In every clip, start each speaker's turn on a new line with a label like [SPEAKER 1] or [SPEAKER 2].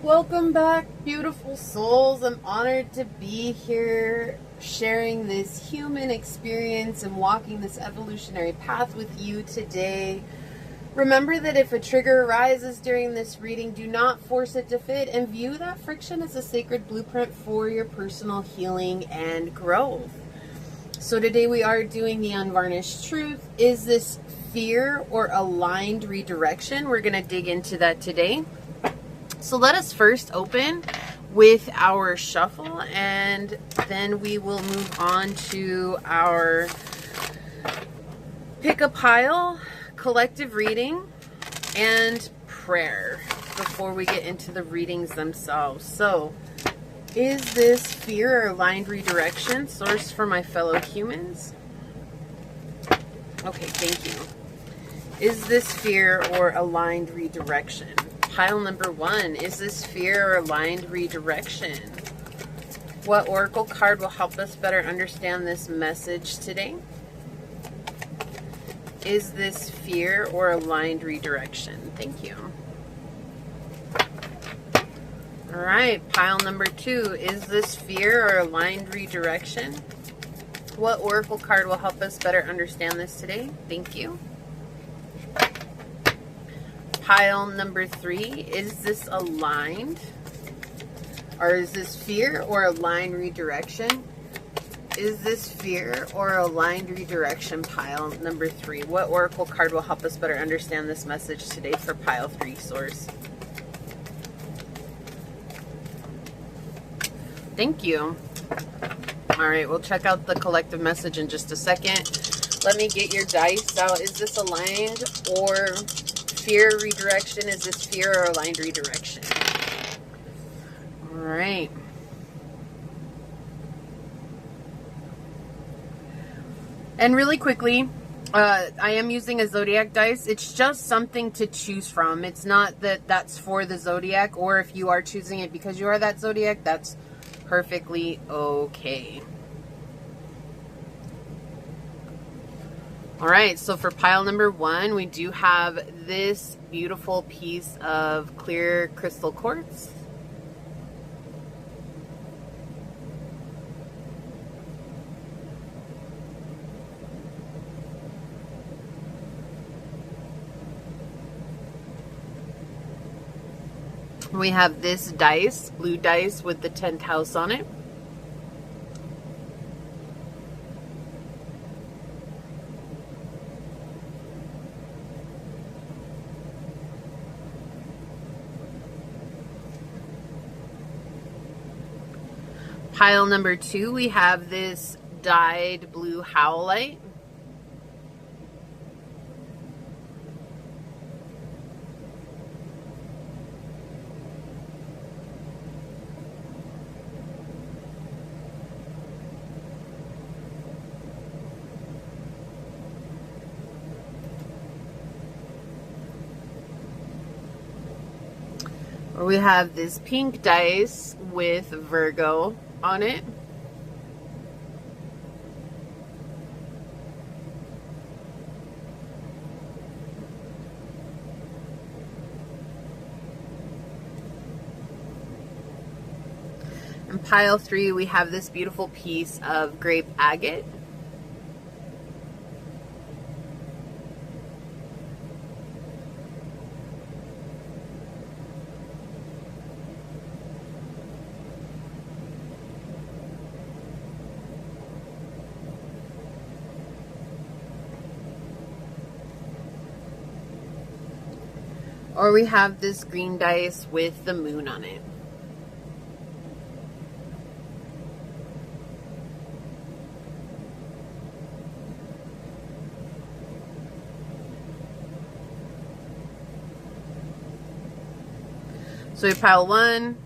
[SPEAKER 1] Welcome back, beautiful souls. I'm honored to be here sharing this human experience and walking this evolutionary path with you today. Remember that if a trigger arises during this reading, do not force it to fit and view that friction as a sacred blueprint for your personal healing and growth. So today we are doing the Unvarnished Truth. Is this fear or aligned redirection? We're going to dig into that today. So let us first open with our shuffle, and then we will move on to our pick a pile, collective reading, and prayer before we get into the readings themselves. So, is this fear or aligned redirection? Source for my fellow humans. Okay, thank you. Is this fear or aligned redirection? Pile number 1, is this fear or aligned redirection? What oracle card will help us better understand this message today? Is this fear or aligned redirection? Thank you. All right, pile number 2, is this fear or aligned redirection? What oracle card will help us better understand this today? Thank you. Pile number 3, is this aligned? Or is this fear or aligned redirection? Is this fear or aligned redirection? Pile number 3. What oracle card will help us better understand this message today for pile 3, source? Thank you. All right, we'll check out the collective message in just a second. Let me get your dice out. Is this aligned or fear redirection? Is this fear or aligned redirection? All right. And really quickly, I am using a zodiac dice. It's just something to choose from. It's not that that's for the zodiac, or if you are choosing it because you are that zodiac, that's perfectly okay. All right, so for pile number 1, we do have this beautiful piece of clear crystal quartz. We have this dice, blue dice with the 10th house on it. Pile number 2, we have this dyed blue howlite. Or we have this pink dice with Virgo on it. And pile 3, we have this beautiful piece of Grape Agate. Or we have this green dice with the moon on it. So we have pile 1,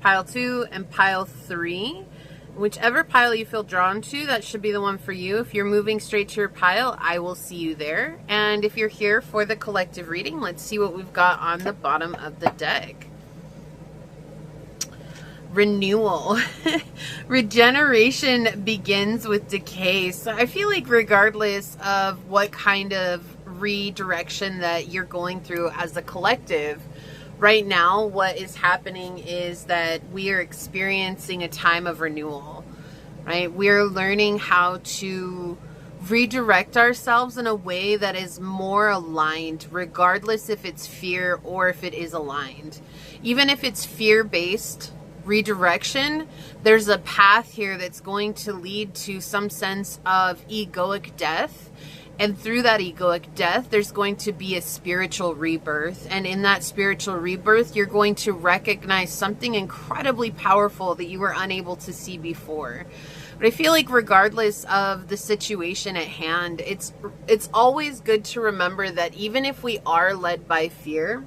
[SPEAKER 1] pile 2, and pile 3. Whichever pile you feel drawn to, that should be the one for you. If you're moving straight to your pile, I will see you there. And if you're here for the collective reading, let's see what we've got on the bottom of the deck. Renewal. Regeneration begins with decay. So I feel like regardless of what kind of redirection that you're going through as a collective, Right now, what is happening is that we are experiencing a time of renewal, right? We're learning how to redirect ourselves in a way that is more aligned, regardless if it's fear or if it is aligned. Even if it's fear-based redirection, there's a path here that's going to lead to some sense of egoic death. And through that egoic death, there's going to be a spiritual rebirth. And in that spiritual rebirth, you're going to recognize something incredibly powerful that you were unable to see before. But I feel like regardless of the situation at hand, it's always good to remember that even if we are led by fear,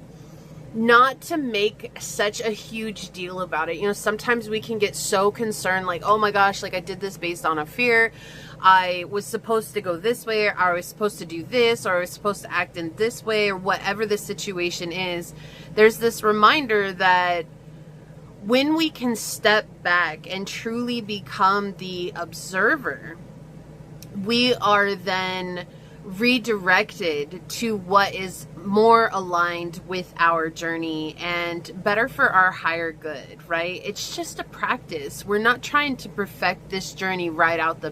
[SPEAKER 1] not to make such a huge deal about it. You know, sometimes we can get so concerned, like, oh my gosh, like I did this based on a fear. I was supposed to go this way, or I was supposed to do this, or I was supposed to act in this way, or whatever the situation is. There's this reminder that when we can step back and truly become the observer, we are then redirected to what is more aligned with our journey and better for our higher good, right? It's just a practice. We're not trying to perfect this journey right out the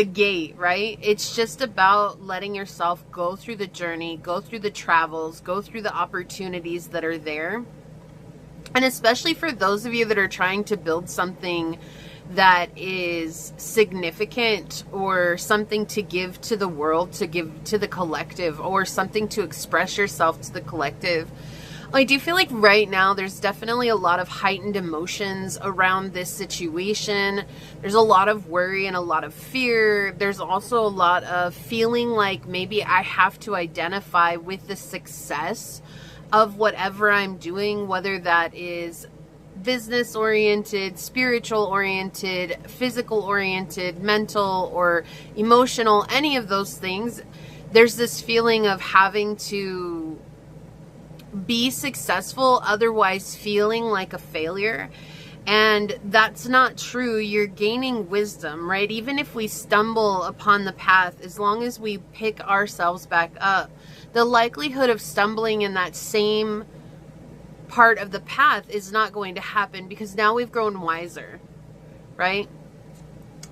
[SPEAKER 1] gate, right? It's just about letting yourself go through the journey, go through the travels, go through the opportunities that are there. And especially for those of you that are trying to build something that is significant, or something to give to the world, to give to the collective, or something to express yourself to the collective. I do feel like right now there's definitely a lot of heightened emotions around this situation. There's a lot of worry and a lot of fear. There's also a lot of feeling like maybe I have to identify with the success of whatever I'm doing, whether that is business oriented, spiritual oriented, physical oriented, mental or emotional, any of those things. There's this feeling of having to be successful, otherwise feeling like a failure. And that's not true. You're gaining wisdom, right? Even if we stumble upon the path, as long as we pick ourselves back up, the likelihood of stumbling in that same part of the path is not going to happen, because now we've grown wiser, right?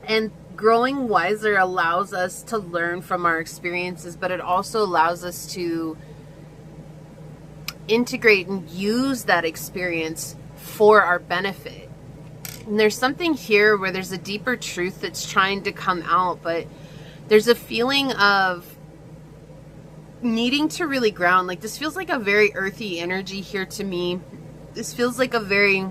[SPEAKER 1] And growing wiser allows us to learn from our experiences, but it also allows us to integrate and use that experience for our benefit. And there's something here where there's a deeper truth that's trying to come out, but there's a feeling of needing to really ground. Like, this feels like a very earthy energy here to me. This feels like a very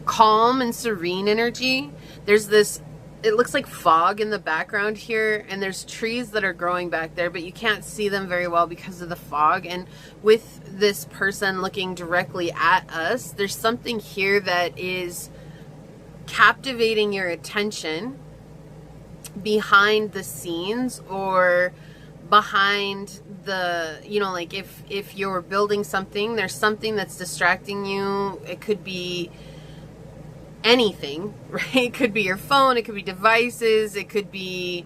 [SPEAKER 1] calm and serene energy. There's this, it looks like fog in the background here, and there's trees that are growing back there, but you can't see them very well because of the fog. And with this person looking directly at us, there's something here that is captivating your attention behind the scenes, or behind the, you know, like if you're building something, there's something that's distracting you. It could be anything, right? It could be your phone, it could be devices, it could be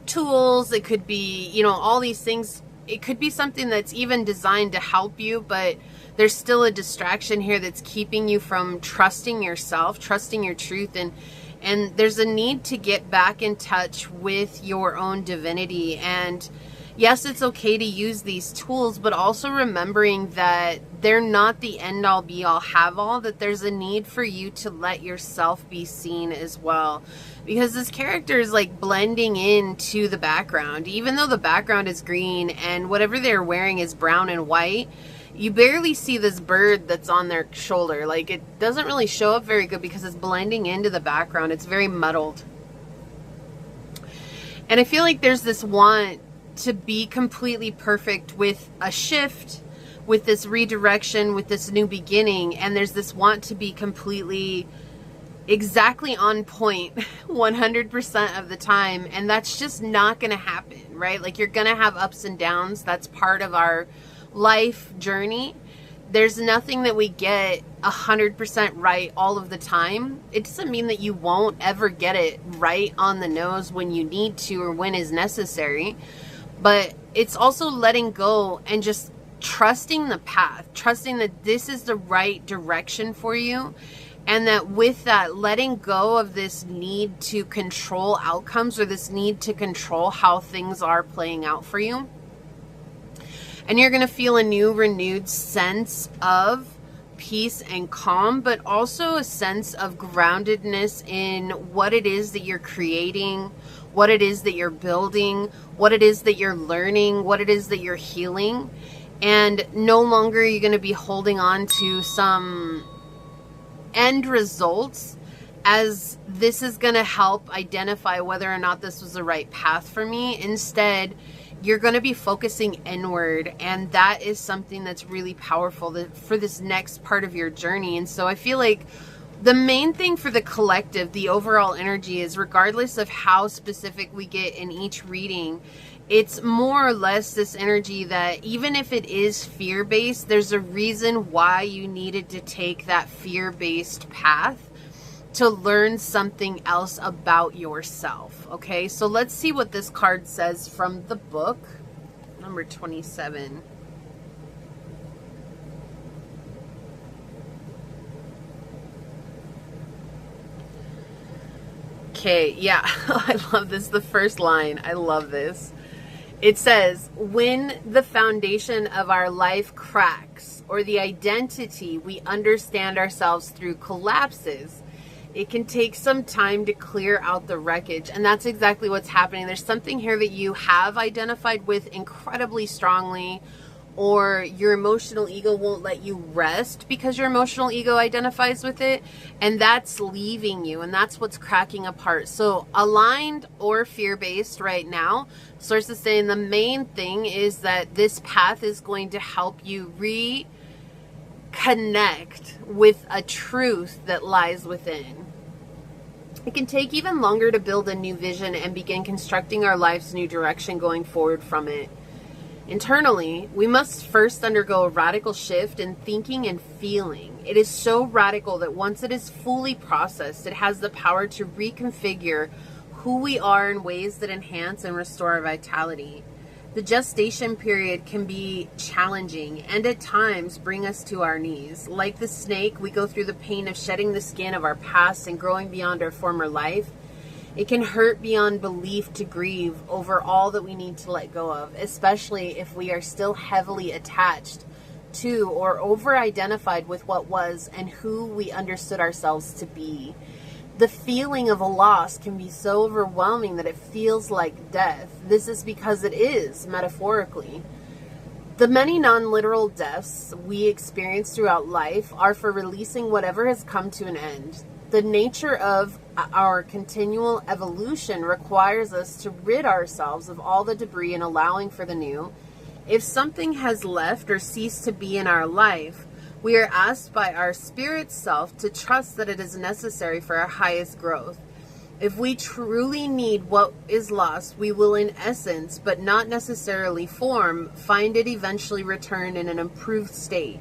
[SPEAKER 1] tools, it could be, you know, all these things. It could be something that's even designed to help you, but there's still a distraction here that's keeping you from trusting yourself, trusting your truth. And there's a need to get back in touch with your own divinity. And yes, it's okay to use these tools, but also remembering that they're not the end all be all have all, that there's a need for you to let yourself be seen as well. Because this character is like blending into the background. Even though the background is green and whatever they're wearing is brown and white, you barely see this bird that's on their shoulder. Like, it doesn't really show up very good because it's blending into the background. It's very muddled. And I feel like there's this want to be completely perfect with a shift, with this redirection, with this new beginning. And there's this want to be completely exactly on point 100% of the time. And that's just not going to happen, right? Like, you're going to have ups and downs. That's part of our life journey. There's nothing that we get 100% right all of the time. It doesn't mean that you won't ever get it right on the nose when you need to or when is necessary. But it's also letting go and just trusting the path, trusting that this is the right direction for you. And that with that, letting go of this need to control outcomes or this need to control how things are playing out for you. And you're going to feel a new, renewed sense of peace and calm, but also a sense of groundedness in what it is that you're creating, what it is that you're building, what it is that you're learning, what it is that you're healing. And no longer are you going to be holding on to some end results, as this is going to help identify whether or not this was the right path for me. Instead, you're going to be focusing inward, and that is something that's really powerful for this next part of your journey. And so I feel like the main thing for the collective, the overall energy, is regardless of how specific we get in each reading, it's more or less this energy that even if it is fear-based, there's a reason why you needed to take that fear-based path to learn something else about yourself. Okay, so let's see what this card says from the book, number 27. Okay, yeah, I love this. The first line, I love this. It says, when the foundation of our life cracks, or the identity we understand ourselves through collapses, it can take some time to clear out the wreckage. And that's exactly what's happening. There's something here that you have identified with incredibly strongly, or your emotional ego won't let you rest because your emotional ego identifies with it, and that's leaving you, and that's what's cracking apart. So aligned or fear-based right now, Source is saying the main thing is that this path is going to help you reconnect with a truth that lies within. It can take even longer to build a new vision and begin constructing our life's new direction going forward from it. Internally, we must first undergo a radical shift in thinking and feeling. It is so radical that once it is fully processed, it has the power to reconfigure who we are in ways that enhance and restore our vitality. The gestation period can be challenging and at times bring us to our knees. Like the snake, we go through the pain of shedding the skin of our past and growing beyond our former life. It can hurt beyond belief to grieve over all that we need to let go of, especially if we are still heavily attached to or over-identified with what was and who we understood ourselves to be. The feeling of a loss can be so overwhelming that it feels like death. This is because it is, metaphorically. The many non-literal deaths we experience throughout life are for releasing whatever has come to an end. The nature of our continual evolution requires us to rid ourselves of all the debris and allowing for the new. If something has left or ceased to be in our life, we are asked by our spirit self to trust that it is necessary for our highest growth. If we truly need what is lost, we will in essence, but not necessarily form, find it eventually returned in an improved state.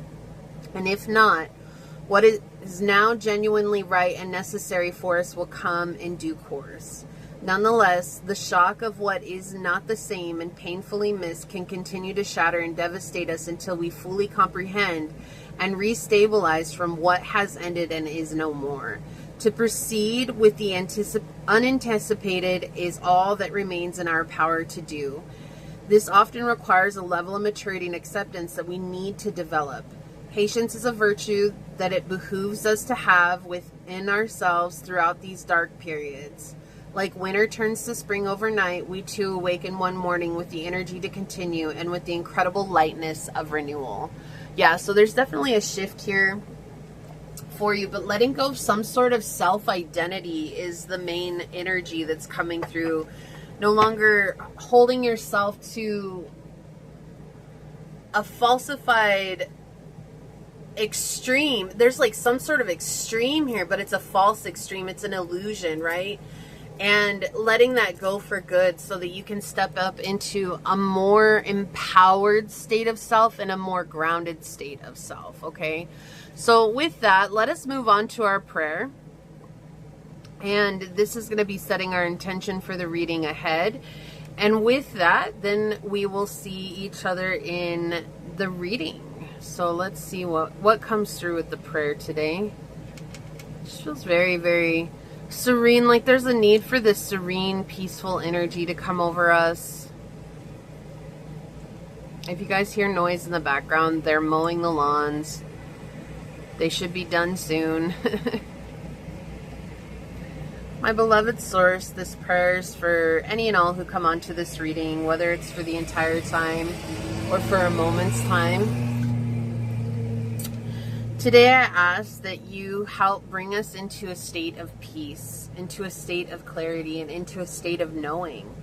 [SPEAKER 1] And if not, what is now genuinely right and necessary for us will come in due course. Nonetheless, the shock of what is not the same and painfully missed can continue to shatter and devastate us until we fully comprehend and restabilize from what has ended and is no more. To proceed with the unanticipated is all that remains in our power to do. This often requires a level of maturity and acceptance that we need to develop. Patience is a virtue that it behooves us to have within ourselves throughout these dark periods. Like winter turns to spring overnight, we too awaken one morning with the energy to continue and with the incredible lightness of renewal. Yeah, so there's definitely a shift here for you, but letting go of some sort of self-identity is the main energy that's coming through. No longer holding yourself to a falsified extreme. There's like some sort of extreme here, but it's a false extreme. It's an illusion, right? And letting that go for good so that you can step up into a more empowered state of self and a more grounded state of self, okay? So with that, let us move on to our prayer. And this is going to be setting our intention for the reading ahead. And with that, then we will see each other in the reading. So let's see what comes through with the prayer today. It just feels very, very serene. Like there's a need for this serene, peaceful energy to come over us. If you guys hear noise in the background, they're mowing the lawns. They should be done soon. My beloved source, this prayer is for any and all who come onto this reading, whether it's for the entire time or for a moment's time. Today I ask that you help bring us into a state of peace, into a state of clarity, and into a state of knowing.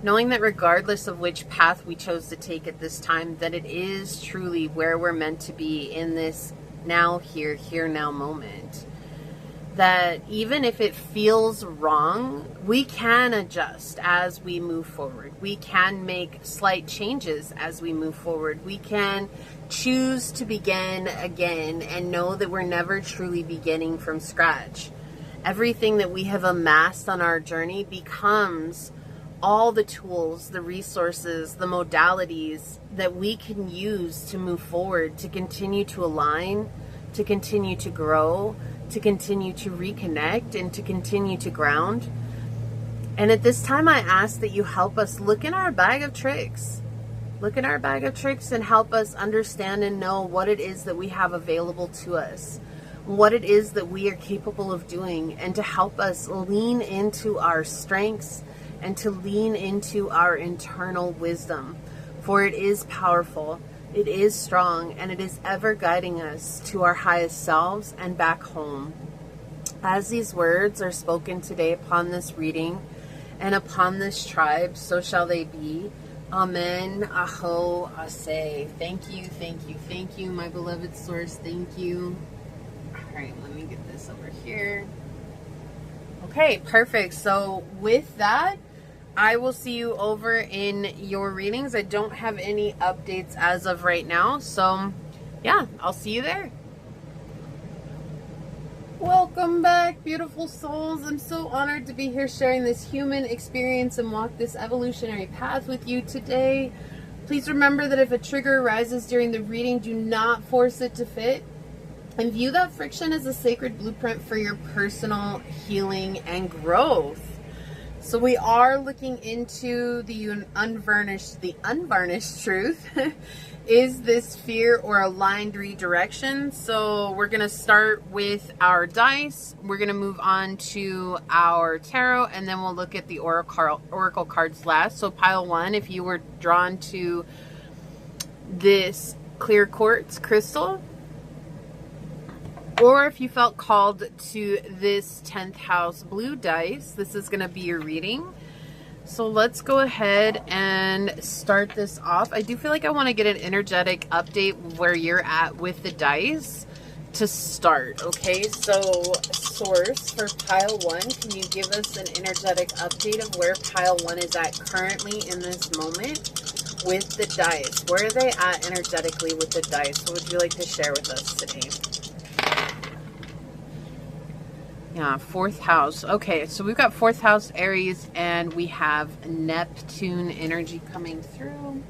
[SPEAKER 1] Knowing that regardless of which path we chose to take at this time, that it is truly where we're meant to be in this now, here, now moment. That even if it feels wrong, we can adjust as we move forward. We can make slight changes as we move forward. We can choose to begin again and know that we're never truly beginning from scratch. Everything that we have amassed on our journey becomes all the tools, the resources, the modalities that we can use to move forward, to continue to align, to continue to grow, to continue to reconnect, and to continue to ground. And at this time, I ask that you help us look in our bag of tricks. Look in our bag of tricks and help us understand and know what it is that we have available to us, what it is that we are capable of doing, and to help us lean into our strengths and to lean into our internal wisdom. For it is powerful. It is strong, and it is ever guiding us to our highest selves and back home. As these words are spoken today upon this reading and upon this tribe, so shall they be. Amen. Aho, Aseh. Thank you, thank you, thank you, my beloved source. Thank you. All right, let me get this over here. Okay, perfect. So with that, I will see you over in your readings. I don't have any updates as of right now. So, yeah, I'll see you there. Welcome back, beautiful souls. I'm so honored to be here sharing this human experience and walk this evolutionary path with you today. Please remember that if a trigger arises during the reading, do not force it to fit. And view that friction as a sacred blueprint for your personal healing and growth. So we are looking into the unvarnished truth. Is this fear or aligned redirection? So we're going to start with our dice. We're going to move on to our tarot, and then we'll look at the oracle cards last. So pile one, if you were drawn to this clear quartz crystal, or if you felt called to this 10th house blue dice, this is going to be your reading. So let's go ahead and start this off. I do feel like I want to get an energetic update where you're at with the dice to start. Okay, so source for pile one, can you give us an energetic update of where pile one is at currently in this moment with the dice? Where are they at energetically with the dice? What would you like to share with us today? Yeah, fourth house. Okay, so we've got fourth house Aries, and we have Neptune energy coming through.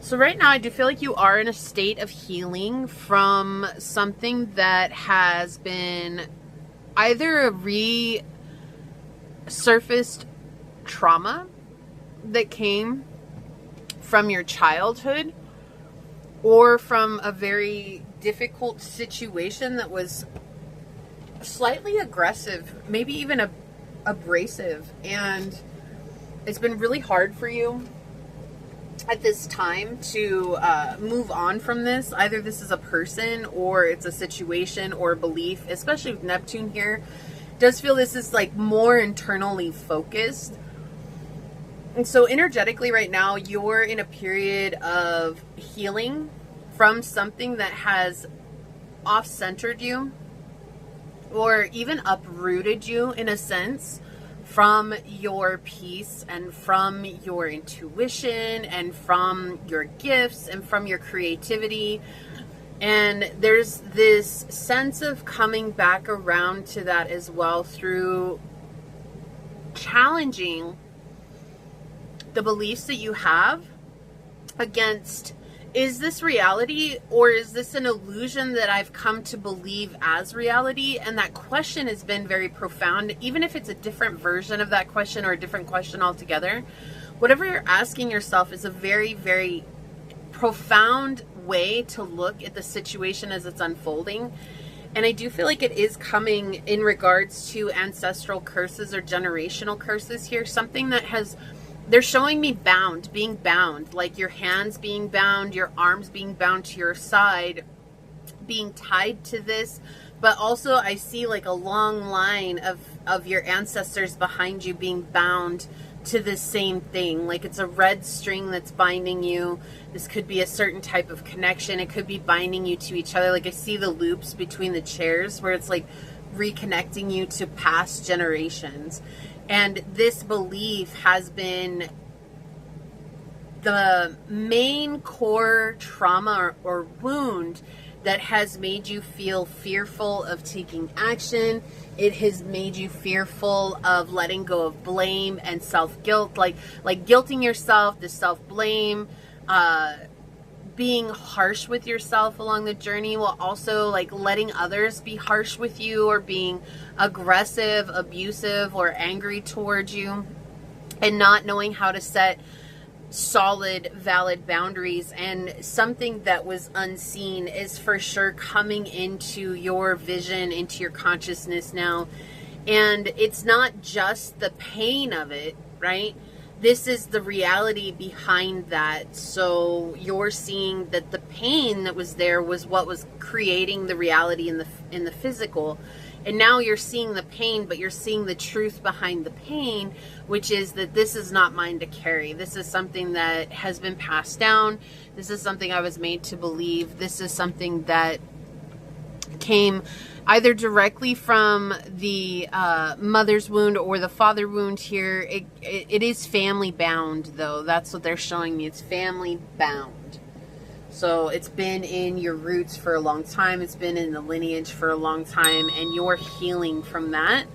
[SPEAKER 1] So right now I do feel like you are in a state of healing from something that has been either a resurfaced trauma that came from your childhood, or from a very difficult situation that was slightly aggressive, maybe even abrasive, and it's been really hard for you at this time to move on from this. Either this is a person, or it's a situation or a belief, especially with Neptune here. It does feel this is like more internally focused. And so energetically right now, you're in a period of healing from something that has off-centered you, or even uprooted you in a sense from your peace and from your intuition and from your gifts and from your creativity. And there's this sense of coming back around to that as well through challenging the beliefs that you have against, is this reality or is this an illusion that I've come to believe as reality? And that question has been very profound, even if it's a different version of that question or a different question altogether. Whatever you're asking yourself is a very, very profound way to look at the situation as it's unfolding. And I do feel like it is coming in regards to ancestral curses or generational curses here. Something that has, they're showing me bound, being bound, like your hands being bound, your arms being bound to your side, being tied to this. But also I see like a long line of your ancestors behind you being bound to this same thing. Like it's a red string that's binding you. This could be a certain type of connection. It could be binding you to each other. Like I see the loops between the chairs where it's like reconnecting you to past generations. And this belief has been the main core trauma or wound that has made you feel fearful of taking action. It has made you fearful of letting go of blame and self-guilt, like guilting yourself, the self-blame, being harsh with yourself along the journey, while also like letting others be harsh with you or being aggressive, abusive, or angry towards you, and not knowing how to set solid, valid boundaries. And something that was unseen is for sure coming into your vision, into your consciousness now. And it's not just the pain of it, right? This is the reality behind that. So you're seeing that the pain that was there was what was creating the reality in the physical. And now you're seeing the pain, but you're seeing the truth behind the pain, which is that this is not mine to carry. This is something that has been passed down. This is something I was made to believe. This is something that came either directly from the mother's wound or the father wound here. It is family bound, though. That's what they're showing me. It's family bound. So it's been in your roots for a long time. It's been in the lineage for a long time, and you're healing from that.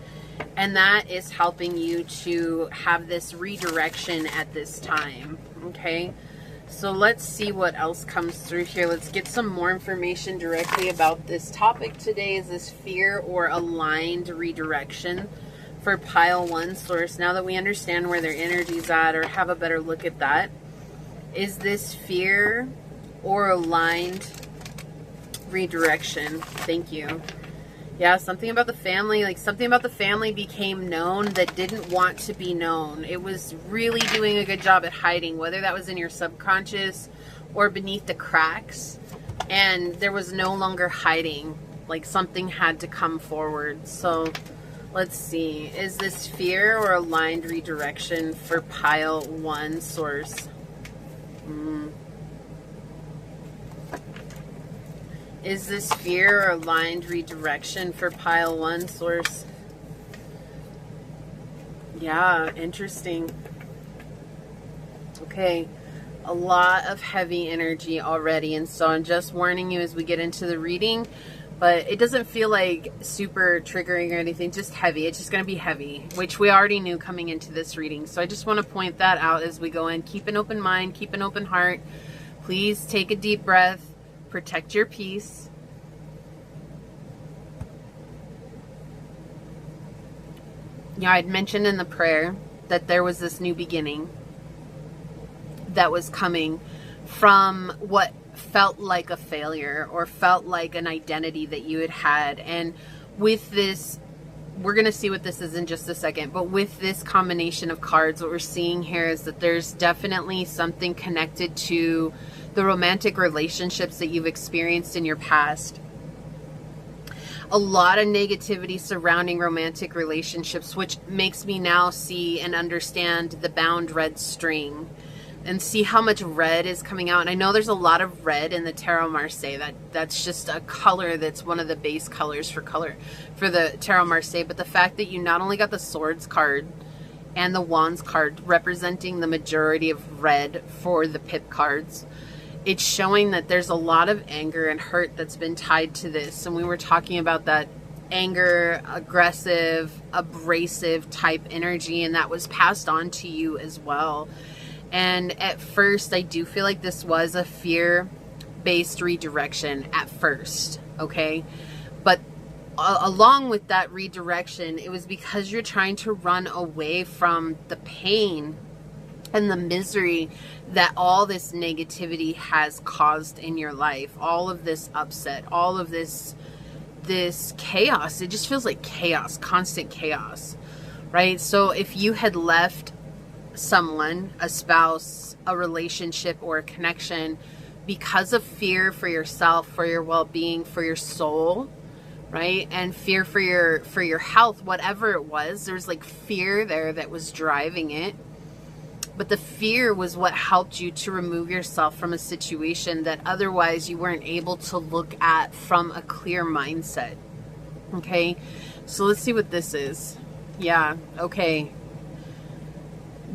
[SPEAKER 1] And that is helping you to have this redirection at this time. Okay. So let's see what else comes through here. Let's get some more information directly about this topic today. Is this fear or aligned redirection for pile 1 source? Now that we understand where their energy's at or have a better look at that, is this fear or aligned redirection? Thank you. Yeah, something about the family, like something about the family became known that didn't want to be known. It was really doing a good job at hiding, whether that was in your subconscious or beneath the cracks. And there was no longer hiding, like something had to come forward. So let's see, is this fear or aligned redirection for pile 1 source? Is this fear or aligned redirection for pile 1 source? Yeah, interesting. Okay, a lot of heavy energy already. And so I'm just warning you as we get into the reading, but it doesn't feel like super triggering or anything, just heavy. It's just going to be heavy, which we already knew coming into this reading. So I just want to point that out as we go in. Keep an open mind, keep an open heart. Please take a deep breath. Protect your peace. Yeah, I'd mentioned in the prayer that there was this new beginning that was coming from what felt like a failure or felt like an identity that you had had. And with this, we're going to see what this is in just a second, but with this combination of cards, what we're seeing here is that there's definitely something connected to the romantic relationships that you've experienced in your past. A lot of negativity surrounding romantic relationships, which makes me now see and understand the bound red string and see how much red is coming out. And I know there's a lot of red in the Tarot Marseille. That's just a color that's one of the base colors for the Tarot Marseille. But the fact that you not only got the Swords card and the Wands card representing the majority of red for the pip cards, it's showing that there's a lot of anger and hurt that's been tied to this. And we were talking about that anger, aggressive, abrasive type energy, and that was passed on to you as well. And at first, I do feel like this was a fear-based redirection at first, okay? But along with that redirection, it was because you're trying to run away from the pain and the misery that all this negativity has caused in your life. All of this upset, all of this chaos. It just feels like chaos, constant chaos, right? So if you had left someone, a spouse, a relationship, or a connection because of fear for yourself, for your well-being, for your soul, right? And fear for your health, whatever it was, there's like fear there that was driving it. But the fear was what helped you to remove yourself from a situation that otherwise you weren't able to look at from a clear mindset. Okay, so let's see what this is. Yeah, okay.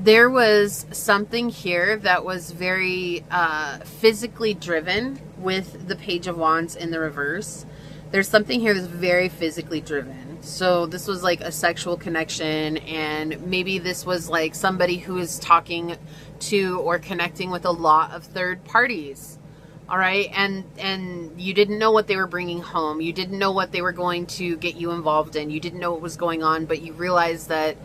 [SPEAKER 1] There was something here that was very physically driven with the Page of Wands in the reverse. There's something here that's very physically driven. So this was like a sexual connection, and maybe this was like somebody who is talking to or connecting with a lot of third parties. All right. And you didn't know what they were bringing home. You didn't know what they were going to get you involved in. You didn't know what was going on, but you realized that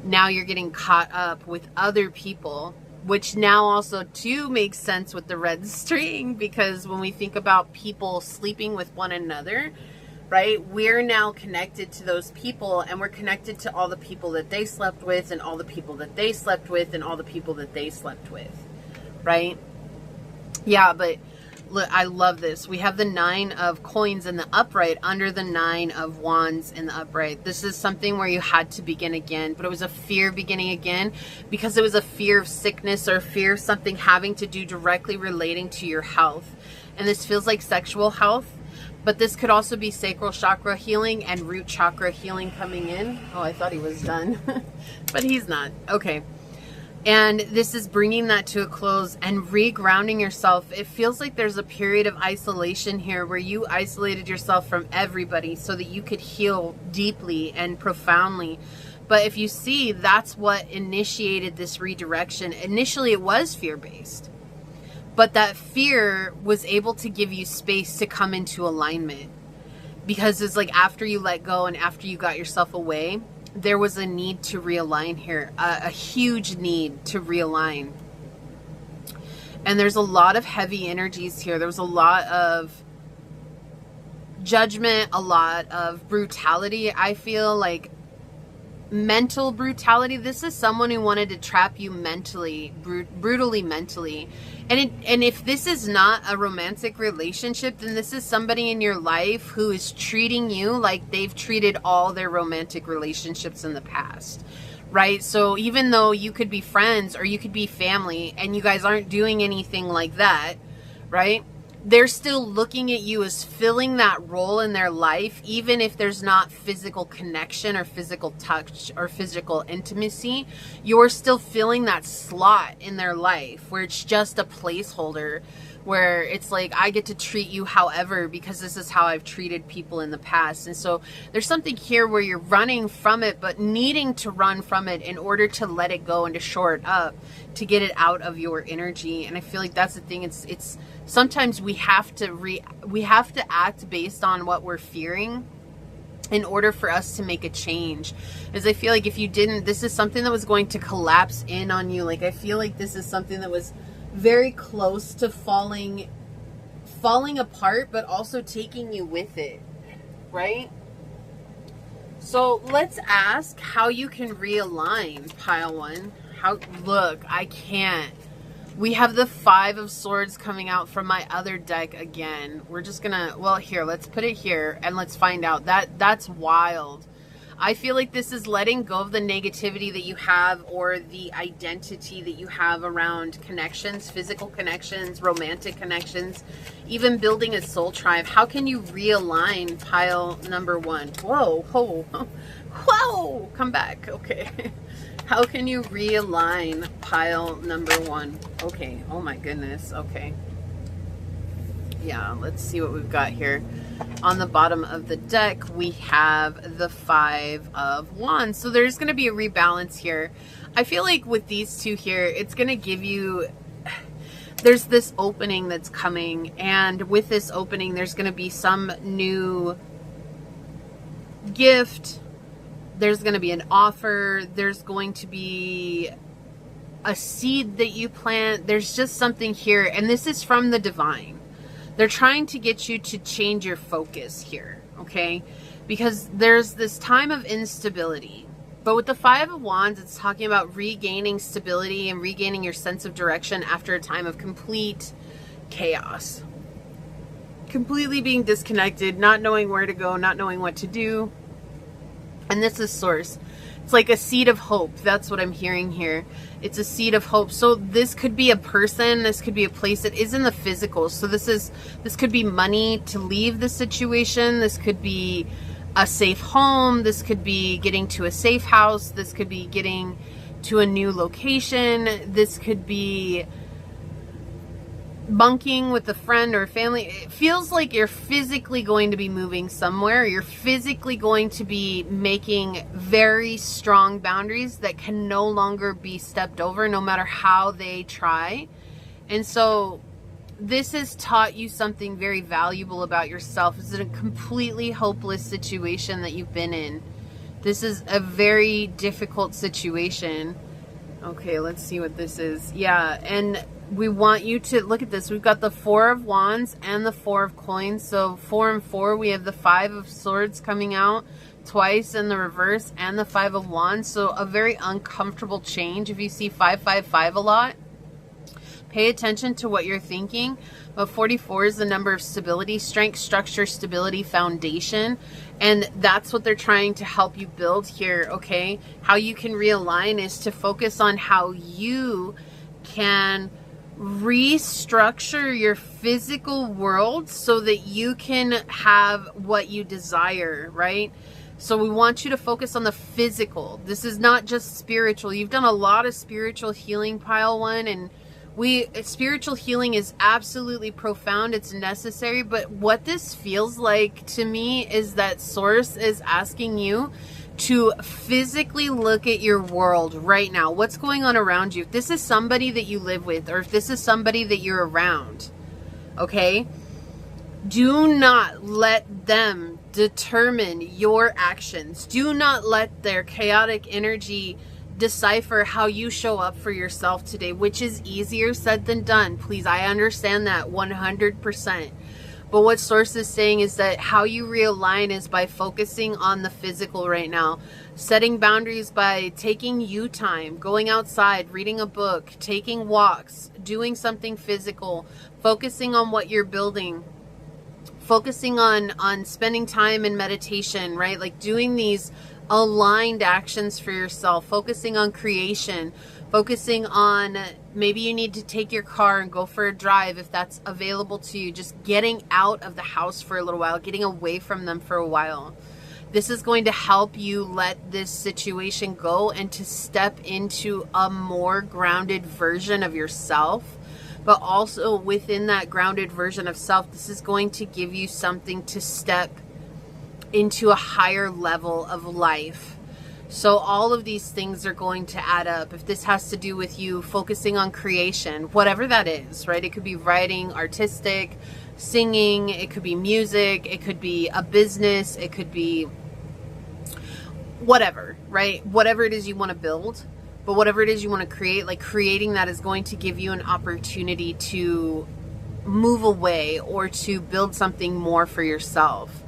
[SPEAKER 1] now you're getting caught up with other people, which now also too makes sense with the red string, because when we think about people sleeping with one another, right, we're now connected to those people, and we're connected to all the people that they slept with, and all the people that they slept with, and all the people that they slept with, right? Yeah, but look, I love this. We have the 9 of coins in the upright under the 9 of wands in the upright. This is something where you had to begin again, but it was a fear beginning again because it was a fear of sickness or fear of something having to do directly relating to your health. And this feels like sexual health, but this could also be sacral chakra healing and root chakra healing coming in. Oh, I thought he was done, but he's not. Okay. And this is bringing that to a close and regrounding yourself. It feels like there's a period of isolation here where you isolated yourself from everybody so that you could heal deeply and profoundly. But if you see, that's what initiated this redirection. Initially, it was fear-based. But that fear was able to give you space to come into alignment. Because it's like after you let go and after you got yourself away, there was a need to realign here, a huge need to realign. And there's a lot of heavy energies here. There was a lot of judgment, a lot of brutality. I feel like mental brutality. This is someone who wanted to trap you mentally, brutally mentally. And if this is not a romantic relationship, then this is somebody in your life who is treating you like they've treated all their romantic relationships in the past, right? So even though you could be friends or you could be family and you guys aren't doing anything like that, right? They're still looking at you as filling that role in their life, even if there's not physical connection or physical touch or physical intimacy. You're still filling that slot in their life where it's just a placeholder, where it's like, I get to treat you however because this is how I've treated people in the past. And so there's something here where you're running from it, but needing to run from it in order to let it go and to shore it up, to get it out of your energy. And I feel like that's the thing. It's sometimes we have to act based on what we're fearing in order for us to make a change. As I feel like if you didn't, this is something that was going to collapse in on you. Like I feel like this is something that was very close to falling apart, but also taking you with it, right? So let's ask how you can realign, pile 1. Look, I can't. We have the 5 of Swords coming out from my other deck again. We're just gonna, well, here, let's put it here and let's find out. That's wild. I feel like this is letting go of the negativity that you have, or the identity that you have around connections, physical connections, romantic connections, even building a soul tribe. How can you realign, pile number 1? Whoa, whoa, whoa, come back. Okay. How can you realign, pile number 1? Okay. Oh my goodness. Okay. Yeah, let's see what we've got here. On the bottom of the deck, we have the 5 of Wands. So there's going to be a rebalance here. I feel like with these two here, it's going to give you, there's this opening that's coming, and with this opening, there's going to be some new gift. There's going to be an offer. There's going to be a seed that you plant. There's just something here, and this is from the divine. They're trying to get you to change your focus here, okay? Because there's this time of instability. But with the Five of Wands, it's talking about regaining stability and regaining your sense of direction after a time of complete chaos. Completely being disconnected, not knowing where to go, not knowing what to do. And this is Source. It's like a seed of hope. That's what I'm hearing here. It's a seed of hope. So this could be a person. This could be a place. It is in the physical. So this could be money to leave the situation. This could be a safe home. This could be getting to a safe house. This could be getting to a new location. This could be bunking with a friend or family. It feels like you're physically going to be moving somewhere. You're physically going to be making very strong boundaries that can no longer be stepped over, no matter how they try. And so this has taught you something very valuable about yourself. It's a completely hopeless situation that you've been in. This is a very difficult situation. Okay, let's see what this is. Yeah, and we want you to look at this. We've got the Four of Wands and the Four of Coins. So 4 and 4, we have the Five of Swords coming out twice in the reverse, and the Five of Wands. So a very uncomfortable change. If you see 555 a lot, pay attention to what you're thinking. But 44 is the number of stability, strength, structure, stability, foundation. And that's what they're trying to help you build here, okay? How you can realign is to focus on how you can restructure your physical world so that you can have what you desire, right? So we want you to focus on the physical. This is not just spiritual. You've done a lot of spiritual healing, pile one, and spiritual healing is absolutely profound. It's necessary. But what this feels like to me is that Source is asking you to physically look at your world right now. What's going on around you? If this is somebody that you live with, or if this is somebody that you're around, okay? Do not let them determine your actions. Do not let their chaotic energy decipher how you show up for yourself today, which is easier said than done. Please, I understand that 100%. But what Source is saying is that how you realign is by focusing on the physical right now. Setting boundaries by taking you time, going outside, reading a book, taking walks, doing something physical, focusing on what you're building, focusing on spending time in meditation, right? Like doing these aligned actions for yourself, focusing on creation, focusing on maybe you need to take your car and go for a drive if that's available to you, just getting out of the house for a little while, getting away from them for a while. This is going to help you let this situation go and to step into a more grounded version of yourself. But also within that grounded version of self, this is going to give you something to step into a higher level of life. So all of these things are going to add up. If this has to do with you focusing on creation, whatever that is, right? It could be writing, artistic, singing, it could be music, it could be a business, it could be whatever, right? Whatever it is you want to build, but whatever it is you want to create, like creating that is going to give you an opportunity to move away or to build something more for yourself.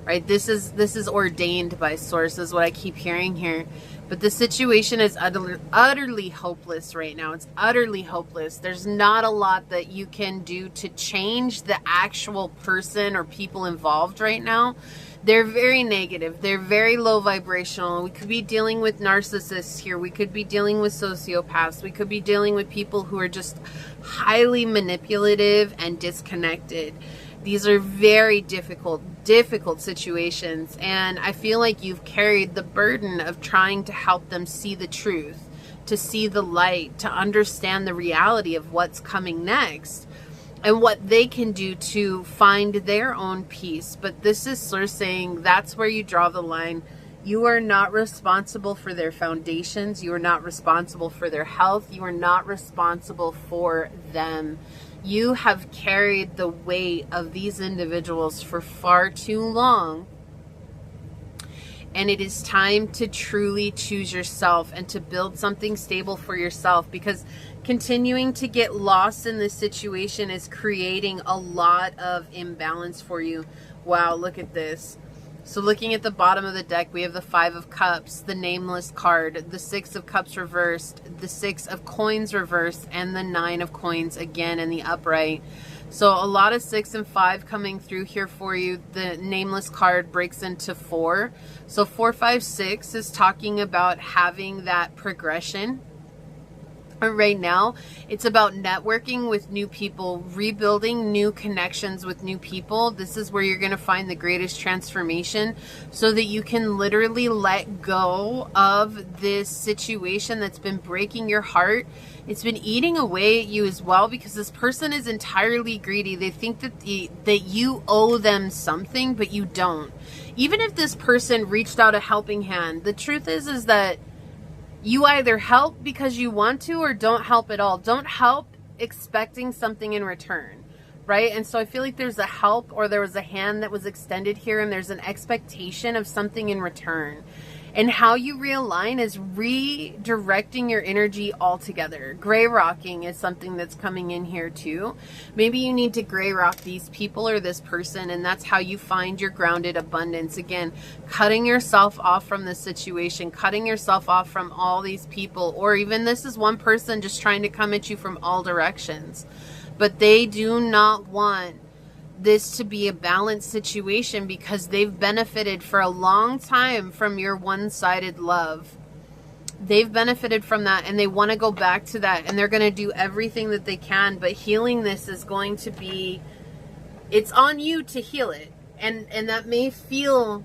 [SPEAKER 1] Right? This is ordained by Source, is what I keep hearing here. But the situation is utterly hopeless right now. It's utterly hopeless. There's not a lot that you can do to change the actual person or people involved right now. They're very negative. They're very low vibrational. We could be dealing with narcissists here. We could be dealing with sociopaths. We could be dealing with people who are just highly manipulative and disconnected. These are very difficult situations, and I feel like you've carried the burden of trying to help them see the truth, to see the light, to understand the reality of what's coming next and what they can do to find their own peace. But this is sort of saying that's where you draw the line. You are not responsible for their foundations. You are not responsible for their health. You are not responsible for them. You have carried the weight of these individuals for far too long. And it is time to truly choose yourself and to build something stable for yourself, because continuing to get lost in this situation is creating a lot of imbalance for you. Wow, look at this. So looking at the bottom of the deck, we have the 5 of Cups, the Nameless card, the 6 of Cups reversed, the 6 of Coins reversed, and the 9 of Coins again in the upright. So a lot of 6 and 5 coming through here for you. The Nameless card breaks into 4. So 4, 5, 6 is talking about having that progression. Right now, it's about networking with new people, rebuilding new connections with new people. This is where you're going to find the greatest transformation, so that you can literally let go of this situation that's been breaking your heart. It's been eating away at you as well, because this person is entirely greedy. They think that you owe them something, but you don't. Even if this person reached out a helping hand, the truth is that you either help because you want to, or don't help at all. Don't help expecting something in return, right? And so I feel like there's a help, or there was a hand that was extended here, and there's an expectation of something in return. And how you realign is redirecting your energy altogether. Gray rocking is something that's coming in here too. Maybe you need to gray rock these people or this person, and that's how you find your grounded abundance. Again, cutting yourself off from the situation, cutting yourself off from all these people, or even this is one person just trying to come at you from all directions. But they do not want this to be a balanced situation, because they've benefited for a long time from your one-sided love. They've benefited from that, and they want to go back to that, and they're going to do everything that they can. But healing this is going to be, it's on you to heal it. And that may feel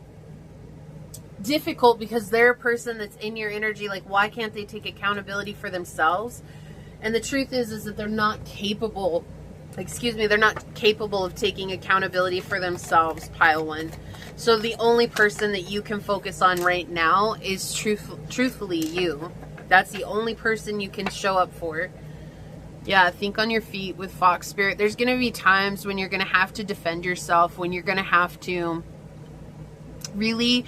[SPEAKER 1] difficult, because they're a person that's in your energy. Like, why can't they take accountability for themselves? And the truth is that they're not capable, they're not capable of taking accountability for themselves, pile 1. So the only person that you can focus on right now is truthfully you. That's the only person you can show up for. Yeah, think on your feet with Fox Spirit. There's going to be times when you're going to have to defend yourself, when you're going to have to really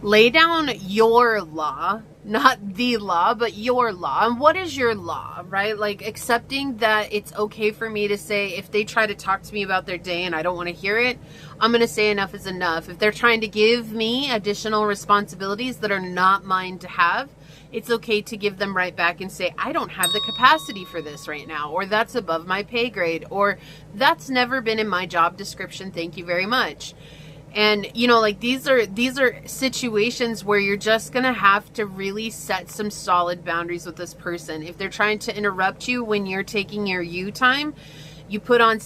[SPEAKER 1] lay down your law. Not the law, but your law. And what is your law, right? Like, accepting that it's okay for me to say, if they try to talk to me about their day and I don't want to hear it, I'm going to say enough is enough. If they're trying to give me additional responsibilities that are not mine to have, it's okay to give them right back and say, I don't have the capacity for this right now, or that's above my pay grade, or that's never been in my job description. Thank you very much. And, you know, like, these are situations where you're just going to have to really set some solid boundaries with this person. If they're trying to interrupt you when you're taking your you time, you put on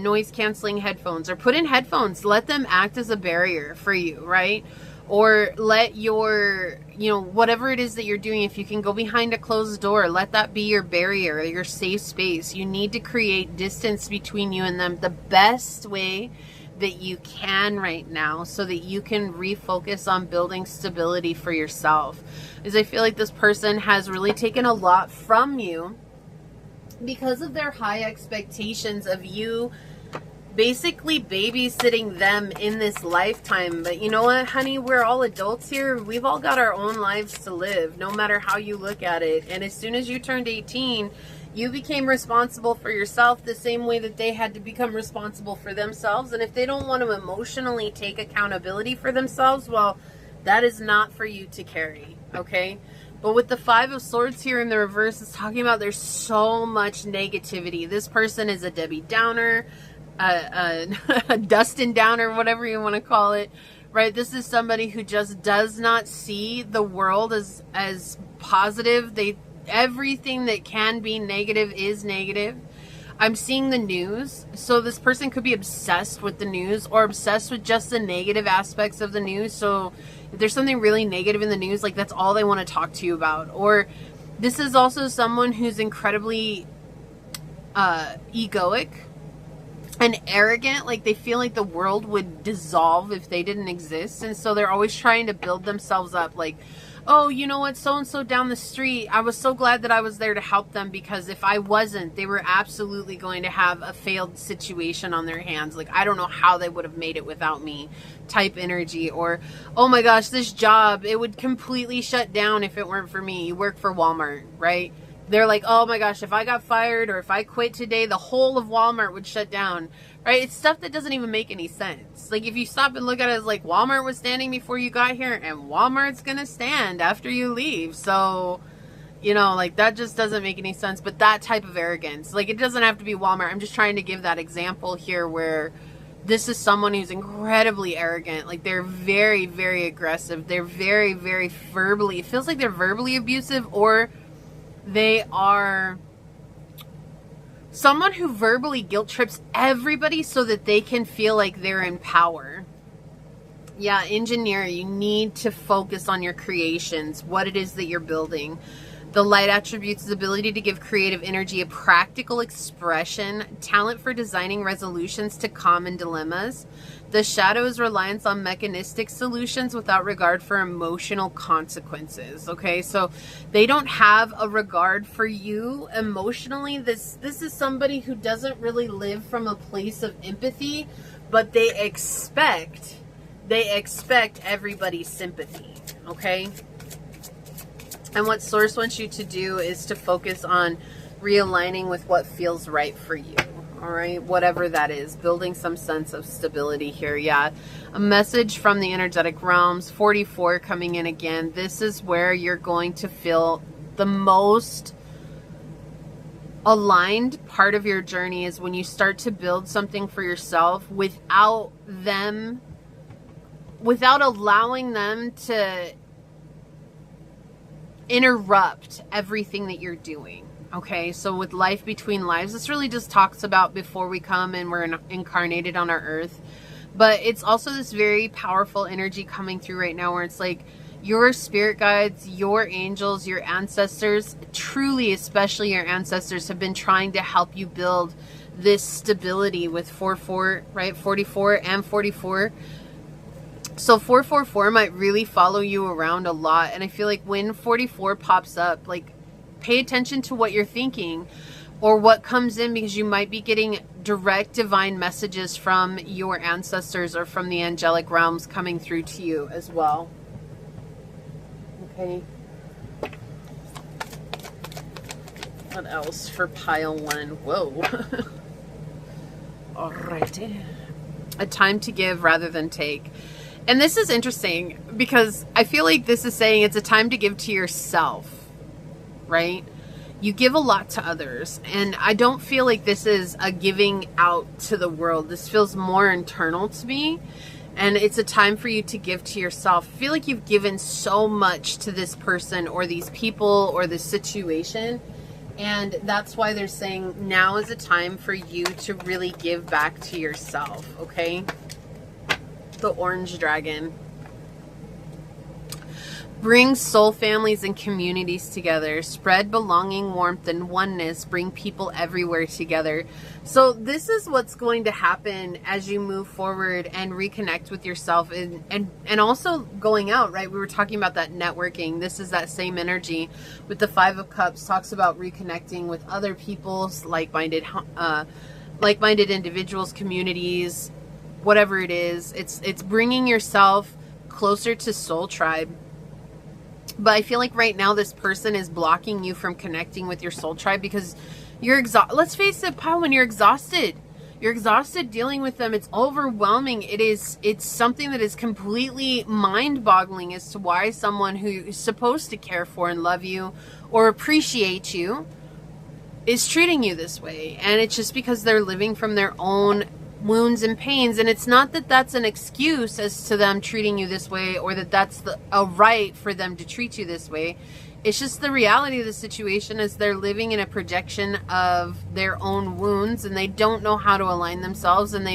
[SPEAKER 1] noise canceling headphones, or put in headphones. Let them act as a barrier for you, right? Or let your, you know, whatever it is that you're doing, if you can go behind a closed door, let that be your barrier, your safe space. You need to create distance between you and them the best way that you can right now, so that you can refocus on building stability for yourself. Because I feel like this person has really taken a lot from you because of their high expectations of you basically babysitting them in this lifetime. But you know what, honey, we're all adults here. We've all got our own lives to live, no matter how you look at it. And as soon as you turned 18, you became responsible for yourself the same way that they had to become responsible for themselves. And if they don't want to emotionally take accountability for themselves, well, that is not for you to carry, okay? But with the 5 of Swords here in the reverse, it's talking about there's so much negativity. This person is a Debbie Downer, a Dustin Downer, whatever you want to call it, right? This is somebody who just does not see the world as positive. Everything that can be negative is negative. I'm seeing the news. So this person could be obsessed with the news, or obsessed with just the negative aspects of the news. So if there's something really negative in the news, like, that's all they want to talk to you about. Or this is also someone who's incredibly egoic. and arrogant, like they feel like the world would dissolve if they didn't exist. And so they're always trying to build themselves up, like, oh, you know what, so-and-so down the street, I was so glad that I was there to help them, because if I wasn't, they were absolutely going to have a failed situation on their hands. Like, I don't know how they would have made it without me type energy. Or, oh my gosh, this job, it would completely shut down if it weren't for me. You work for Walmart, right? They're like, oh my gosh, if I got fired or if I quit today, the whole of Walmart would shut down, right? It's stuff that doesn't even make any sense. Like, if you stop and look at it as like, Walmart was standing before you got here, and Walmart's gonna stand after you leave. So, you know, like, that just doesn't make any sense. But that type of arrogance, like, it doesn't have to be Walmart. I'm just trying to give that example here where this is someone who's incredibly arrogant. Like, they're very, very aggressive. They're very, very verbally, it feels like they're verbally abusive, or they are someone who verbally guilt trips everybody so that they can feel like they're in power. Yeah, engineer, you need to focus on your creations, what it is that you're building. The light attributes the ability to give creative energy a practical expression, talent for designing resolutions to common dilemmas. The shadow is reliance on mechanistic solutions without regard for emotional consequences. Okay, so they don't have a regard for you emotionally. This is somebody who doesn't really live from a place of empathy, but they expect everybody's sympathy. Okay. And what Source wants you to do is to focus on realigning with what feels right for you. All right, whatever that is, building some sense of stability here. Yeah, a message from the energetic realms, 44 coming in again. This is where you're going to feel the most aligned part of your journey, is when you start to build something for yourself without allowing them to interrupt everything that you're doing. Okay, so with life between lives, this really just talks about before we come and we're incarnated on our earth. But it's also this very powerful energy coming through right now where it's like your spirit guides, your angels, your ancestors, truly, especially your ancestors, have been trying to help you build this stability with 4-4, right? 44 and 44. So 444 might really follow you around a lot. And I feel like when 44 pops up, like, pay attention to what you're thinking or what comes in, because you might be getting direct divine messages from your ancestors or from the angelic realms coming through to you as well. Okay. What else for pile 1? Whoa. Alrighty. A time to give rather than take. And this is interesting because I feel like this is saying it's a time to give to yourself, right? You give a lot to others, and I don't feel like this is a giving out to the world. This feels more internal to me, and it's a time for you to give to yourself. I feel like you've given so much to this person or these people or this situation, and that's why they're saying now is a time for you to really give back to yourself, okay? The orange dragon. Bring soul families and communities together. Spread belonging, warmth, and oneness. Bring people everywhere together. So this is what's going to happen as you move forward and reconnect with yourself, and also going out, right? We were talking about that networking. This is that same energy with the 5 of Cups. Talks about reconnecting with other people's like-minded individuals, communities, whatever it is. It's bringing yourself closer to soul tribe. But I feel like right now this person is blocking you from connecting with your soul tribe because you're exhausted. Let's face it, Pawan, you're exhausted. You're exhausted dealing with them. It's overwhelming. It's something that is completely mind-boggling as to why someone who is supposed to care for and love you or appreciate you is treating you this way. And it's just because they're living from their own wounds and pains. And it's not that that's an excuse as to them treating you this way, or that that's a right for them to treat you this way. It's just the reality of the situation is they're living in a projection of their own wounds, and they don't know how to align themselves, and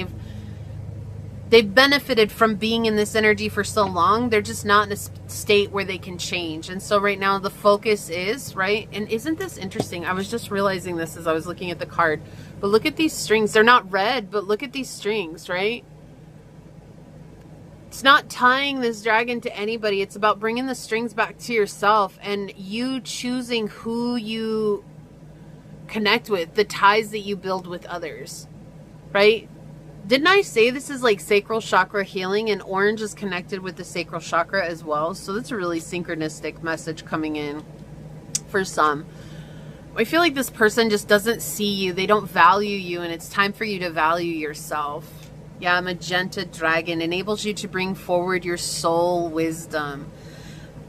[SPEAKER 1] they've benefited from being in this energy for so long. They're just not in a state where they can change. And so right now the focus is, right? And isn't this interesting? I was just realizing this as I was looking at the card. But look at these strings. They're not red, but look at these strings, right? It's not tying this dragon to anybody. It's about bringing the strings back to yourself and you choosing who you connect with, the ties that you build with others, right? Didn't I say this is like sacral chakra healing, and orange is connected with the sacral chakra as well? So that's a really synchronistic message coming in for some. I feel like this person just doesn't see you. They don't value you, and it's time for you to value yourself. Yeah, magenta dragon enables you to bring forward your soul wisdom.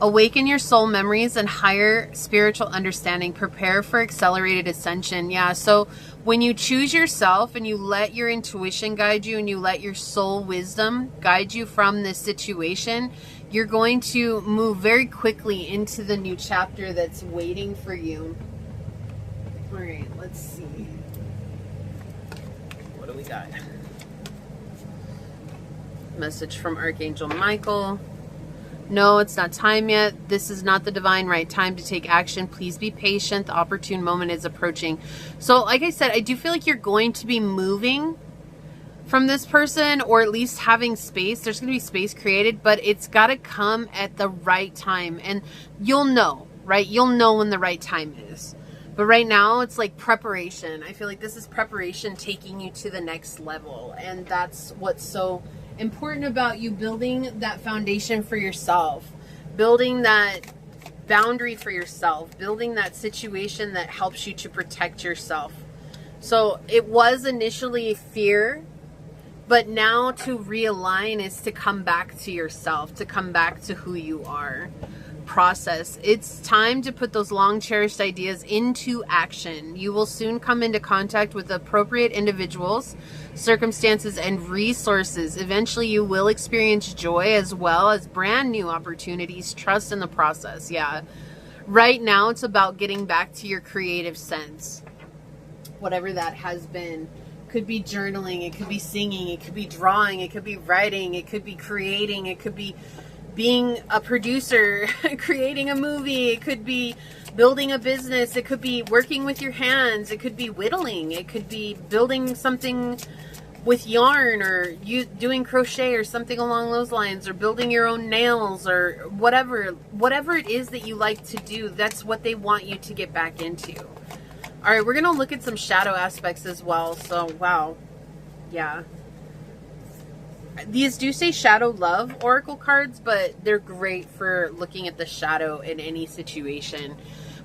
[SPEAKER 1] Awaken your soul memories and higher spiritual understanding. Prepare for accelerated ascension. Yeah, so when you choose yourself and you let your intuition guide you and you let your soul wisdom guide you from this situation, you're going to move very quickly into the new chapter that's waiting for you. All right, let's see. What do we got? Message from Archangel Michael. No, it's not time yet. This is not the divine right time to take action. Please be patient. The opportune moment is approaching. So like I said, I do feel like you're going to be moving from this person, or at least having space. There's going to be space created, but it's got to come at the right time. And you'll know, right? You'll know when the right time is. But right now, it's like preparation. I feel like this is preparation taking you to the next level. And that's what's so important about you building that foundation for yourself, building that boundary for yourself, building that situation that helps you to protect yourself. So it was initially fear, but now to realign is to come back to yourself, to come back to who you are. Process. It's time to put those long cherished ideas into action. You will soon come into contact with appropriate individuals, circumstances, and resources. Eventually you will experience joy as well as brand new opportunities. Trust in the process. Yeah. Right now it's about getting back to your creative sense. Whatever that has been. Could be journaling, it could be singing, it could be drawing, it could be writing, it could be creating, it could be being a producer, creating a movie, it could be building a business, it could be working with your hands, it could be whittling, it could be building something with yarn, or you doing crochet or something along those lines, or building your own nails, or whatever it is that you like to do. That's what they want you to get back into. All right, we're going to look at some shadow aspects as well. So, wow. Yeah. These do say shadow love oracle cards, but they're great for looking at the shadow in any situation.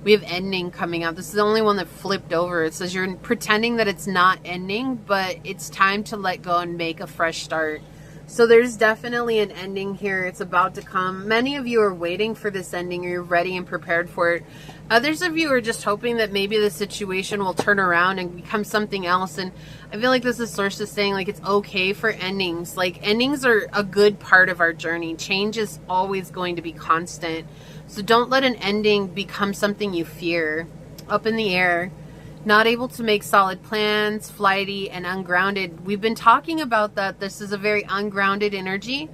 [SPEAKER 1] We have ending coming out. This is the only one that flipped over. It says you're pretending that it's not ending, but it's time to let go and make a fresh start. So there's definitely an ending here. It's about to come. Many of you are waiting for this ending, or you're ready and prepared for it. Others of you are just hoping that maybe the situation will turn around and become something else. And I feel like this is source is saying like it's okay for endings. Like endings are a good part of our journey. Change is always going to be constant. So don't let an ending become something you fear. Up in the air. Not able to make solid plans, flighty, and ungrounded. We've been talking about that. This is a very ungrounded energy,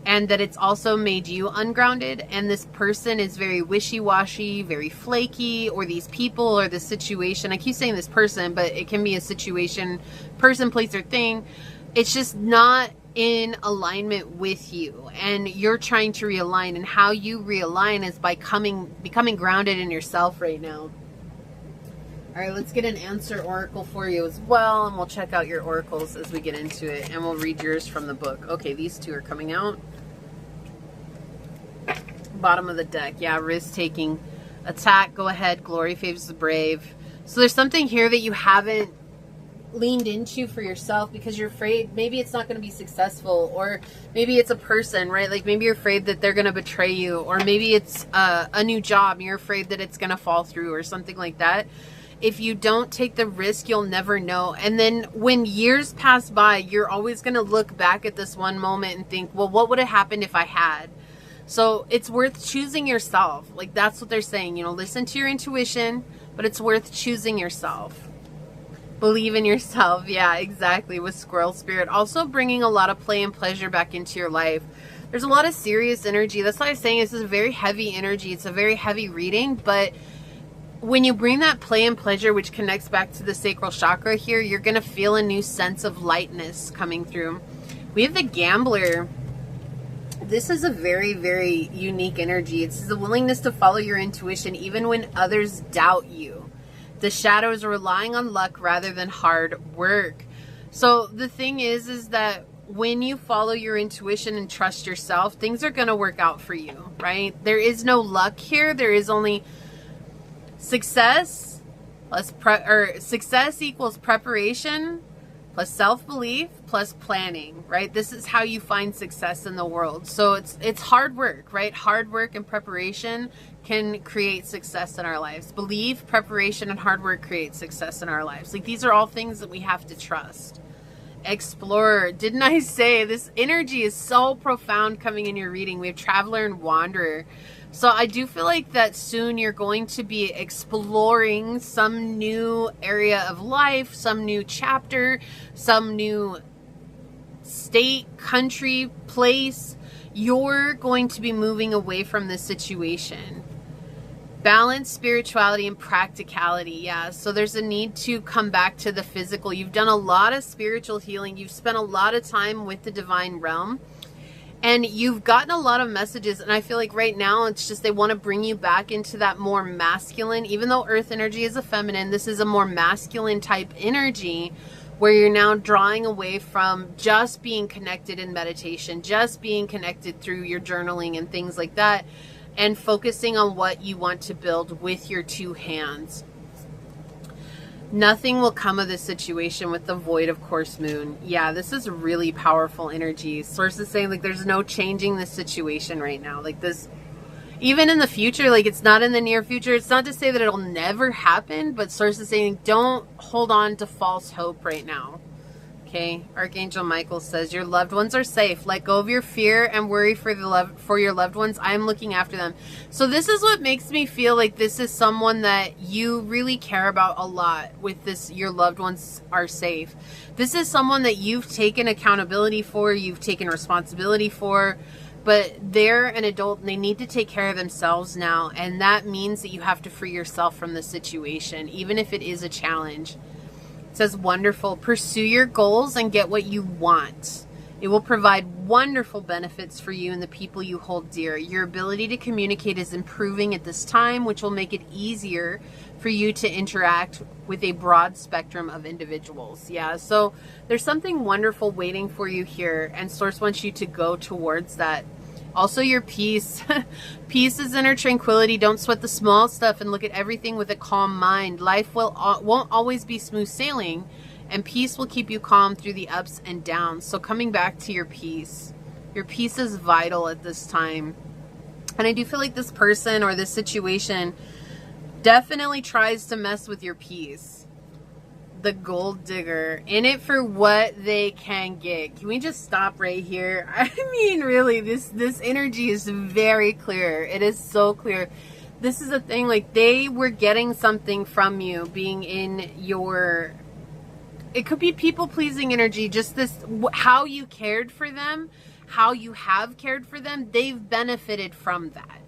[SPEAKER 1] and that it's also made you ungrounded. And this person is very wishy-washy, very flaky, or these people or the situation. I keep saying this person, but it can be a situation, person, place, or thing. It's just not in alignment with you, and you're trying to realign. And how you realign is by becoming grounded in yourself right now. All right, let's get an answer oracle for you as well, and we'll check out your oracles as we get into it, and we'll read yours from the book. Okay, these two are coming out. Bottom of the deck. Yeah, risk-taking. Attack, go ahead. Glory favors the brave. So there's something here that you haven't leaned into for yourself because you're afraid maybe it's not going to be successful, or maybe it's a person, right? Like maybe you're afraid that they're going to betray you, or maybe it's a new job and you're afraid that it's going to fall through or something like that. If you don't take the risk, you'll never know. And then when years pass by, you're always going to look back at this one moment and think, well, what would have happened if I had? So it's worth choosing yourself. Like that's what they're saying, you know, listen to your intuition, but it's worth choosing yourself. Believe in yourself. Yeah, exactly. With squirrel spirit. Also bringing a lot of play and pleasure back into your life. There's a lot of serious energy. That's why I'm saying this is a very heavy energy. It's a very heavy reading, but when you bring that play and pleasure, which connects back to the sacral chakra here, you're going to feel a new sense of lightness coming through. We have the gambler. This is a very, very unique energy. It's the willingness to follow your intuition even when others doubt you. The shadow is relying on luck rather than hard work. So the thing is that when you follow your intuition and trust yourself, things are going to work out for you, right? There is no luck here. There is only success plus success equals preparation plus self-belief plus planning, right? This is how you find success in the world. So it's hard work, right? Hard work and preparation can create success in our lives. Belief, preparation, and hard work create success in our lives. Like, these are all things that we have to trust. Explorer. Didn't I say this energy is so profound coming in your reading? We have Traveler and Wanderer. So I do feel like that soon you're going to be exploring some new area of life, some new chapter, some new state, country, place. You're going to be moving away from this situation. Balance, spirituality, and practicality. Yeah, so there's a need to come back to the physical. You've done a lot of spiritual healing. You've spent a lot of time with the divine realm. And you've gotten a lot of messages. And I feel like right now it's just they want to bring you back into that more masculine. Even though earth energy is a feminine, this is a more masculine type energy where you're now drawing away from just being connected in meditation, just being connected through your journaling and things like that, and focusing on what you want to build with your two hands. Nothing will come of this situation with the void of course moon. Yeah, this is really powerful energy. Source is saying like there's no changing this situation right now. Like this, even in the future, like it's not in the near future. It's not to say that it'll never happen, but Source is saying don't hold on to false hope right now. Okay, Archangel Michael says your loved ones are safe. Let go of your fear and worry for your loved ones. I am looking after them. So this is what makes me feel like this is someone that you really care about a lot. With this, your loved ones are safe. This is someone that you've taken accountability for, you've taken responsibility for, but they're an adult and they need to take care of themselves now, and that means that you have to free yourself from the situation, even if it is a challenge. Says wonderful. Pursue your goals and get what you want. It will provide wonderful benefits for you and the people you hold dear. Your ability to communicate is improving at this time, which will make it easier for you to interact with a broad spectrum of individuals. Yeah, so there's something wonderful waiting for you here, and Source wants you to go towards that. Also, your peace. Peace is inner tranquility. Don't sweat the small stuff and look at everything with a calm mind. Life won't always be smooth sailing, and peace will keep you calm through the ups and downs. So coming back to your peace. Your peace is vital at this time. And I do feel like this person or this situation definitely tries to mess with your peace. The gold digger, in it for what they can get. Can we just stop right here? I mean, really, this energy is very clear. It is so clear. This is a thing, like they were getting something from you being in your, it could be people-pleasing energy, just this, how you cared for them, how you have cared for them, they've benefited from that.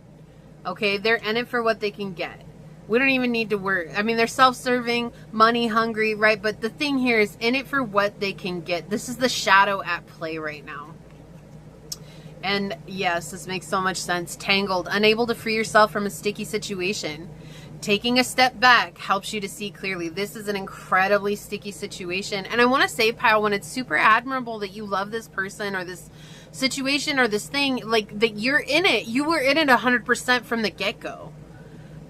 [SPEAKER 1] Okay, they're in it for what they can get. We don't even need to work. I mean, they're self-serving, money hungry, right? But the thing here is in it for what they can get. This is the shadow at play right now. And yes, this makes so much sense. Tangled, unable to free yourself from a sticky situation. Taking a step back helps you to see clearly. This is an incredibly sticky situation. And I want to say, Pile, when it's super admirable that you love this person or this situation or this thing, like that you're in it. You were in it 100% from the get-go.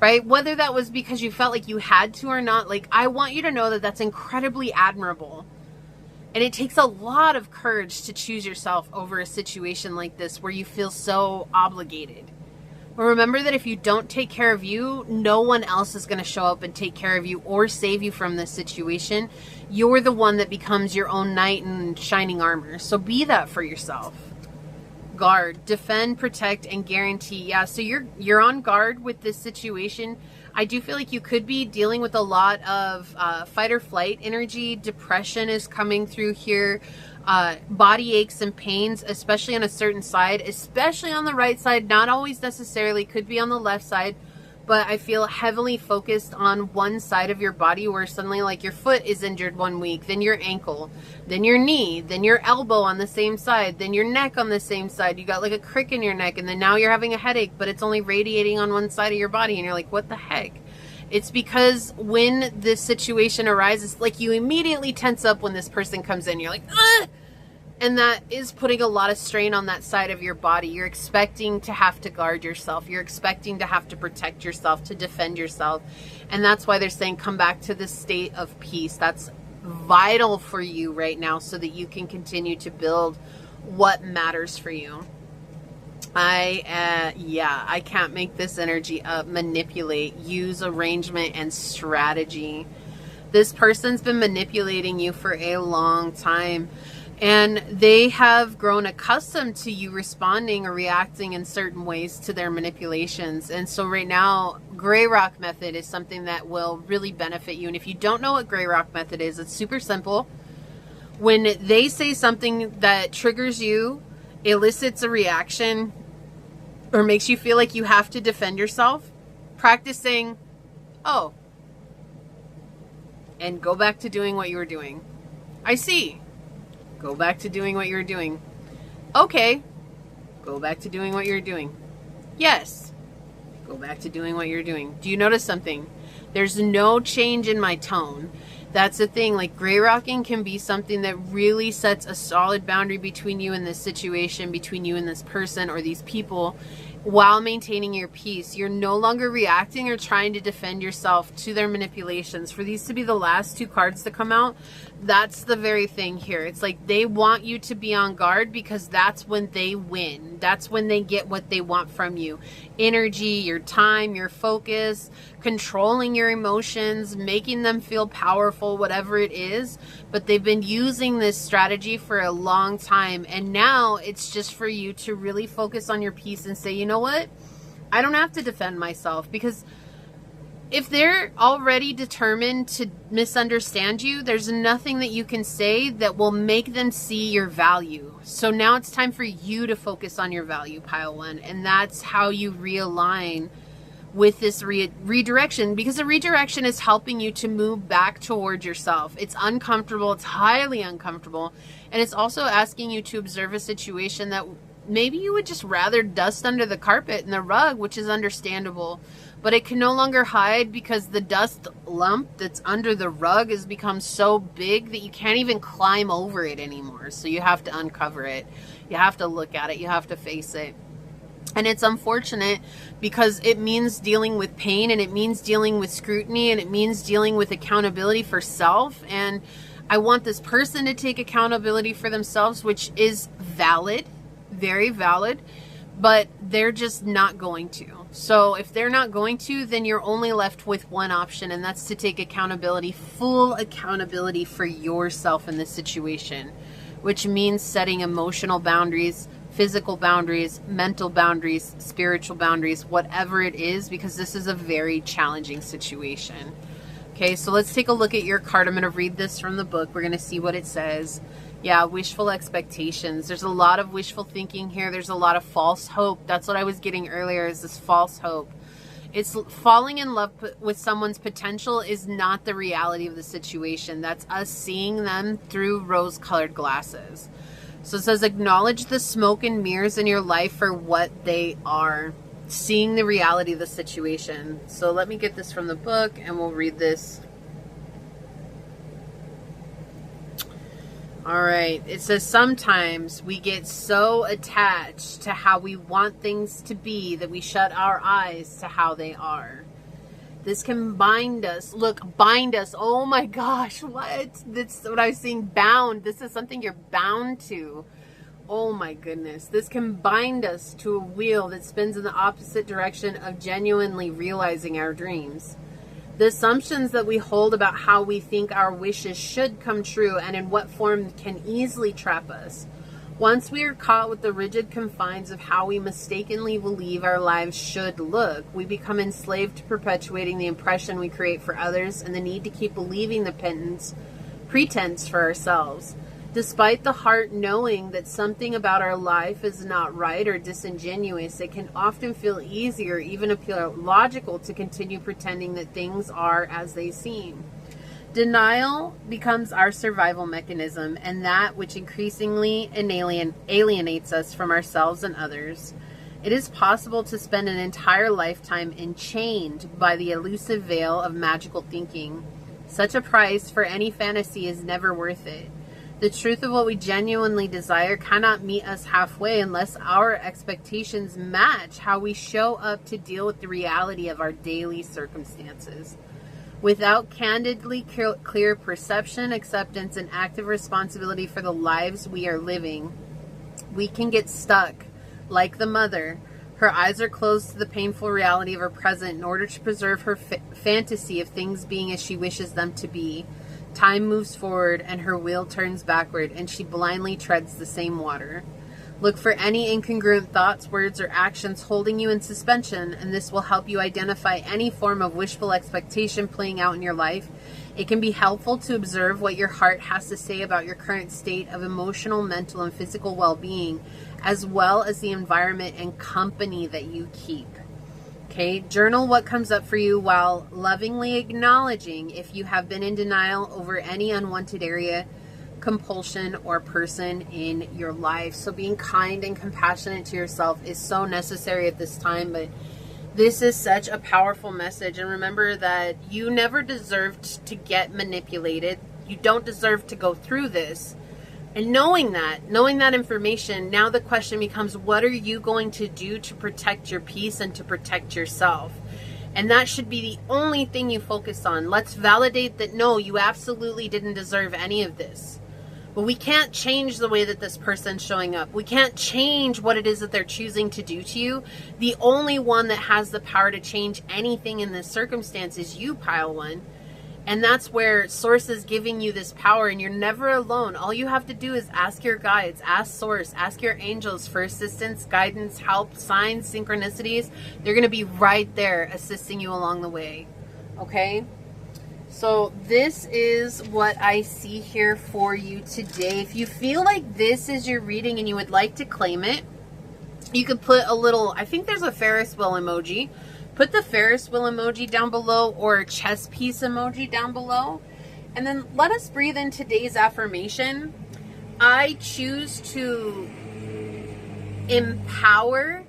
[SPEAKER 1] Right? Whether that was because you felt like you had to or not, like, I want you to know that that's incredibly admirable. And it takes a lot of courage to choose yourself over a situation like this where you feel so obligated. But remember that if you don't take care of you, no one else is going to show up and take care of you or save you from this situation. You're the one that becomes your own knight in shining armor. So be that for yourself. Guard, defend, protect, and guarantee. Yeah, so you're on guard with this situation. I do feel like you could be dealing with a lot of fight or flight energy. Depression is coming through here. Body aches and pains, especially on a certain side, especially on the right side, not always necessarily, could be on the left side, but I feel heavily focused on one side of your body where suddenly like your foot is injured 1 week, then your ankle, then your knee, then your elbow on the same side, then your neck on the same side. You got like a crick in your neck, and then now you're having a headache, but it's only radiating on one side of your body, and you're like, what the heck? It's because when this situation arises, like you immediately tense up when this person comes in. You're like, ugh! And that is putting a lot of strain on that side of your body. You're expecting to have to guard yourself. You're expecting to have to protect yourself, to defend yourself. And that's why they're saying come back to this state of peace. That's vital for you right now so that you can continue to build what matters for you. I can't make this energy up. Manipulate, use arrangement and strategy. This person's been manipulating you for a long time, and they have grown accustomed to you responding or reacting in certain ways to their manipulations. And so right now, gray rock method is something that will really benefit you. And if you don't know what gray rock method is, it's super simple. When they say something that triggers you, elicits a reaction, or makes you feel like you have to defend yourself, practice saying, oh, and go back to doing what you were doing. I see. Go back to doing what you were doing. Okay. Go back to doing what you're doing. Yes. Go back to doing what you're doing. Do you notice something? There's no change in my tone. That's the thing. Like, gray rocking can be something that really sets a solid boundary between you and this situation, between you and this person or these people, while maintaining your peace. You're no longer reacting or trying to defend yourself to their manipulations. For these to be the last two cards to come out, that's the very thing here. It's like they want you to be on guard because that's when they win. That's when they get what they want from you. Energy, your time, your focus, controlling your emotions, making them feel powerful, whatever it is. But they've been using this strategy for a long time. And now it's just for you to really focus on your peace and say, you know what? I don't have to defend myself, because if they're already determined to misunderstand you, there's nothing that you can say that will make them see your value. So now it's time for you to focus on your value, pile one. And that's how you realign with this redirection, because the redirection is helping you to move back towards yourself. It's uncomfortable. It's highly uncomfortable. And it's also asking you to observe a situation that maybe you would just rather dust under the carpet and the rug, which is understandable. But it can no longer hide because the dust lump that's under the rug has become so big that you can't even climb over it anymore. So you have to uncover it. You have to look at it. You have to face it. And it's unfortunate because it means dealing with pain, and it means dealing with scrutiny, and it means dealing with accountability for self. And I want this person to take accountability for themselves, which is valid, very valid, but they're just not going to. So if they're not going to, then you're only left with one option, and that's to take accountability, full accountability for yourself in this situation, which means setting emotional boundaries, physical boundaries, mental boundaries, spiritual boundaries, whatever it is, because this is a very challenging situation. Okay, so let's take a look at your card. I'm going to read this from the book. We're going to see what it says. Yeah, wishful expectations. There's a lot of wishful thinking here. There's a lot of false hope. That's what I was getting earlier, is this false hope. It's falling in love with someone's potential is not the reality of the situation. That's us seeing them through rose-colored glasses. So it says, acknowledge the smoke and mirrors in your life for what they are. Seeing the reality of the situation. So let me get this from the book and we'll read this. All right. It says, sometimes we get so attached to how we want things to be that we shut our eyes to how they are. This can bind us. Look, bind us. Oh my gosh, what? That's what I was saying, bound. This is something you're bound to. Oh my goodness. This can bind us to a wheel that spins in the opposite direction of genuinely realizing our dreams. The assumptions that we hold about how we think our wishes should come true and in what form can easily trap us. Once we are caught with the rigid confines of how we mistakenly believe our lives should look, we become enslaved to perpetuating the impression we create for others and the need to keep believing the pretense for ourselves. Despite the heart knowing that something about our life is not right or disingenuous, it can often feel easier, even appear logical, to continue pretending that things are as they seem. Denial becomes our survival mechanism, and that which increasingly alienates us from ourselves and others. It is possible to spend an entire lifetime enchained by the elusive veil of magical thinking. Such a price for any fantasy is never worth it. The truth of what we genuinely desire cannot meet us halfway unless our expectations match how we show up to deal with the reality of our daily circumstances. Without candidly clear perception, acceptance, and active responsibility for the lives we are living, we can get stuck like the mother. Her eyes are closed to the painful reality of her present in order to preserve her fantasy of things being as she wishes them to be. Time moves forward and her wheel turns backward, and she blindly treads the same water. Look for any incongruent thoughts, words, or actions holding you in suspension, and this will help you identify any form of wishful expectation playing out in your life. It can be helpful to observe what your heart has to say about your current state of emotional, mental, and physical well-being, as well as the environment and company that you keep. Okay, journal what comes up for you while lovingly acknowledging if you have been in denial over any unwanted area, compulsion, or person in your life. So being kind and compassionate to yourself is so necessary at this time, but this is such a powerful message. And remember that you never deserved to get manipulated. You don't deserve to go through this. And knowing that information, now the question becomes, what are you going to do to protect your peace and to protect yourself? And that should be the only thing you focus on. Let's validate that, no, you absolutely didn't deserve any of this. But we can't change the way that this person's showing up. We can't change what it is that they're choosing to do to you. The only one that has the power to change anything in this circumstance is you, Pile 1. And that's where Source is giving you this power, and you're never alone. All you have to do is ask your guides, ask Source, ask your angels for assistance, guidance, help, signs, synchronicities. They're going to be right there assisting you along the way. Okay? So this is what I see here for you today. If you feel like this is your reading and you would like to claim it, you could put a little, I think there's a Ferris wheel emoji. Put the Ferris wheel emoji down below, or a chess piece emoji down below. And then let us breathe in today's affirmation. I choose to empower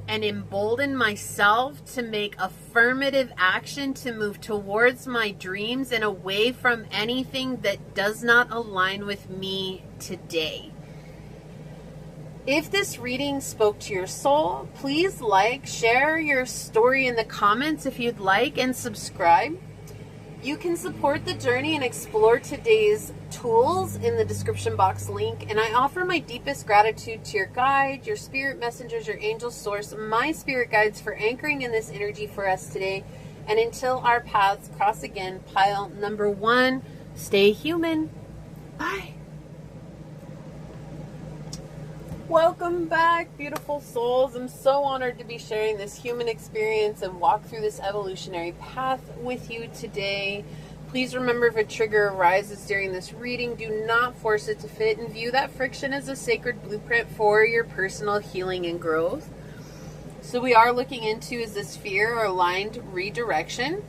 [SPEAKER 1] and embolden myself to make affirmative action to move towards my dreams and away from anything that does not align with me today. If this reading spoke to your soul, please like, share your story in the comments if you'd like, and subscribe. You can support the journey and explore today's tools in the description box link. And I offer my deepest gratitude to your guide, your spirit messengers, your angel Source, my spirit guides for anchoring in this energy for us today. And until our paths cross again, Pile number 1, stay human. Bye. Welcome back, beautiful souls. I'm so honored to be sharing this human experience and walk through this evolutionary path with you today. Please remember, if a trigger arises during this reading, do not force it to fit, and view that friction as a sacred blueprint for your personal healing and growth. So we are looking into, is this fear or aligned redirection?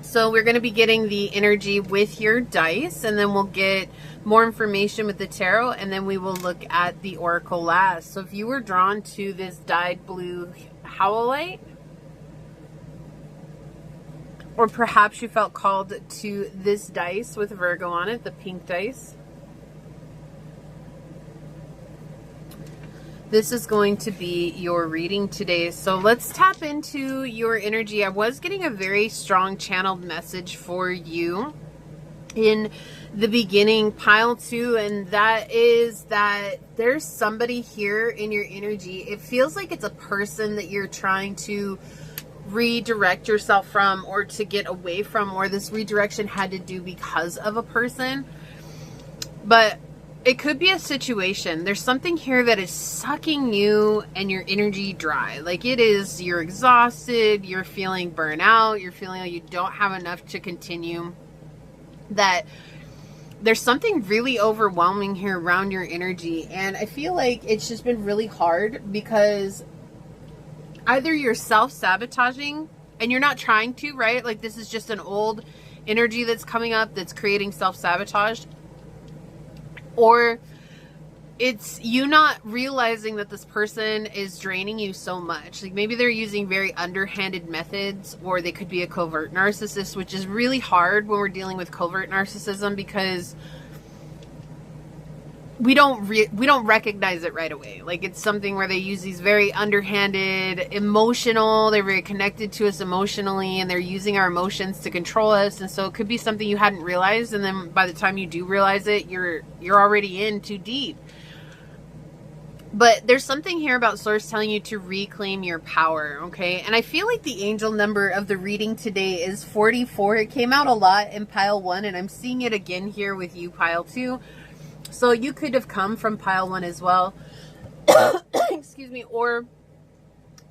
[SPEAKER 1] So we're going to be getting the energy with your dice, and then we'll get more information with the tarot, and then we will look at the oracle last. So if you were drawn to this dyed blue howlite, or perhaps you felt called to this dice with Virgo on it, the pink dice, this is going to be your reading today. So let's tap into your energy. I was getting a very strong channeled message for you in the beginning, Pile 2, and that is that there's somebody here in your energy. It feels like it's a person that you're trying to redirect yourself from, or to get away from, or this redirection had to do because of a person. But it could be a situation. There's something here that is sucking you and your energy dry. Like it is, you're exhausted, you're feeling burnout, you're feeling like you don't have enough to continue. That there's something really overwhelming here around your energy. And I feel like it's just been really hard because either you're self-sabotaging and you're not trying to, right? Like this is just an old energy that's coming up that's creating self-sabotage. Or it's you not realizing that this person is draining you so much. Like maybe they're using very underhanded methods, or they could be a covert narcissist, which is really hard when we're dealing with covert narcissism because we don't recognize it right away. Like it's something where they use these very underhanded, emotional, they're very connected to us emotionally, and they're using our emotions to control us. And so it could be something you hadn't realized, and then by the time you do realize it, you're already in too deep. But there's something here about Source telling you to reclaim your power, okay? And I feel like the angel number of the reading today is 44. It came out a lot in pile 1, and I'm seeing it again here with you, pile 2. So you could have come from pile 1 as well. Excuse me. Or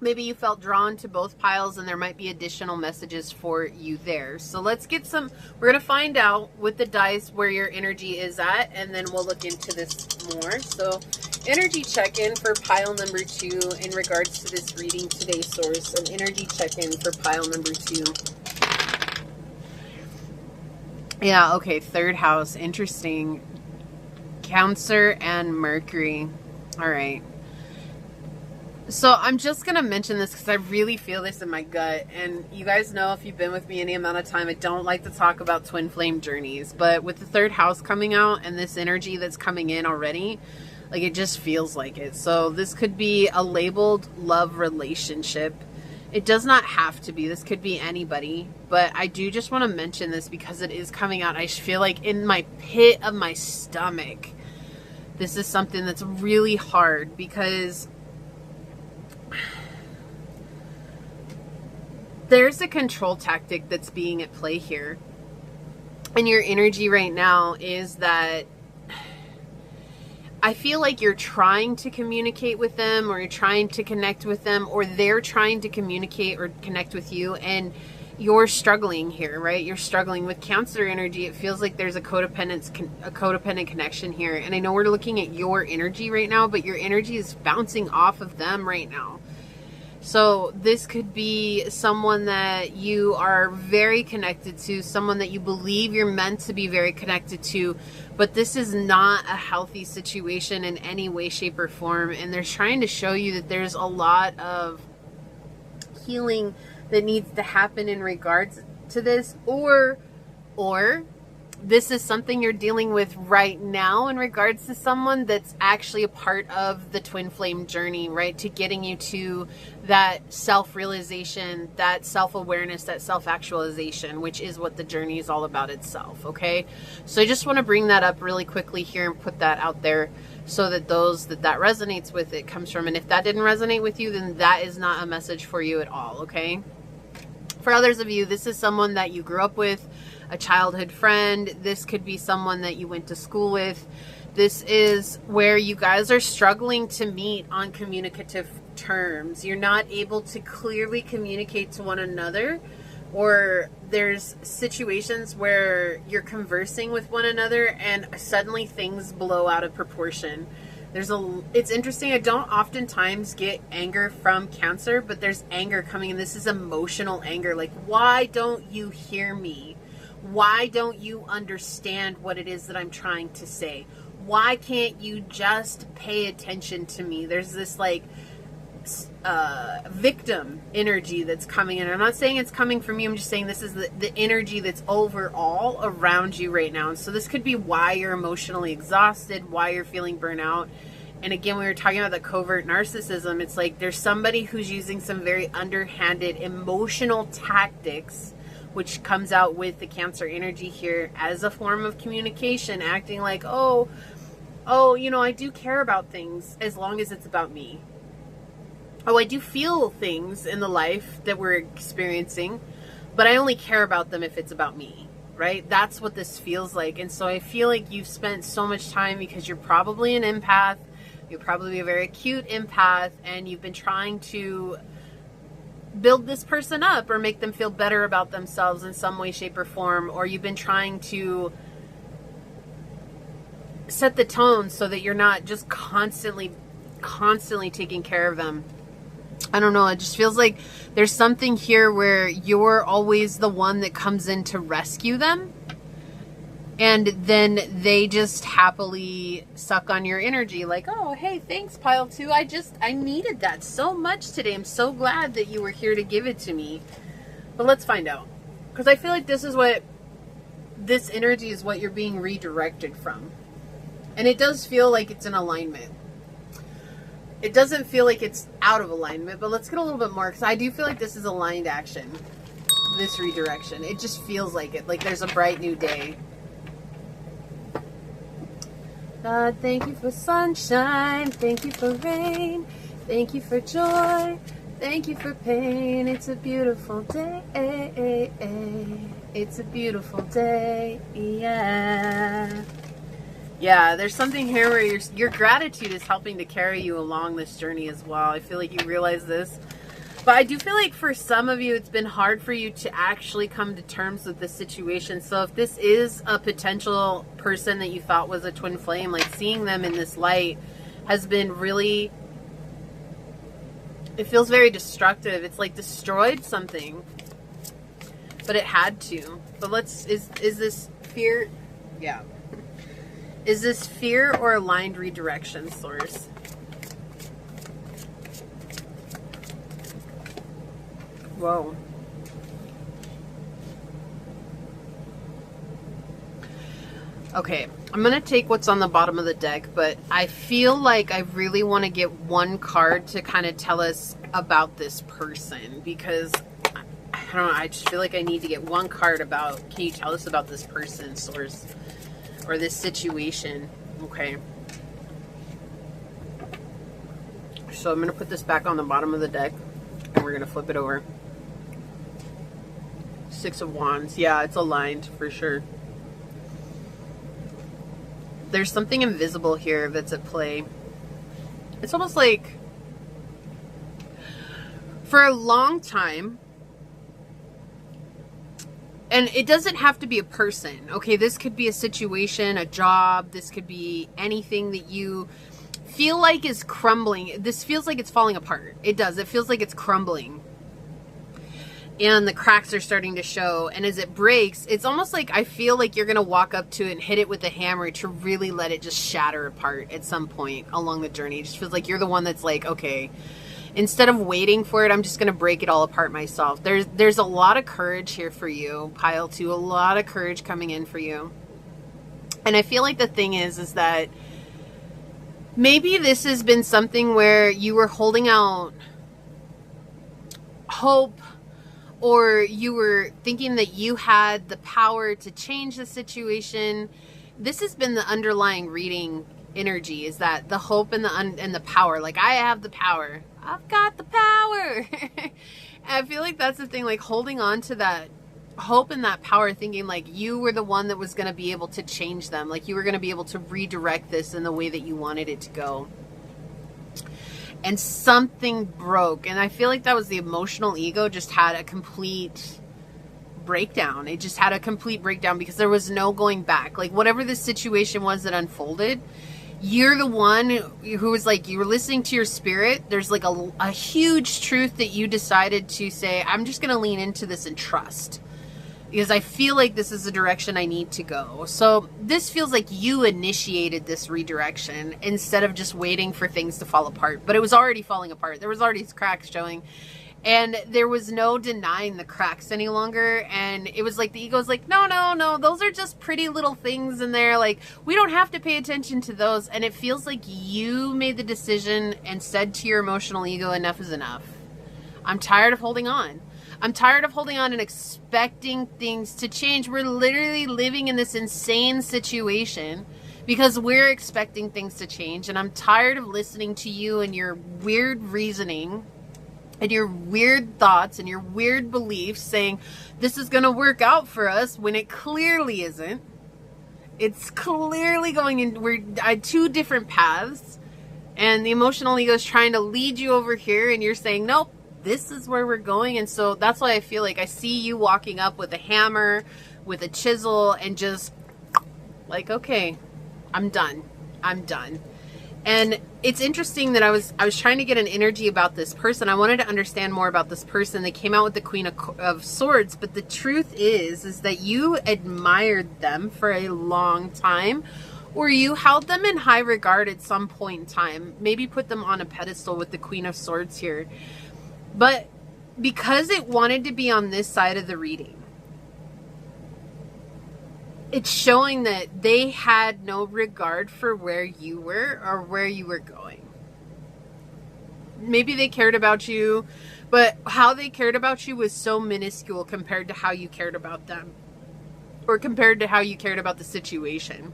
[SPEAKER 1] maybe you felt drawn to both piles and there might be additional messages for you there. So let's get some, we're going to find out with the dice where your energy is at, and then we'll look into this more. So energy check-in for pile number 2 in regards to this reading today, Source. An energy check-in for pile number 2. Yeah, okay, 3rd house. Interesting. Cancer and Mercury. All right. So I'm just going to mention this because I really feel this in my gut. And you guys know, if you've been with me any amount of time, I don't like to talk about twin flame journeys. But with the 3rd house coming out and this energy that's coming in already, like it just feels like it. So this could be a labeled love relationship. It does not have to be. This could be anybody. But I do just want to mention this because it is coming out. I feel like in my pit of my stomach, this is something that's really hard because there's a control tactic that's being at play here. And your energy right now is that I feel like you're trying to communicate with them, or you're trying to connect with them, or they're trying to communicate or connect with you, and you're struggling here, right? You're struggling with Cancer energy. It feels like there's a codependent connection here. And I know we're looking at your energy right now, but your energy is bouncing off of them right now. So this could be someone that you are very connected to, someone that you believe you're meant to be very connected to, but this is not a healthy situation in any way, shape, or form. And they're trying to show you that there's a lot of healing that needs to happen in regards to this, or this is something you're dealing with right now in regards to someone that's actually a part of the twin flame journey, right? To getting you to that self-realization, that self-awareness, that self-actualization, which is what the journey is all about itself, okay? So I just want to bring that up really quickly here and put that out there so that those that resonates with it comes from. And if that didn't resonate with you, then that is not a message for you at all, okay? For others of you, this is someone that you grew up with, a childhood friend. This could be someone that you went to school with. This is where you guys are struggling to meet on communicative terms. You're not able to clearly communicate to one another, or there's situations where you're conversing with one another and suddenly things blow out of proportion. It's interesting. I don't oftentimes get anger from Cancer, but there's anger coming, and this is emotional anger. Like, why don't you hear me? Why don't you understand what it is that I'm trying to say? Why can't you just pay attention to me? There's this like victim energy that's coming in. I'm not saying it's coming from you. I'm just saying this is the energy that's overall around you right now. And so this could be why you're emotionally exhausted, why you're feeling burnout. And again, we were talking about the covert narcissism. It's like there's somebody who's using some very underhanded emotional tactics, which comes out with the Cancer energy here as a form of communication, acting like, oh, you know, I do care about things as long as it's about me. Oh, I do feel things in the life that we're experiencing, but I only care about them if it's about me. right? That's what this feels like. And so I feel like you've spent so much time, because you're probably an empath, you're probably a very acute empath, and you've been trying to build this person up or make them feel better about themselves in some way, shape, or form, or you've been trying to set the tone so that you're not just constantly taking care of them. I don't know, it just feels like there's something here where you're always the one that comes in to rescue them, and then they just happily suck on your energy like, oh, hey, thanks, pile 2. I needed that so much today. I'm so glad that you were here to give it to me. But let's find out. Because I feel like this energy is what you're being redirected from. And it does feel like it's in alignment. It doesn't feel like it's out of alignment, but let's get a little bit more, because I do feel like this is aligned action. This redirection. It just feels like it. Like there's a bright new day. God, thank you for sunshine, thank you for rain, thank you for joy, thank you for pain. It's a beautiful day, it's a beautiful day, yeah. Yeah, there's something here where your gratitude is helping to carry you along this journey as well. I feel like you realize this. But I do feel like for some of you, it's been hard for you to actually come to terms with this situation. So if this is a potential person that you thought was a twin flame, like seeing them in this light has been really, it feels very destructive. It's like destroyed something, but it had to. But is this fear? Yeah. Is this fear or aligned redirection, source? Whoa. Okay, I'm going to take what's on the bottom of the deck, but I feel like I really want to get one card to kind of tell us about this person, because I don't know, I just feel like I need to get one card about, can you tell us about this person, source, or this situation? Okay. So I'm going to put this back on the bottom of the deck, and we're going to flip it over. 6 of Wands. Yeah, it's aligned for sure. There's something invisible here that's at play. It's almost like for a long time, and it doesn't have to be a person, okay? This could be a situation, a job. This could be anything that you feel like is crumbling. This feels like it's falling apart. It does. It feels like it's crumbling. And the cracks are starting to show. And as it breaks, it's almost like I feel like you're going to walk up to it and hit it with a hammer to really let it just shatter apart at some point along the journey. It just feels like you're the one that's like, okay, instead of waiting for it, I'm just going to break it all apart myself. There's a lot of courage here for you, pile 2. A lot of courage coming in for you. And I feel like the thing is that maybe this has been something where you were holding out hope, or you were thinking that you had the power to change the situation. This has been the underlying reading energy, is that the hope and the power. Like, I have the power. I've got the power. I feel like that's the thing, like holding on to that hope and that power, thinking like you were the one that was going to be able to change them. Like you were going to be able to redirect this in the way that you wanted it to go. And something broke. And I feel like that was the emotional ego just had a complete breakdown. It just had a complete breakdown because there was no going back. Like whatever the situation was that unfolded, you're the one who was like, you were listening to your spirit. There's like a huge truth that you decided to say, I'm just going to lean into this and trust. Because I feel like this is the direction I need to go. So this feels like you initiated this redirection instead of just waiting for things to fall apart. But it was already falling apart. There was already cracks showing. And there was no denying the cracks any longer. And it was like the ego's like, no, those are just pretty little things in there. Like, we don't have to pay attention to those. And it feels like you made the decision and said to your emotional ego, enough is enough. I'm tired of holding on. I'm tired of holding on and expecting things to change. We're literally living in this insane situation because we're expecting things to change. And I'm tired of listening to you and your weird reasoning and your weird thoughts and your weird beliefs saying this is going to work out for us when it clearly isn't. It's clearly going in, we're two different paths, and the emotional ego is trying to lead you over here, and you're saying, nope, this is where we're going. And so that's why I feel like I see you walking up with a hammer, with a chisel, and just like, okay, I'm done. And it's interesting that I was trying to get an energy about this person. I wanted to understand more about this person. They came out with the Queen of Swords, but the truth is that you admired them for a long time, or you held them in high regard at some point in time. Maybe put them on a pedestal with the Queen of Swords here. But because it wanted to be on this side of the reading, it's showing that they had no regard for where you were or where you were going. Maybe they cared about you, but how they cared about you was so minuscule compared to how you cared about them, or compared to how you cared about the situation.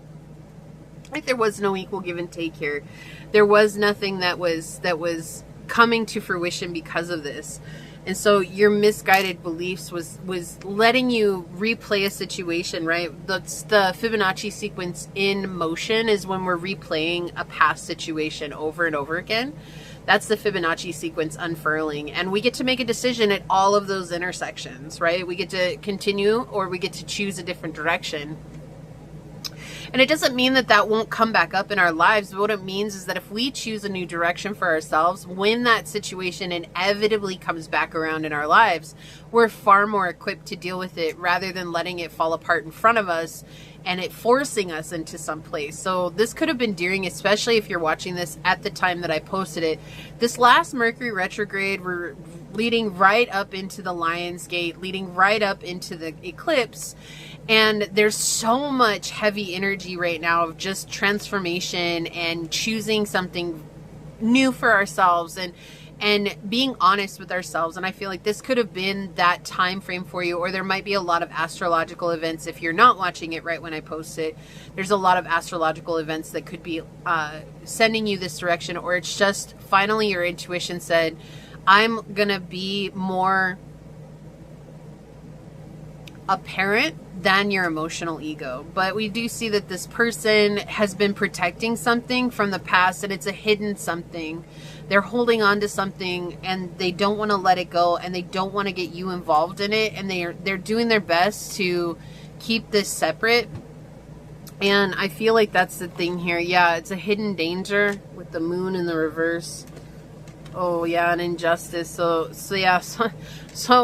[SPEAKER 1] Like, there was no equal give and take here. There was nothing that was coming to fruition because of this. And so your misguided beliefs was letting you replay a situation, right? That's the Fibonacci sequence in motion, is when we're replaying a past situation over and over again. That's the Fibonacci sequence unfurling. And we get to make a decision at all of those intersections, right? We get to continue, or we get to choose a different direction. And it doesn't mean that that won't come back up in our lives. But what it means is that if we choose a new direction for ourselves, when that situation inevitably comes back around in our lives, we're far more equipped to deal with it, rather than letting it fall apart in front of us and it forcing us into some place. So this could have been during, especially if you're watching this at the time that I posted it, this last Mercury retrograde, we're leading right up into the Lion's Gate, leading right up into the eclipse. And there's so much heavy energy right now of just transformation and choosing something new for ourselves, and being honest with ourselves. And I feel like this could have been that time frame for you, or there might be a lot of astrological events. If you're not watching it right when I post it, there's a lot of astrological events that could be sending you this direction, or it's just finally your intuition said, I'm gonna be more apparent than your emotional ego. But we do see that this person has been protecting something from the past, and it's a hidden something. They're holding on to something, and they don't want to let it go, and they don't want to get you involved in it, and they're doing their best to keep this separate. And I feel like that's the thing here. Yeah, it's a hidden danger with the moon in the reverse. Oh yeah, an injustice. So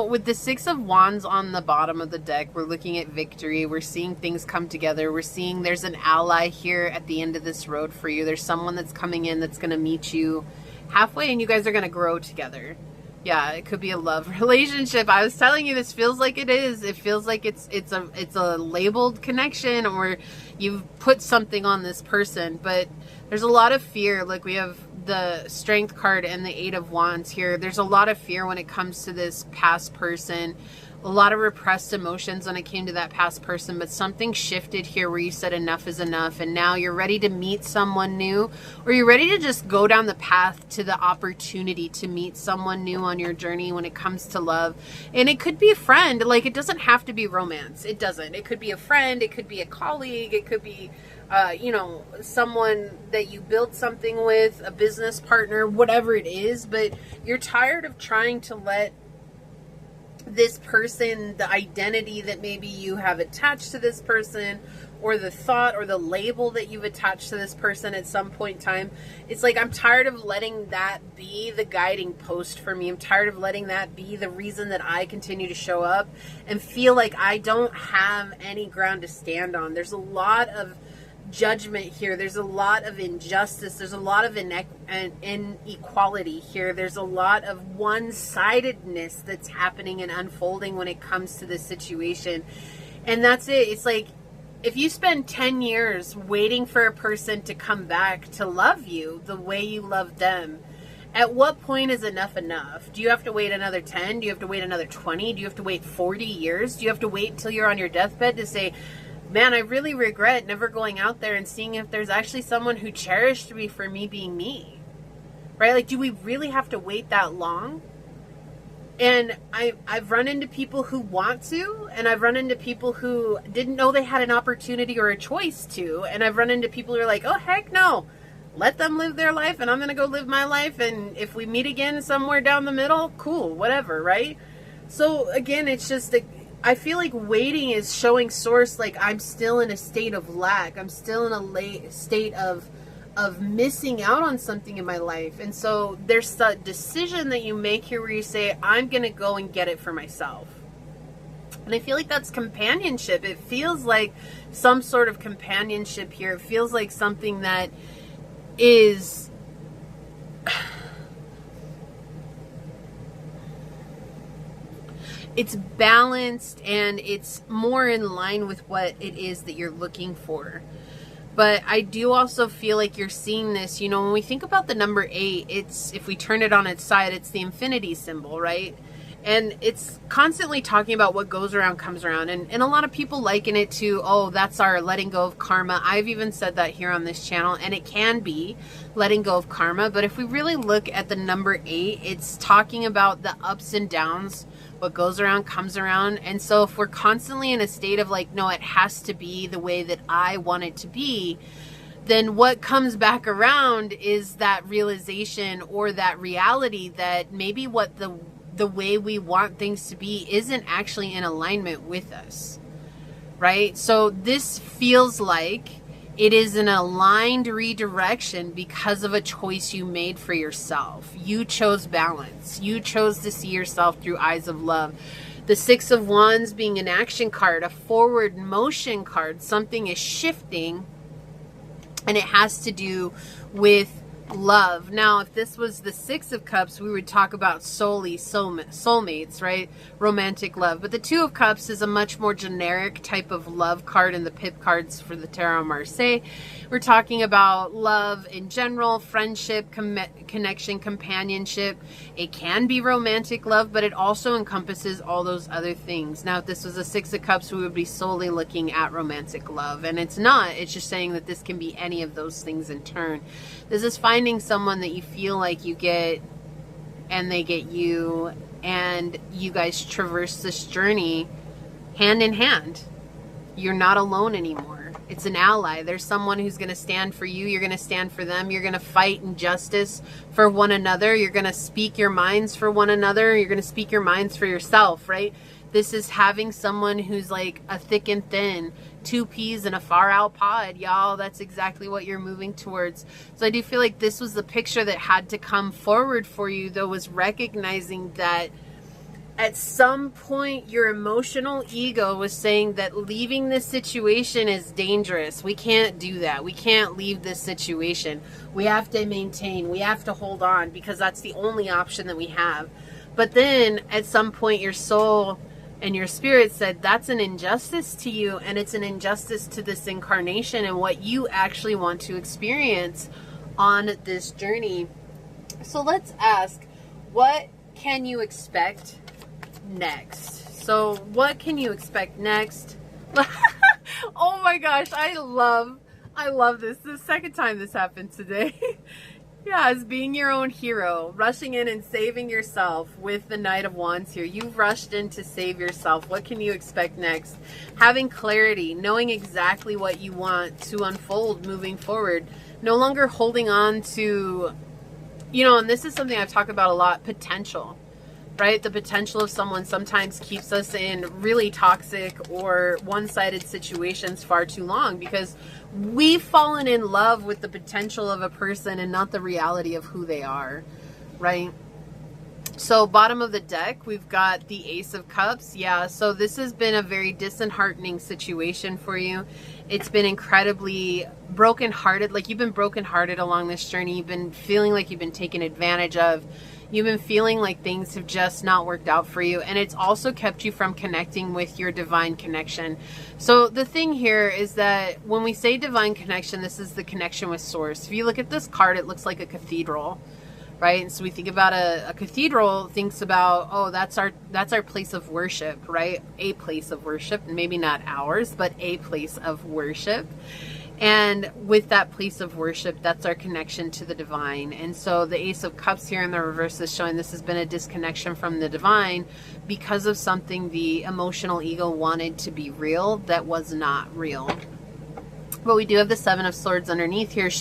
[SPEAKER 1] with the Six of Wands on the bottom of the deck, we're looking at victory. We're seeing things come together. We're seeing there's an ally here at the end of this road for you. There's someone that's coming in that's going to meet you halfway, and you guys are going to grow together. Yeah, it could be a love relationship. I was telling you, this feels like it is. It feels like it's a labeled connection, or you've put something on this person, but there's a lot of fear. Like, we have the Strength card and the Eight of Wands here. There's a lot of fear when it comes to this past person. A lot of repressed emotions when it came to that past person, but something shifted here where you said enough is enough, and now you're ready to meet someone new, or you're ready to just go down the path to the opportunity to meet someone new on your journey when it comes to love. And it could be a friend. Like, it doesn't have to be romance. It doesn't. It could be a friend. It could be a colleague. It could be someone that you built something with, a business partner, whatever it is. But you're tired of trying to let this person, the identity that maybe you have attached to this person, or the thought or the label that you've attached to this person at some point in time. It's like, I'm tired of letting that be the guiding post for me. I'm tired of letting that be the reason that I continue to show up and feel like I don't have any ground to stand on. There's a lot of judgment here. There's a lot of injustice. There's a lot of inequality here. There's a lot of one-sidedness that's happening and unfolding when it comes to this situation. And that's it. It's like, if you spend 10 years waiting for a person to come back to love you the way you love them, at what point is enough enough? Do you have to wait another 10? Do you have to wait another 20? Do you have to wait 40 years? Do you have to wait until you're on your deathbed to say, man, I really regret never going out there and seeing if there's actually someone who cherished me for me being me, right? Like, do we really have to wait that long? And I've run into people who want to, and I've run into people who didn't know they had an opportunity or a choice to. And I've run into people who are like, oh, heck no. Let them live their life, and I'm going to go live my life. And if we meet again somewhere down the middle, cool, whatever, right? So again, it's just, I feel like waiting is showing source like I'm still in a state of lack. I'm still in a state of missing out on something in my life. And so there's the decision that you make here where you say, I'm going to go and get it for myself. And I feel like that's companionship. It feels like some sort of companionship here. It feels like something that is it's balanced and it's more in line with what it is that you're looking for. But I do also feel like you're seeing this, you know, when we think about the number 8, it's, if we turn it on its side, it's the infinity symbol, right? And it's constantly talking about what goes around comes around. And a lot of people liken it to, oh, that's our letting go of karma. I've even said that here on this channel, and it can be letting go of karma. But if we really look at the number 8, it's talking about the ups and downs. What goes around comes around. And so if we're constantly in a state of like, no, it has to be the way that I want it to be, then what comes back around is that realization or that reality that maybe what the way we want things to be isn't actually in alignment with us, right? So this feels like it is an aligned redirection because of a choice you made for yourself. You chose balance. You chose to see yourself through eyes of love. The 6 of Wands being an action card, a forward motion card. Something is shifting, and it has to do with love. Now, if this was the 6 of Cups, we would talk about solely soulmates, right? Romantic love. But the 2 of Cups is a much more generic type of love card in the pip cards for the Tarot Marseille. We're talking about love in general, friendship, connection, companionship. It can be romantic love, but it also encompasses all those other things. Now, if this was a 6 of Cups, we would be solely looking at romantic love. And it's not. It's just saying that this can be any of those things in turn. This is finding someone that you feel like you get and they get you, and you guys traverse this journey hand in hand. You're not alone anymore. It's an ally. There's someone who's going to stand for you. You're going to stand for them. You're going to fight injustice for one another. You're going to speak your minds for one another. You're going to speak your minds for yourself, right? This is having someone who's like a thick and thin, 2 peas in a far out pod, y'all. That's exactly what you're moving towards. So I do feel like this was the picture that had to come forward for you, though, was recognizing that at some point your emotional ego was saying that leaving this situation is dangerous. We can't do that. We can't leave this situation. We have to maintain. We have to hold on because that's the only option that we have. But then at some point your soul and your spirit said that's an injustice to you, and it's an injustice to this incarnation and what you actually want to experience on this journey. So let's ask, what can you expect next? So what can you expect next? Oh my gosh, I love this. The second time this happened today. Yeah, as being your own hero, rushing in and saving yourself with the Knight of Wands here. You've rushed in to save yourself. What can you expect next? Having clarity, knowing exactly what you want to unfold moving forward. No longer holding on to, you know, and this is something I've talked about a lot, potential, right? The potential of someone sometimes keeps us in really toxic or one-sided situations far too long because we've fallen in love with the potential of a person and not the reality of who they are, right? So bottom of the deck, we've got the Ace of Cups. Yeah, so this has been a very disheartening situation for you. It's been incredibly brokenhearted. Like, you've been brokenhearted along this journey. You've been feeling like you've been taken advantage of. You've been feeling like things have just not worked out for you. And it's also kept you from connecting with your divine connection. So the thing here is that when we say divine connection, this is the connection with source. If you look at this card, it looks like a cathedral, right? And so we think about a cathedral, thinks about, oh, that's our place of worship, right? A place of worship, maybe not ours, but a place of worship. And with that place of worship, that's our connection to the divine. And so the Ace of Cups here in the reverse is showing this has been a disconnection from the divine because of something the emotional ego wanted to be real that was not real. But we do have the Seven of Swords underneath here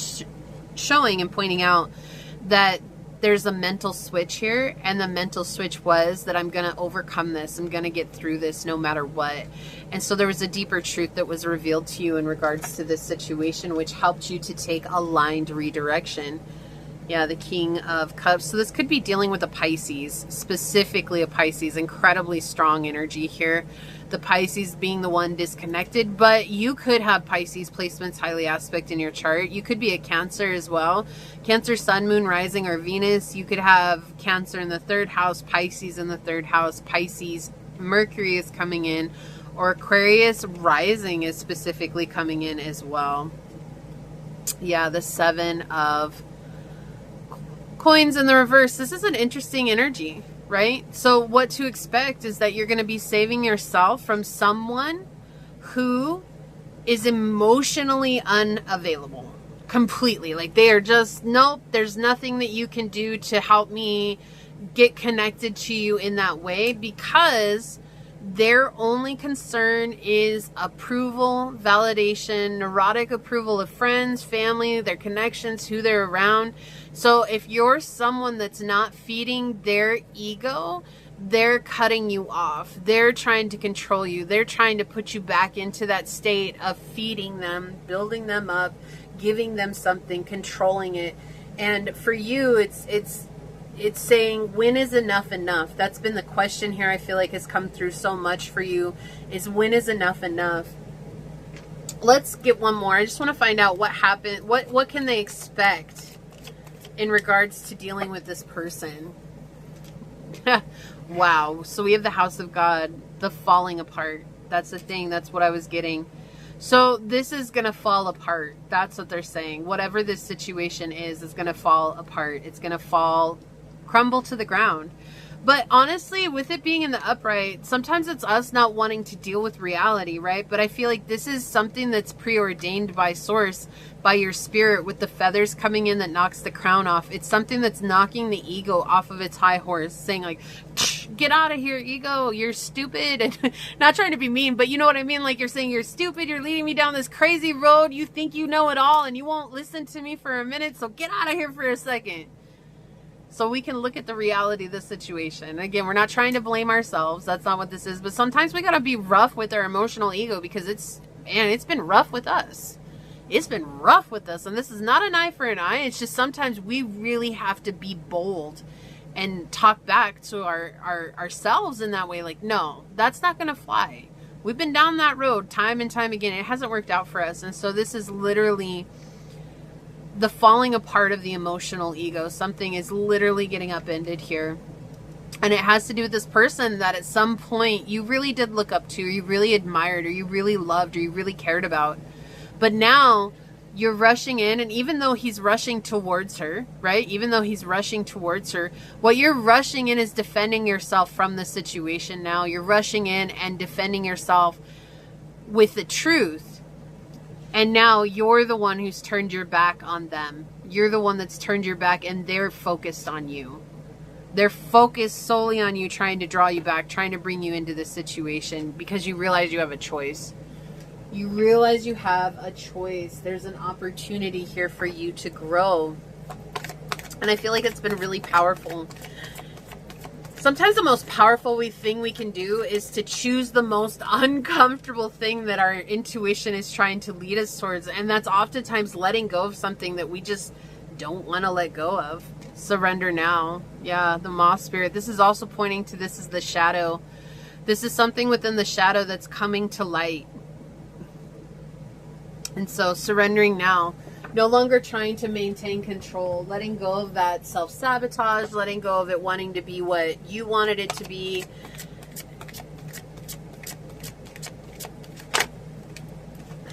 [SPEAKER 1] showing and pointing out that there's a mental switch here, and the mental switch was that I'm going to overcome this. I'm going to get through this no matter what. And so there was a deeper truth that was revealed to you in regards to this situation, which helped you to take aligned redirection. Yeah, the King of Cups. So this could be dealing with a Pisces, specifically a Pisces. Incredibly strong energy here. The Pisces being the one disconnected, but you could have Pisces placements highly aspect in your chart. You could be a Cancer as well. Cancer, Sun, Moon, Rising, or Venus. You could have Cancer in the 3rd house, Pisces in the 3rd house, Pisces, Mercury is coming in, or Aquarius Rising is specifically coming in as well. Yeah, the 7 of Coins in the reverse. This is an interesting energy, right? So what to expect is that you're going to be saving yourself from someone who is emotionally unavailable completely. Like they are just, nope, there's nothing that you can do to help me get connected to you in that way, because their only concern is approval, validation, neurotic approval of friends, family, their connections, who they're around. So if you're someone that's not feeding their ego, they're cutting you off. They're trying to control you. They're trying to put you back into that state of feeding them, building them up, giving them something, controlling it. And for you, it's saying, when is enough enough? That's been the question here. I feel like has come through so much for you, is when is enough enough? Let's get one more. I just want to find out what happened. What can they expect in regards to dealing with this person? Wow. So we have the House of God, the falling apart. That's the thing. That's what I was getting. So this is going to fall apart. That's what they're saying. Whatever this situation is going to fall apart. It's going to crumble to the ground. But honestly, with it being in the upright, sometimes it's us not wanting to deal with reality, right? But I feel like this is something that's preordained by source, by your spirit, with the feathers coming in that knocks the crown off. It's something that's knocking the ego off of its high horse, saying like, get out of here, ego, you're stupid. And not trying to be mean, but you know what I mean? Like you're saying, you're stupid, you're leading me down this crazy road, you think you know it all, and you won't listen to me for a minute, so get out of here for a second. So we can look at the reality of the situation. Again, we're not trying to blame ourselves. That's not what this is. But sometimes we got to be rough with our emotional ego, because it's been rough with us. It's been rough with us. And this is not an eye for an eye. It's just sometimes we really have to be bold and talk back to ourselves in that way. Like, no, that's not going to fly. We've been down that road time and time again. It hasn't worked out for us. And so this is literally the falling apart of the emotional ego. Something is literally getting upended here. And it has to do with this person that at some point you really did look up to, or you really admired, or you really loved, or you really cared about. But now you're rushing in, and even though he's rushing towards her, right? Even though he's rushing towards her, what you're rushing in is defending yourself from the situation now. You're rushing in and defending yourself with the truth. And now you're the one who's turned your back on them. You're the one that's turned your back, and they're focused on you. They're focused solely on you, trying to draw you back, trying to bring you into this situation, because you realize you have a choice. You realize you have a choice. There's an opportunity here for you to grow. And I feel like it's been really powerful. Sometimes the most powerful thing we can do is to choose the most uncomfortable thing that our intuition is trying to lead us towards. And that's oftentimes letting go of something that we just don't want to let go of. Surrender now. Yeah, the moth spirit. This is also pointing to, this is the shadow. This is something within the shadow that's coming to light. And so surrendering now. No longer trying to maintain control, letting go of that self-sabotage, letting go of it wanting to be what you wanted it to be.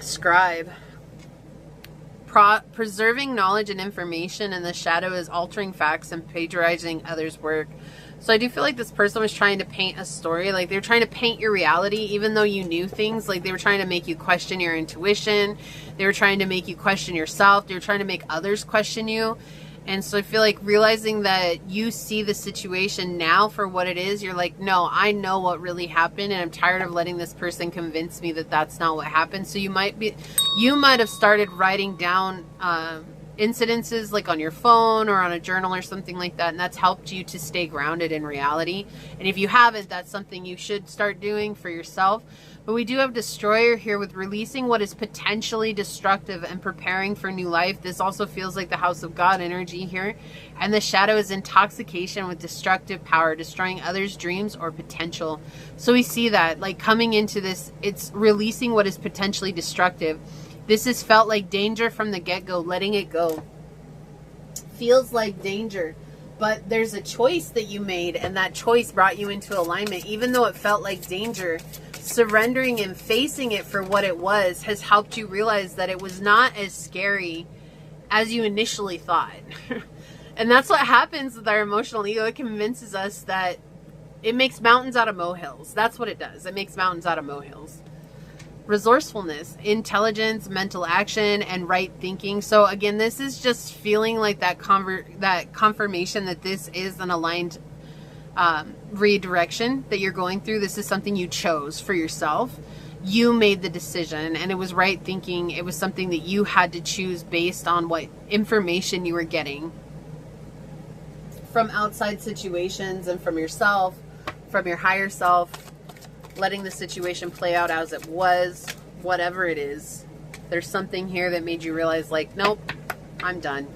[SPEAKER 1] Scribe. Preserving knowledge and information in the shadow is altering facts and plagiarizing others' work. So I do feel like this person was trying to paint a story. Like they're trying to paint your reality, even though you knew things. Like they were trying to make you question your intuition. They were trying to make you question yourself. They were trying to make others question you. And so I feel like realizing that you see the situation now for what it is, you're like, no, I know what really happened, and I'm tired of letting this person convince me that that's not what happened. So you might have started writing down incidences like on your phone or on a journal or something like that, and that's helped you to stay grounded in reality. And if you haven't, that's something you should start doing for yourself. But we do have Destroyer here with releasing what is potentially destructive and preparing for new life. This also feels like the House of God energy here. And the Shadow is intoxication with destructive power, destroying others' dreams or potential. So we see that, like coming into this, it's releasing what is potentially destructive. This has felt like danger from the get-go, letting it go. Feels like danger. But there's a choice that you made, and that choice brought you into alignment. Even though it felt like danger, surrendering and facing it for what it was has helped you realize that it was not as scary as you initially thought. And that's what happens with our emotional ego. It convinces us that it makes mountains out of molehills. That's what it does. It makes mountains out of molehills. Resourcefulness, intelligence, mental action, and right thinking. So again, this is just feeling like that confirmation that this is an aligned redirection that you're going through. This is something you chose for yourself. You made the decision, and it was right thinking. It was something that you had to choose based on what information you were getting from outside situations and from yourself, from your higher self, letting the situation play out as it was, whatever it is. There's something here that made you realize, like, nope, I'm done.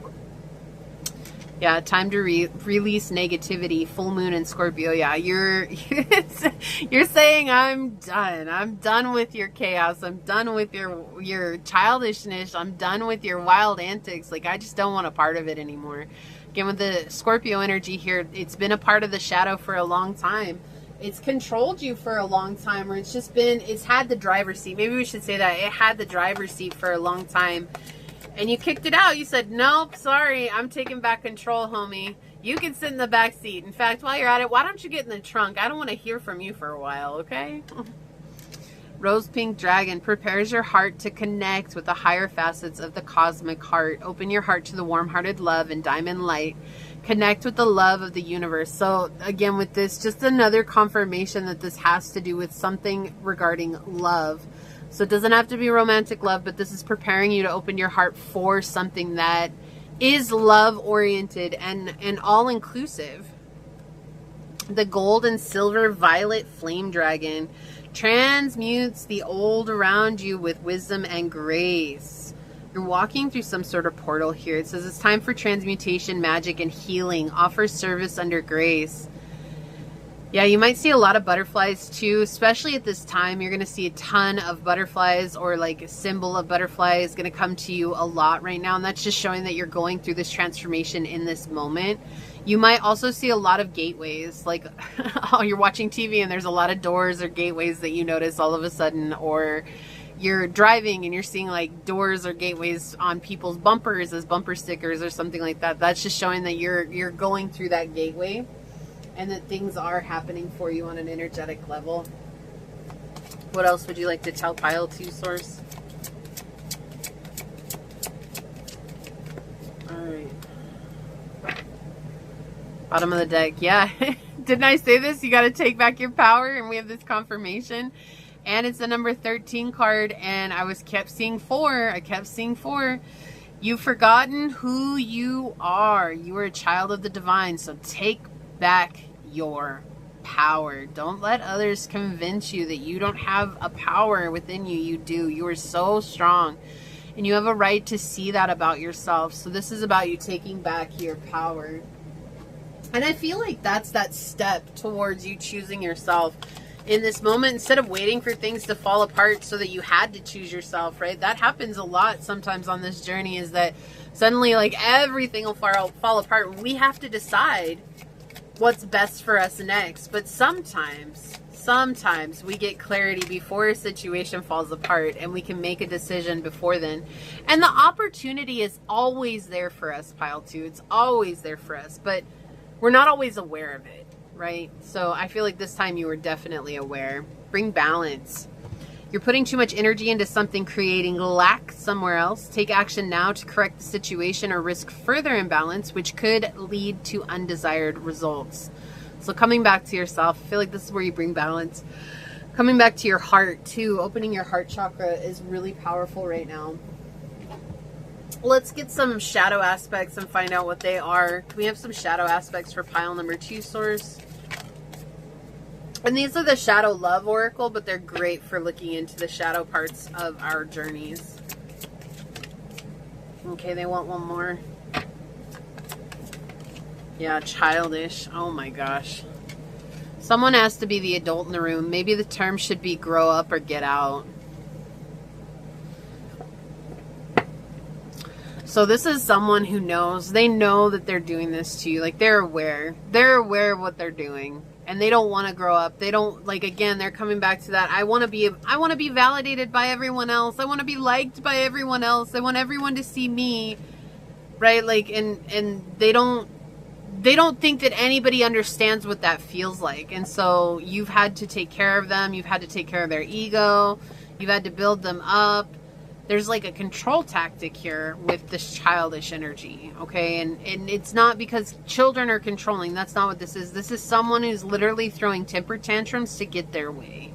[SPEAKER 1] Yeah, time to release negativity. Full moon in Scorpio. Yeah, you're saying I'm done. I'm done with your chaos. I'm done with your childishness. I'm done with your wild antics. Like, I just don't want a part of it anymore. Again, with the Scorpio energy here, it's been a part of the shadow for a long time. It's controlled you for a long time, or it's had the driver's seat. Maybe we should say that. It had the driver's seat for a long time. And you kicked it out. You said, nope, sorry, I'm taking back control, homie. You can sit in the back seat. In fact, while you're at it, why don't you get in the trunk? I don't want to hear from you for a while, okay? Rose Pink Dragon prepares your heart to connect with the higher facets of the cosmic heart. Open your heart to the warm-hearted love and diamond light. Connect with the love of the universe. So again, with this, just another confirmation that this has to do with something regarding love. So it doesn't have to be romantic love, but this is preparing you to open your heart for something that is love-oriented and all-inclusive. The gold and silver violet flame dragon transmutes the old around you with wisdom and grace. You're walking through some sort of portal here. It says it's time for transmutation, magic, and healing. Offer service under grace. Yeah, you might see a lot of butterflies too, especially at this time. You're going to see a ton of butterflies, or like a symbol of butterfly is going to come to you a lot right now. And that's just showing that you're going through this transformation in this moment. You might also see a lot of gateways, like oh, you're watching TV and there's a lot of doors or gateways that you notice all of a sudden, or you're driving and you're seeing like doors or gateways on people's bumpers as bumper stickers or something like that. That's just showing that you're going through that gateway, and that things are happening for you on an energetic level. What else would you like to tell Pile 2 Source? Alright. Bottom of the deck. Yeah. Didn't I say this? You got to take back your power, and we have this confirmation. And it's the number 13 card, and I kept seeing 4. I kept seeing 4. You've forgotten who you are. You are a child of the divine, so take back your power. Don't let others convince you that you don't have a power within you. You do. You are so strong, and you have a right to see that about yourself. So this is about you taking back your power. And I feel like that's that step towards you choosing yourself in this moment, instead of waiting for things to fall apart so that you had to choose yourself, right? That happens a lot sometimes on this journey, is that suddenly like everything will fall apart. We have to decide what's best for us next. But sometimes we get clarity before a situation falls apart, and we can make a decision before then. And the opportunity is always there for us, Pile 2. It's always there for us, but we're not always aware of it. right? So I feel like this time you were definitely aware. Bring balance. You're putting too much energy into something, creating lack somewhere else. Take action now to correct the situation or risk further imbalance, which could lead to undesired results. So coming back to yourself, I feel like this is where you bring balance. Coming back to your heart too, opening your heart chakra is really powerful right now. Let's get some shadow aspects and find out what they are. Can we have some shadow aspects for pile number 2, Source? And these are the Shadow Love Oracle, but they're great for looking into the shadow parts of our journeys. Okay, they want one more. Yeah, childish. Oh my gosh. Someone has to be the adult in the room. Maybe the term should be grow up or get out. So this is someone who knows. They know that they're doing this to you. Like, they're aware. They're aware of what they're doing. And they don't want to grow up. They don't, like, again, they're coming back to that. I want to be validated by everyone else. I want to be liked by everyone else. I want everyone to see me. Right? Like, and they don't think that anybody understands what that feels like. And so you've had to take care of them. You've had to take care of their ego. You've had to build them up. There's like a control tactic here with this childish energy, okay? And it's not because children are controlling. That's not what this is. This is someone who's literally throwing temper tantrums to get their way.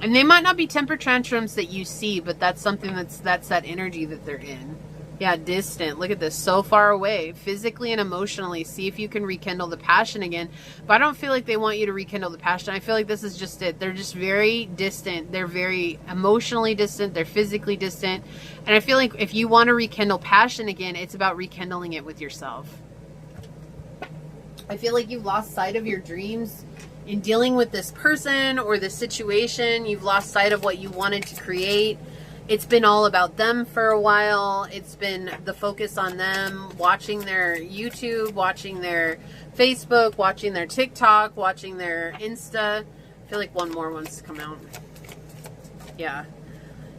[SPEAKER 1] And they might not be temper tantrums that you see, but that's something that's that energy that they're in. Yeah, distant. Look at this. So far away, physically and emotionally. See if you can rekindle the passion again. But I don't feel like they want you to rekindle the passion. I feel like this is just it. They're just very distant. They're very emotionally distant. They're physically distant. And I feel like if you want to rekindle passion again, it's about rekindling it with yourself. I feel like you've lost sight of your dreams in dealing with this person or this situation. You've lost sight of what you wanted to create. It's been all about them for a while. It's been the focus on them, watching their YouTube, watching their Facebook, watching their TikTok, watching their Insta. I feel like one more wants to come out. Yeah.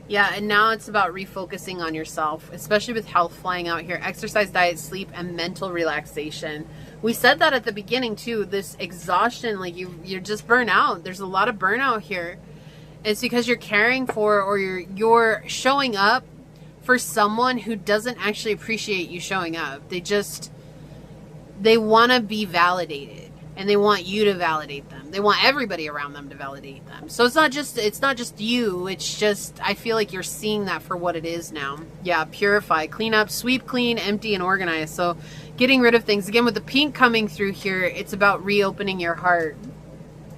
[SPEAKER 1] Yeah, and now it's about refocusing on yourself, especially with health flying out here. Exercise, diet, sleep, and mental relaxation. We said that at the beginning too. This exhaustion, like you're just burnt out. There's a lot of burnout here. It's because you're caring for, or you're showing up for someone who doesn't actually appreciate you showing up. They want to be validated, and they want you to validate them. They want everybody around them to validate them. So it's not just you. It's just, I feel like you're seeing that for what it is now. Yeah, purify, clean up, sweep clean, empty, and organize. So getting rid of things. Again, with the pink coming through here, it's about reopening your heart.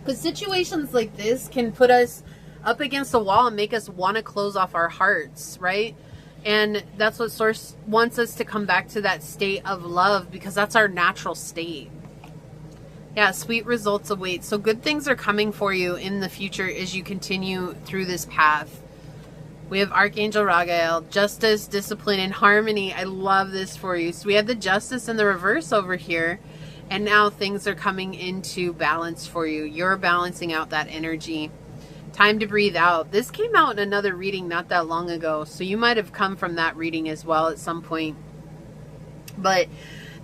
[SPEAKER 1] Because situations like this can put us up against a wall and make us want to close off our hearts, right? And that's what Source wants us to come back to, that state of love, because that's our natural state. Yeah, sweet results await. So good things are coming for you in the future as you continue through this path. We have Archangel Raphael, justice, discipline, and harmony. I love this for you. So we have the justice in the reverse over here. And now things are coming into balance for you. You're balancing out that energy. Time to breathe out. This came out in another reading not that long ago, so you might have come from that reading as well at some point. But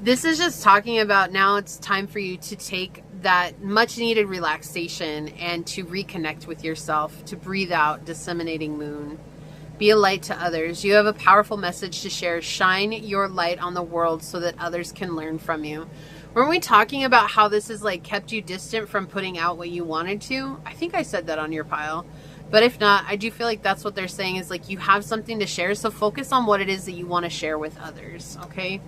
[SPEAKER 1] this is just talking about now it's time for you to take that much needed relaxation and to reconnect with yourself, to breathe out, disseminating moon. Be a light to others. You have a powerful message to share. Shine your light on the world so that others can learn from you. Weren't we talking about how this has like kept you distant from putting out what you wanted to? I think I said that on your pile. But if not, I do feel like that's what they're saying, is like you have something to share. So focus on what it is that you want to share with others. Okay.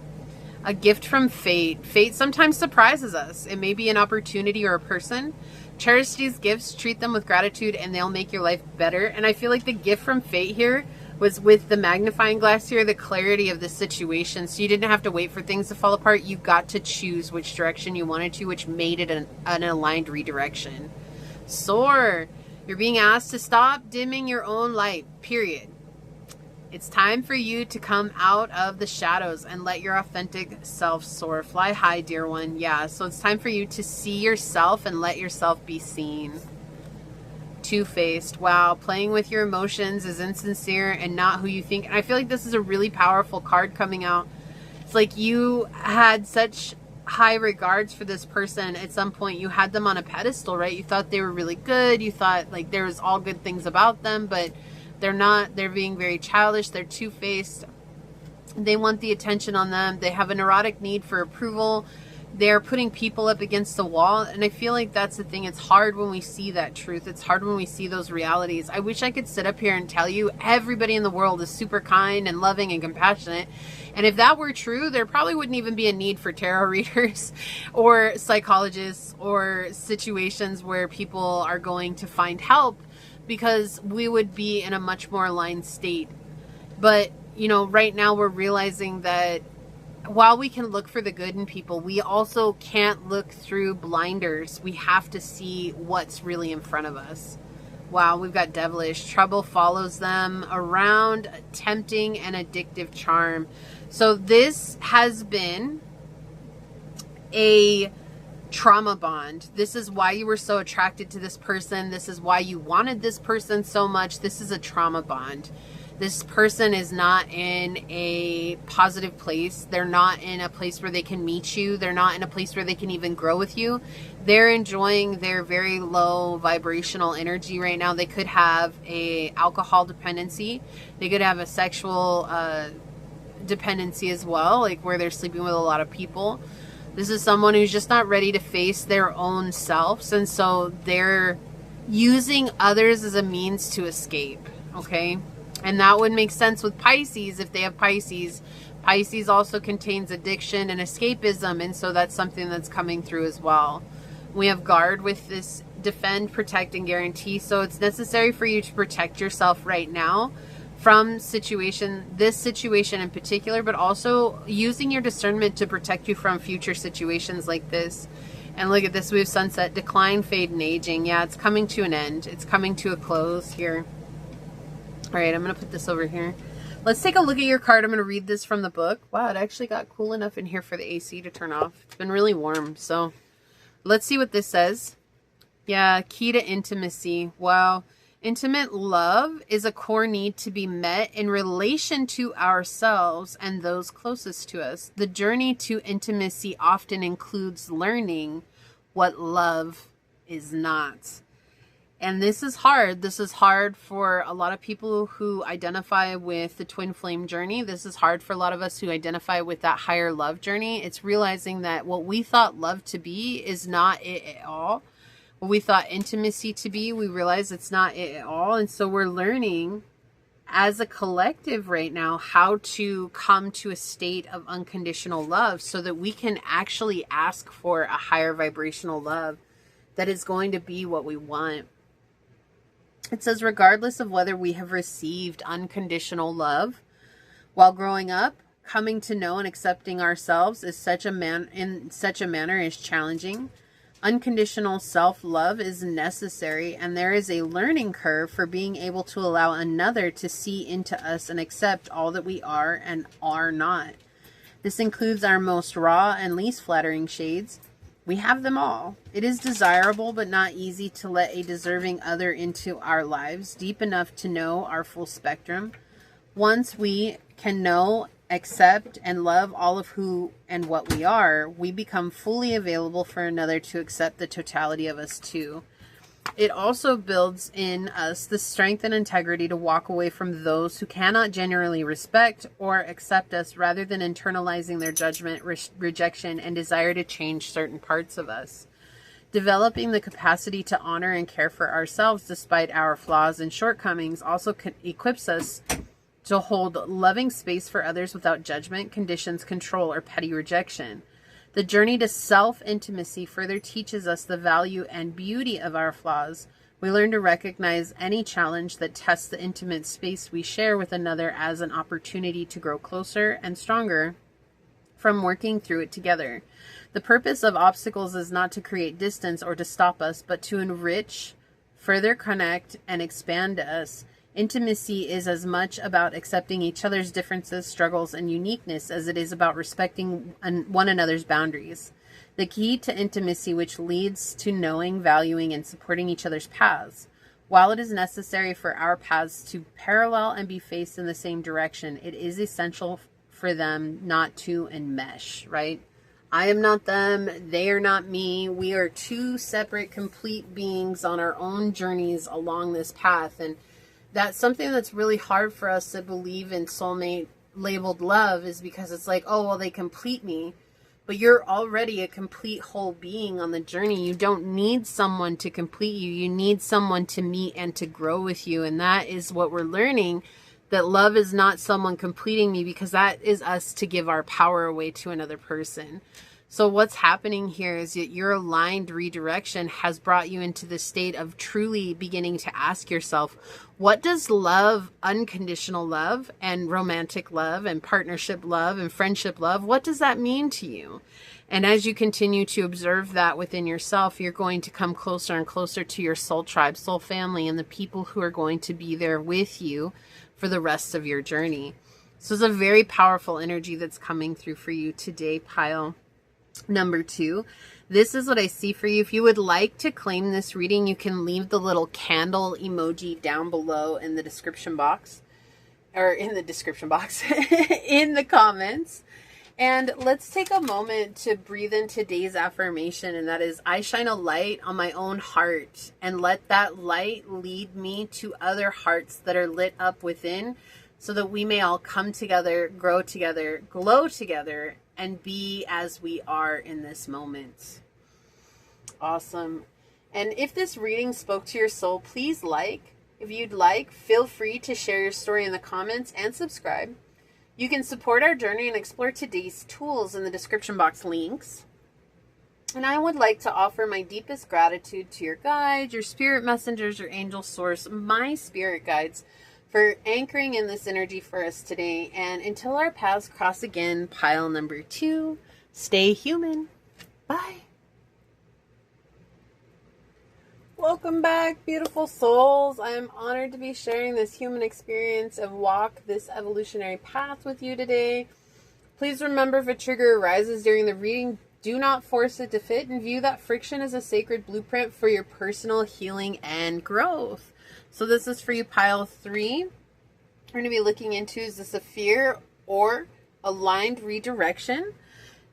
[SPEAKER 1] A gift from fate. Fate sometimes surprises us. It may be an opportunity or a person. Cherish these gifts, treat them with gratitude, and they'll make your life better. And I feel like the gift from fate here was with the magnifying glass here, the clarity of the situation. So you didn't have to wait for things to fall apart. You got to choose which direction you wanted to, which made it an aligned redirection. Soar. You're being asked to stop dimming your own light, period. It's time for you to come out of the shadows and let your authentic self soar. Fly high, dear one. Yeah, so it's time for you to see yourself and let yourself be seen. Two-faced. Wow, playing with your emotions is insincere and not who you think. And I feel like this is a really powerful card coming out. It's like you had such high regards for this person. At some point you had them on a pedestal, right? You thought they were really good. You thought like there was all good things about them, but they're not. They're being very childish. They're two-faced. They want the attention on them. They have a neurotic need for approval. They're putting people up against the wall. And I feel like that's the thing. It's hard when we see that truth. It's hard when we see those realities. I wish I could sit up here and tell you everybody in the world is super kind and loving and compassionate. And if that were true, there probably wouldn't even be a need for tarot readers or psychologists or situations where people are going to find help, because we would be in a much more aligned state. But, you know, right now we're realizing that while we can look for the good in people, we also can't look through blinders. We have to see what's really in front of us. Wow, we've got devilish. Trouble follows them around, tempting and addictive charm. So this has been a trauma bond. This is why you were so attracted to this person. This is why you wanted this person so much. This is a trauma bond. This person is not in a positive place. They're not in a place where they can meet you. They're not in a place where they can even grow with you. They're enjoying their very low vibrational energy right now. They could have a alcohol dependency. They could have a sexual dependency as well, like where they're sleeping with a lot of people. This is someone who's just not ready to face their own selves. And so they're using others as a means to escape. Okay. And that would make sense with Pisces if they have Pisces. Pisces also contains addiction and escapism, and so that's something that's coming through as well. We have guard with this defend, protect, and guarantee. So it's necessary for you to protect yourself right now from this situation in particular, but also using your discernment to protect you from future situations like this. And look at this, we have sunset, decline, fade, and aging. Yeah, it's coming to an end. It's coming to a close here. All right, I'm going to put this over here. Let's take a look at your card. I'm going to read this from the book. Wow, it actually got cool enough in here for the AC to turn off. It's been really warm. So let's see what this says. Yeah, key to intimacy. Wow. Intimate love is a core need to be met in relation to ourselves and those closest to us. The journey to intimacy often includes learning what love is not. And this is hard. This is hard for a lot of people who identify with the twin flame journey. This is hard for a lot of us who identify with that higher love journey. It's realizing that what we thought love to be is not it at all. What we thought intimacy to be, we realize it's not it at all. And so we're learning as a collective right now how to come to a state of unconditional love so that we can actually ask for a higher vibrational love that is going to be what we want. It says, regardless of whether we have received unconditional love while growing up, coming to know and accepting ourselves in such a manner is challenging. Unconditional self-love is necessary, and there is a learning curve for being able to allow another to see into us and accept all that we are and are not. This includes our most raw and least flattering shades. We have them all. It is desirable but not easy to let a deserving other into our lives deep enough to know our full spectrum. Once we can know, accept, and love all of who and what we are, we become fully available for another to accept the totality of us too. It also builds in us the strength and integrity to walk away from those who cannot genuinely respect or accept us, rather than internalizing their judgment, rejection, and desire to change certain parts of us. Developing the capacity to honor and care for ourselves despite our flaws and shortcomings also equips us to hold loving space for others without judgment, conditions, control, or petty rejection. The journey to self-intimacy further teaches us the value and beauty of our flaws. We learn to recognize any challenge that tests the intimate space we share with another as an opportunity to grow closer and stronger from working through it together. The purpose of obstacles is not to create distance or to stop us, but to enrich, further connect, and expand us. Intimacy is as much about accepting each other's differences, struggles, and uniqueness as it is about respecting one another's boundaries. The key to intimacy, which leads to knowing, valuing, and supporting each other's paths. While it is necessary for our paths to parallel and be faced in the same direction, it is essential for them not to enmesh, right? I am not them. They are not me. We are two separate, complete beings on our own journeys along this path. And that's something that's really hard for us to believe in soulmate labeled love, is because it's like, oh, well, they complete me. But you're already a complete whole being on the journey. You don't need someone to complete you. You need someone to meet and to grow with you. And that is what we're learning, that love is not someone completing me, because that is us to give our power away to another person. So what's happening here is that your aligned redirection has brought you into the state of truly beginning to ask yourself, what does love, unconditional love, and romantic love, and partnership love, and friendship love, what does that mean to you? And as you continue to observe that within yourself, you're going to come closer and closer to your soul tribe, soul family, and the people who are going to be there with you for the rest of your journey. So it's a very powerful energy that's coming through for you today, pile number 2. This is what I see for you. If you would like to claim this reading, you can leave the little candle emoji down below in the description box, or in the description box, in the comments. And let's take a moment to breathe in today's affirmation, and that is, I shine a light on my own heart, and let that light lead me to other hearts that are lit up within, so that we may all come together, grow together, glow together, and be as we are in this moment. Awesome. And if this reading spoke to your soul, please if you'd like, feel free to share your story in the comments and subscribe. You can support our journey and explore today's tools in the description box links. And I would like to offer my deepest gratitude to your guides, your spirit messengers, your angel source, my spirit guides, for anchoring in this energy for us today. And until our paths cross again, pile number 2, stay human. Bye. Welcome back, beautiful souls. I am honored to be sharing this human experience and walk this evolutionary path with you today. Please remember, if a trigger arises during the reading, do not force it to fit, and view that friction as a sacred blueprint for your personal healing and growth. So this is for you, pile 3. We're going to be looking into, is this a fear or aligned redirection?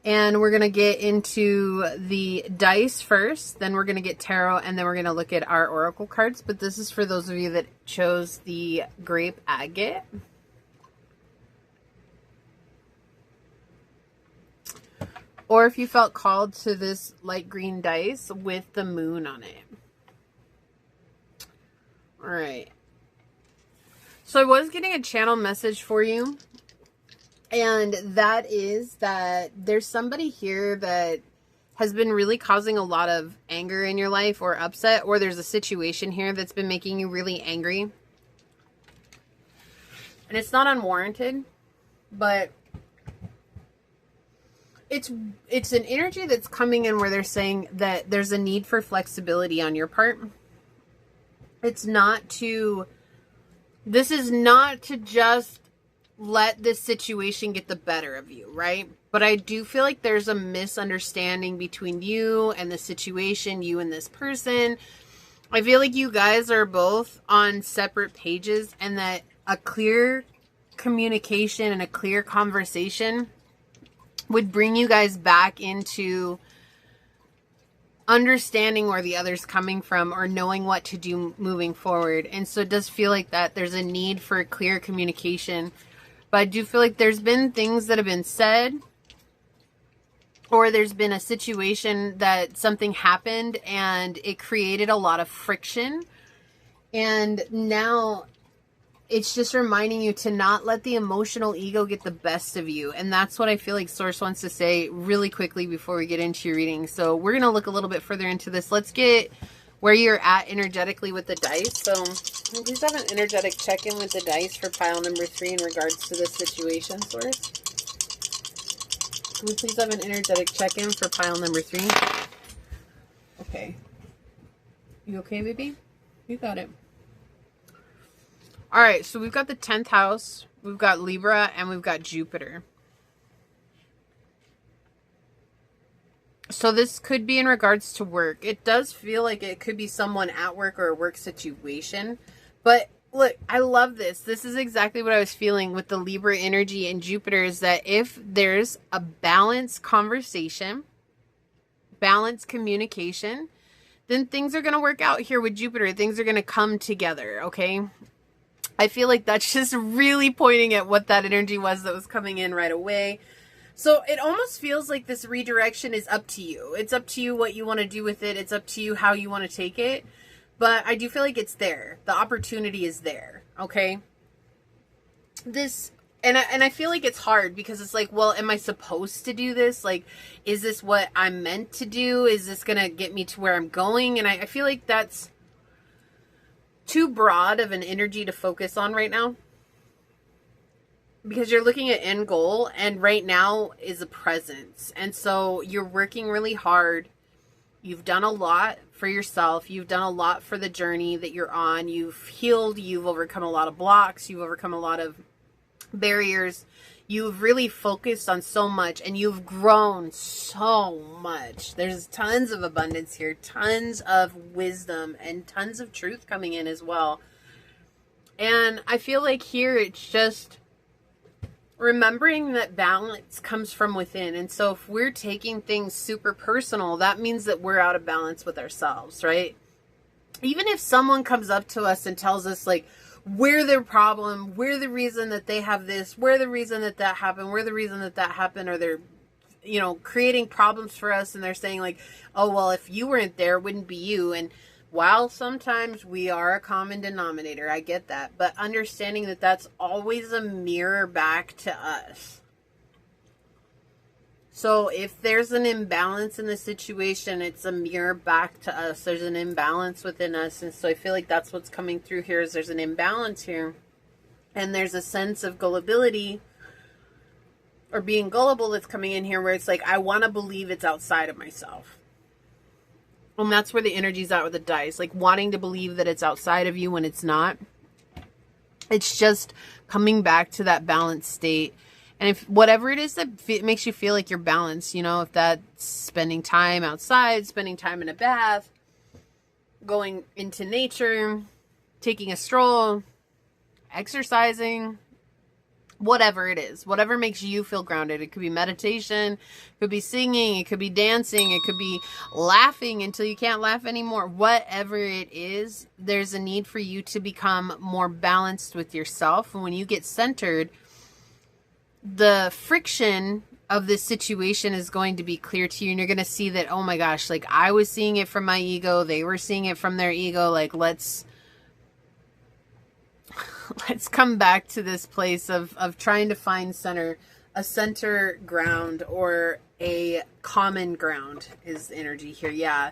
[SPEAKER 1] And we're going to get into the dice first, then we're going to get tarot, and then we're going to look at our oracle cards. But this is for those of you that chose the Grape Agate. Or if you felt called to this light green dice with the moon on it. All right. So I was getting a channel message for you. And that is that there's somebody here that has been really causing a lot of anger in your life, or upset, or there's a situation here that's been making you really angry. And it's not unwarranted, but it's an energy that's coming in where they're saying that there's a need for flexibility on your part. This is not to just let this situation get the better of you, right? But I do feel like there's a misunderstanding between you and the situation, you and this person. I feel like you guys are both on separate pages, and that a clear communication and a clear conversation would bring you guys back into understanding where the other's coming from, or knowing what to do moving forward. And so it does feel like that there's a need for clear communication. But I do feel like there's been things that have been said, or there's been a situation that something happened and it created a lot of friction. And now it's just reminding you to not let the emotional ego get the best of you. And that's what I feel like Source wants to say really quickly before we get into your reading. So we're going to look a little bit further into this. Let's get where you're at energetically with the dice. So please have an energetic check-in with the dice for pile number 3 in regards to this situation, Source. Can we please have an energetic check-in for pile number 3? Okay. You okay, baby? You got it. All right, so we've got the 10th house, we've got Libra, and we've got Jupiter. So this could be in regards to work. It does feel like it could be someone at work or a work situation. But Look, I love this. This is exactly what I was feeling with the Libra energy and Jupiter, is that if there's a balanced conversation, balanced communication, then things are going to work out here with Jupiter. Things are going to come together, okay? I feel like that's just really pointing at what that energy was that was coming in right away. So it almost feels like this redirection is up to you. It's up to you what you want to do with it. It's up to you how you want to take it. But I do feel like it's there. The opportunity is there, okay? And I feel like it's hard because it's like, well, am I supposed to do this? Like, is this what I'm meant to do? Is this going to get me to where I'm going? And I feel like that's too broad of an energy to focus on right now. Because you're looking at end goal, and right now is a presence. And so you're working really hard. You've done a lot for yourself. You've done a lot for the journey that you're on. You've healed. You've overcome a lot of blocks. You've overcome a lot of barriers. You've really focused on so much, and you've grown so much. There's tons of abundance here, tons of wisdom, and tons of truth coming in as well. And I feel like here it's just remembering that balance comes from within. And so if we're taking things super personal, that means that we're out of balance with ourselves, right? Even if someone comes up to us and tells us, like, we're their problem, we're the reason that they have this, we're the reason that that happened, we're the reason that that happened, or they're, you know, creating problems for us, and they're saying like, oh, well, if you weren't there, it wouldn't be you. And while sometimes we are a common denominator, I get that, but understanding that that's always a mirror back to us. So if there's an imbalance in the situation, it's a mirror back to us. There's an imbalance within us. And so I feel like that's what's coming through here, is there's an imbalance here. And there's a sense of gullibility or being gullible that's coming in here, where it's like, I want to believe it's outside of myself. And that's where the energy's at with the dice, like wanting to believe that it's outside of you when it's not. It's just coming back to that balanced state. And if whatever it is that makes you feel like you're balanced, you know, if that's spending time outside, spending time in a bath, going into nature, taking a stroll, exercising, whatever it is, whatever makes you feel grounded. It could be meditation, it could be singing, it could be dancing, it could be laughing until you can't laugh anymore. Whatever it is, there's a need for you to become more balanced with yourself. And when you get centered, the friction of this situation is going to be clear to you, and you're going to see that, oh my gosh, like I was seeing it from my ego, they were seeing it from their ego. Like let's come back to this place of trying to find a center ground, or a common ground is energy here. Yeah.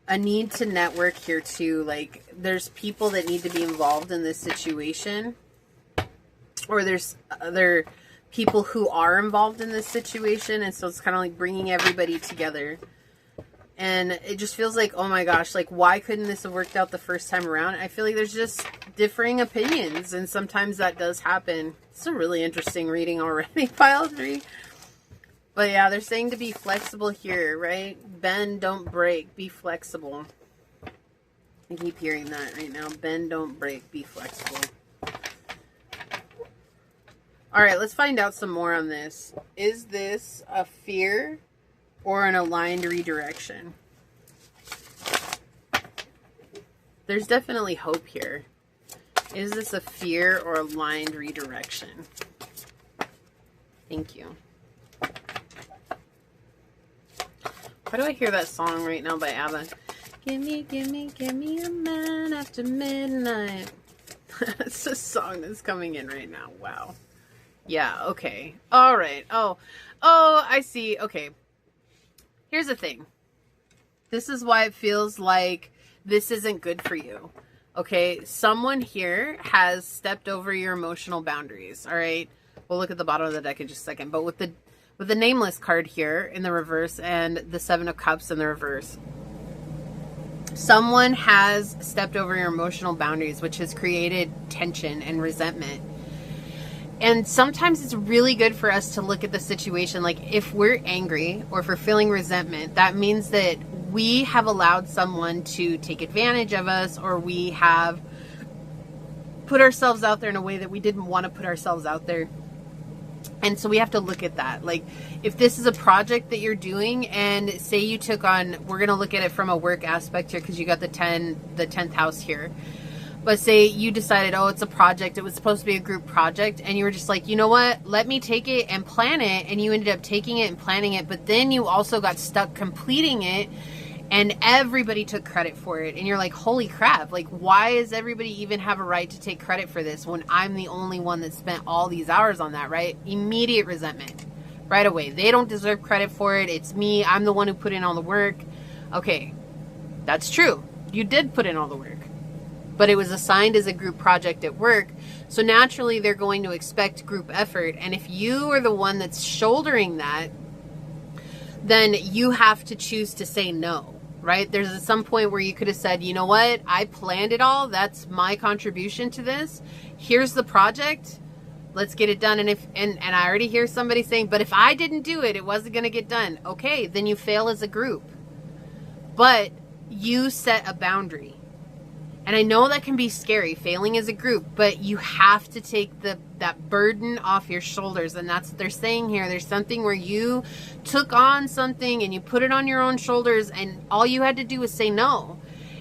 [SPEAKER 1] A need to network here too. Like there's people that need to be involved in this situation, or there's other people who are involved in this situation. And so it's kind of like bringing everybody together. And it just feels like, oh my gosh, like why couldn't this have worked out the first time around? I feel like there's just differing opinions, and sometimes that does happen. It's a really interesting reading already, pile 3. But yeah, they're saying to be flexible here, right? Bend, don't break, be flexible. I keep hearing that right now. Bend, don't break, be flexible. All right, let's find out some more on this. Is this a fear or an aligned redirection? There's definitely hope here. Is this a fear or aligned redirection? Thank you. Why do I hear that song right now by ABBA? Give me a man after midnight. That's the song that's coming in right now. Wow. Yeah, okay. All right. Oh, I see. Okay. Here's the thing. This is why it feels like this isn't good for you. Okay? Someone here has stepped over your emotional boundaries. All right? We'll look at the bottom of the deck in just a second. But with the Nameless card here in the reverse, and the 7 of Cups in the reverse, someone has stepped over your emotional boundaries, which has created tension and resentment. And sometimes it's really good for us to look at the situation. Like if we're angry or if we're feeling resentment, that means that we have allowed someone to take advantage of us, or we have put ourselves out there in a way that we didn't want to put ourselves out there. And so we have to look at that. Like, if this is a project that you're doing, and say you took on, we're going to look at it from a work aspect here, because you got the 10th house here. But say you decided, oh, it's a project. It was supposed to be a group project. And you were just like, you know what? Let me take it and plan it. And you ended up taking it and planning it. But then you also got stuck completing it. And everybody took credit for it. And you're like, holy crap. Like, why does everybody even have a right to take credit for this when I'm the only one that spent all these hours on that, right? Immediate resentment right away. They don't deserve credit for it. It's me. I'm the one who put in all the work. Okay, that's true. You did put in all the work. But it was assigned as a group project at work. So naturally, they're going to expect group effort. And if you are the one that's shouldering that, then you have to choose to say no, right? There's some point where you could have said, you know what? I planned it all. That's my contribution to this. Here's the project. Let's get it done. And I already hear somebody saying, but if I didn't do it, it wasn't going to get done. Okay, then you fail as a group. But you set a boundary. And I know that can be scary, failing as a group, but you have to take that burden off your shoulders. And that's what they're saying here. There's something where you took on something and you put it on your own shoulders, and all you had to do was say no.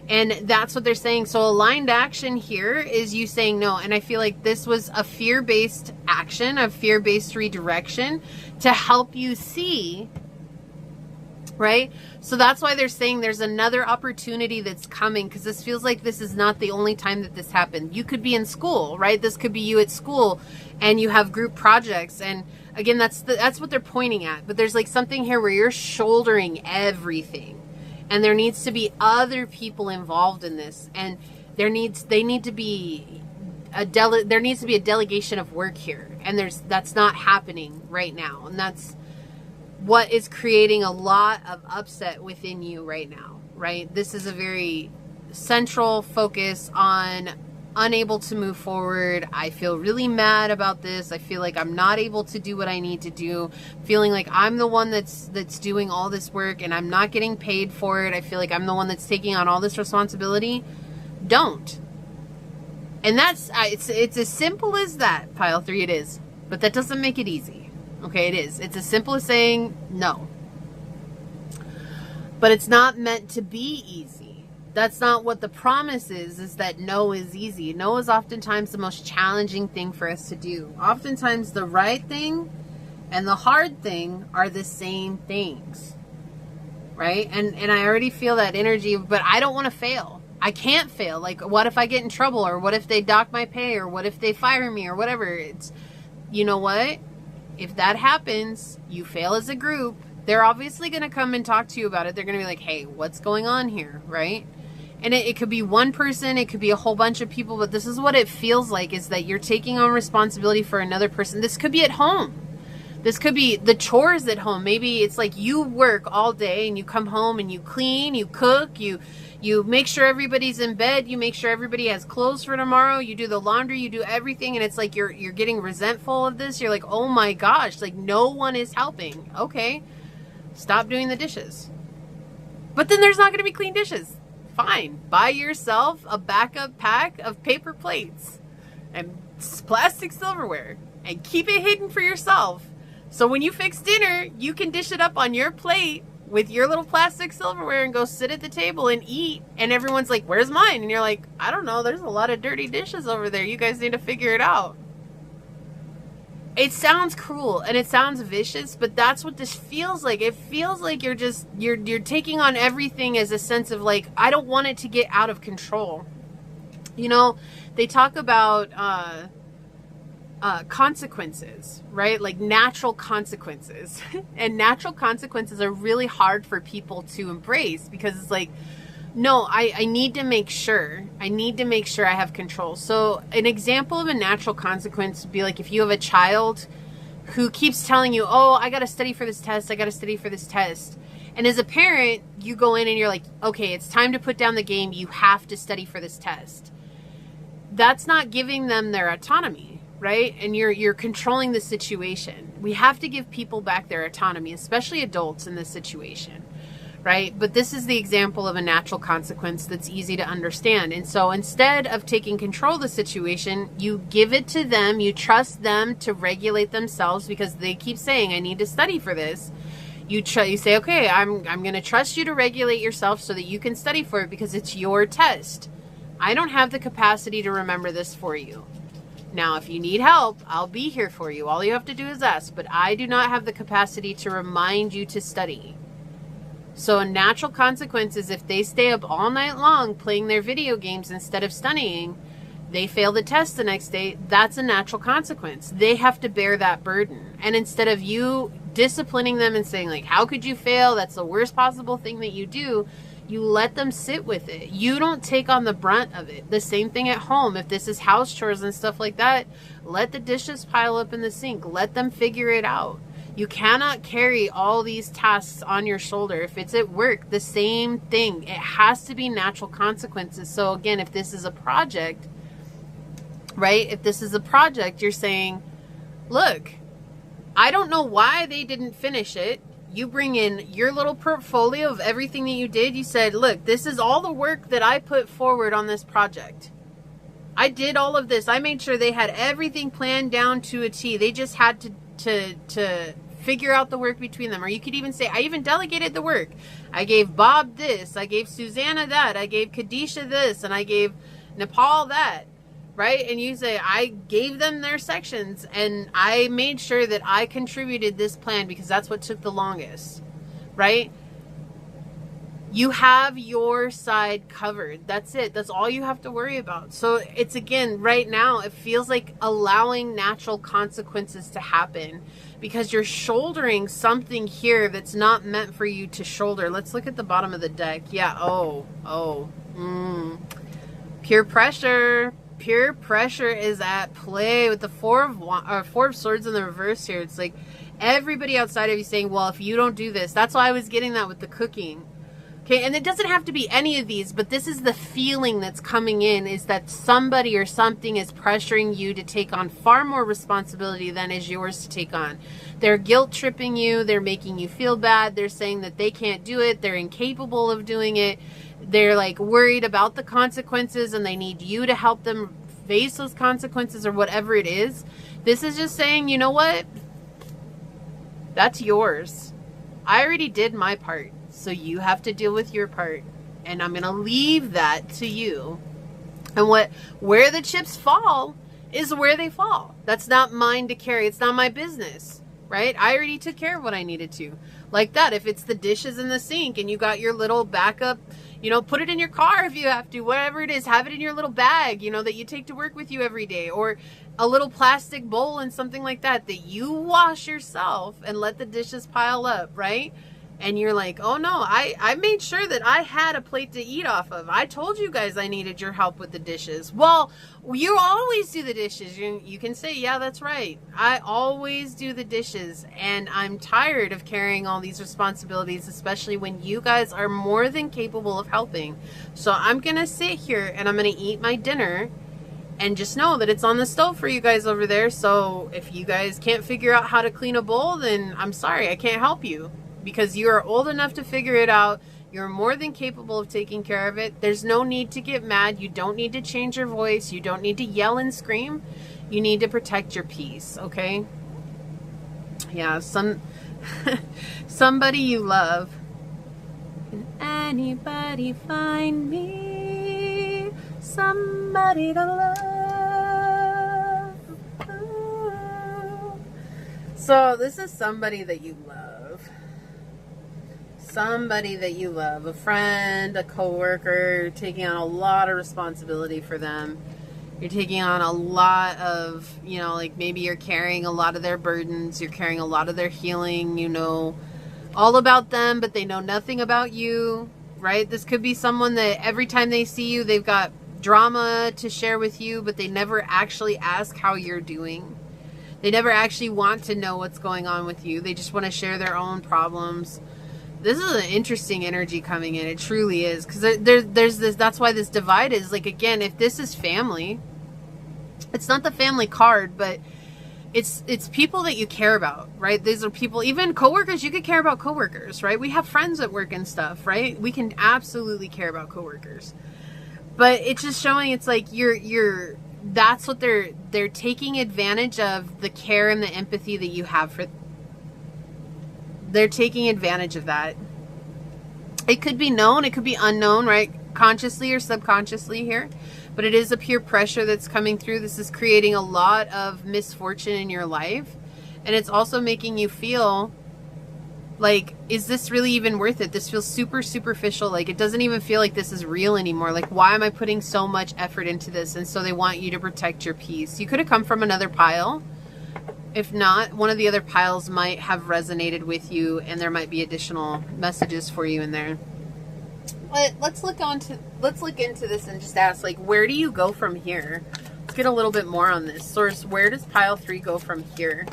[SPEAKER 1] And that's what they're saying. So aligned action here is you saying no. And I feel like this was a fear-based action, a fear-based redirection to help you see, right? So that's why they're saying there's another opportunity that's coming, because this feels like this is not the only time that this happened. You could be in school, right? This could be you at school and you have group projects. And again, that's what they're pointing at. But there's like something here where you're shouldering everything, and there needs to be other people involved in this. And there needs to be a delegation of work here. And that's not happening right now. And that's what is creating a lot of upset within you right now, right? This is a very central focus on unable to move forward. I feel really mad about this. I feel like I'm not able to do what I need to do. Feeling like I'm the one that's doing all this work and I'm not getting paid for it. I feel like I'm the one that's taking on all this responsibility. Don't. And that's, it's as simple as that, pile 3, it is. But that doesn't make it easy. Okay, it is. It's as simple as saying no. But it's not meant to be easy. That's not what the promise is that no is easy. No is oftentimes the most challenging thing for us to do. Oftentimes the right thing and the hard thing are the same things, right? And I already feel that energy, but I don't want to fail. I can't fail. Like, what if I get in trouble? Or what if they dock my pay? Or what if they fire me? Or whatever. It's, you know what? If that happens, you fail as a group, they're obviously going to come and talk to you about it. They're going to be like, hey, what's going on here, right? And it could be one person, it could be a whole bunch of people, but this is what it feels like, is that you're taking on responsibility for another person. This could be at home. This could be the chores at home. Maybe it's like you work all day and you come home and you clean, you cook, you make sure everybody's in bed, you make sure everybody has clothes for tomorrow, you do the laundry, you do everything, and it's like you're getting resentful of this. You're like, oh my gosh, like no one is helping. Okay, stop doing the dishes. But then there's not going to be clean dishes. Fine, buy yourself a backup pack of paper plates and plastic silverware and keep it hidden for yourself. So when you fix dinner, you can dish it up on your plate with your little plastic silverware and go sit at the table and eat. And everyone's like, where's mine? And you're like, I don't know. There's a lot of dirty dishes over there. You guys need to figure it out. It sounds cruel and it sounds vicious, but that's what this feels like. It feels like you're taking on everything as a sense of like, I don't want it to get out of control. You know, they talk about, consequences, right? Like natural consequences. And natural consequences are really hard for people to embrace, because it's like, no, I need to make sure. I need to make sure I have control. So an example of a natural consequence would be like if you have a child who keeps telling you, oh, I got to study for this test. I got to study for this test. And as a parent, you go in and you're like, okay, it's time to put down the game. You have to study for this test. That's not giving them their autonomy. Right? And you're controlling the situation. We have to give people back their autonomy, especially adults in this situation, right? But this is the example of a natural consequence that's easy to understand. And so instead of taking control of the situation, you give it to them, you trust them to regulate themselves, because they keep saying, I need to study for this. You say, okay, I'm going to trust you to regulate yourself so that you can study for it, because it's your test. I don't have the capacity to remember this for you. Now, if you need help, I'll be here for you. All you have to do is ask, but I do not have the capacity to remind you to study. So a natural consequence is if they stay up all night long playing their video games instead of studying, they fail the test the next day. That's a natural consequence. They have to bear that burden. And instead of you disciplining them and saying, like, how could you fail? That's the worst possible thing that you do. You let them sit with it. You don't take on the brunt of it. The same thing at home. If this is house chores and stuff like that, let the dishes pile up in the sink. Let them figure it out. You cannot carry all these tasks on your shoulder. If it's at work, the same thing. It has to be natural consequences. So again, if this is a project, right? If this is a project, you're saying, look, I don't know why they didn't finish it. You bring in your little portfolio of everything that you did. You said, look, this is all the work that I put forward on this project. I did all of this. I made sure they had everything planned down to a T. They just had to figure out the work between them. Or you could even say, I even delegated the work. I gave Bob this. I gave Susanna that. I gave Kadisha this. And I gave Nepal that. Right? And you say, I gave them their sections and I made sure that I contributed this plan because that's what took the longest. Right? You have your side covered. That's it. That's all you have to worry about. So it's, again, right now, it feels like allowing natural consequences to happen because you're shouldering something here that's not meant for you to shoulder. Let's look at the bottom of the deck. Yeah. Peer pressure. Peer pressure is at play with the Four of Swords in the reverse here. It's like everybody outside of you saying, well, if you don't do this, that's why I was getting that with the cooking. Okay, and it doesn't have to be any of these, but this is the feeling that's coming in, is that somebody or something is pressuring you to take on far more responsibility than is yours to take on. They're guilt tripping you. They're making you feel bad. They're saying that they can't do it. They're incapable of doing it. They're like worried about the consequences and they need you to help them face those consequences or whatever it is. This is just saying, you know what? That's yours. I already did my part. So you have to deal with your part. And I'm going to leave that to you. And where the chips fall is where they fall. That's not mine to carry. It's not my business. Right? I already took care of what I needed to. Like that, if it's the dishes in the sink and you got your little backup, put it in your car if you have to, whatever it is, have it in your little bag, that you take to work with you every day, or a little plastic bowl and something like that you wash yourself and let the dishes pile up, right? And you're like, oh no, I made sure that I had a plate to eat off of. I told you guys I needed your help with the dishes. Well, you always do the dishes. You can say, yeah, that's right. I always do the dishes. And I'm tired of carrying all these responsibilities, especially when you guys are more than capable of helping. So I'm going to sit here and I'm going to eat my dinner. And just know that it's on the stove for you guys over there. So if you guys can't figure out how to clean a bowl, then I'm sorry, I can't help you. Because you are old enough to figure it out. You're more than capable of taking care of it. There's no need to get mad. You don't need to change your voice. You don't need to yell and scream. You need to protect your peace, okay? Yeah, somebody you love. Can anybody find me somebody to love? Ooh. So this is somebody that you love. Somebody that you love, a friend, a coworker, you're taking on a lot of responsibility for them. You're taking on a lot of, like maybe you're carrying a lot of their burdens, you're carrying a lot of their healing, you know all about them, but they know nothing about you, right? This could be someone that every time they see you, they've got drama to share with you, but they never actually ask how you're doing. They never actually want to know what's going on with you. They just want to share their own problems. This is an interesting energy coming in. It truly is. Because there's this, that's why this divide is like, again, if this is family, it's not the family card, but it's people that you care about, right? These are people, even coworkers, you could care about coworkers, right? We have friends at work and stuff, right? We can absolutely care about coworkers. But it's just showing, it's like that's what they're taking advantage of, the care and the empathy that you have for. They're taking advantage of that. It could be known, it could be unknown, right? Consciously or subconsciously here. But it is a peer pressure that's coming through. This is creating a lot of misfortune in your life. And it's also making you feel like, is this really even worth it? This feels super superficial. Like, it doesn't even feel like this is real anymore. Like, why am I putting so much effort into this? And so they want you to protect your peace. You could have come from another pile. If not, one of the other piles might have resonated with you, and there might be additional messages for you in there. But let's look into this and just ask, like, where do you go from here? Let's get a little bit more on this. Source, where does pile 3 go from here?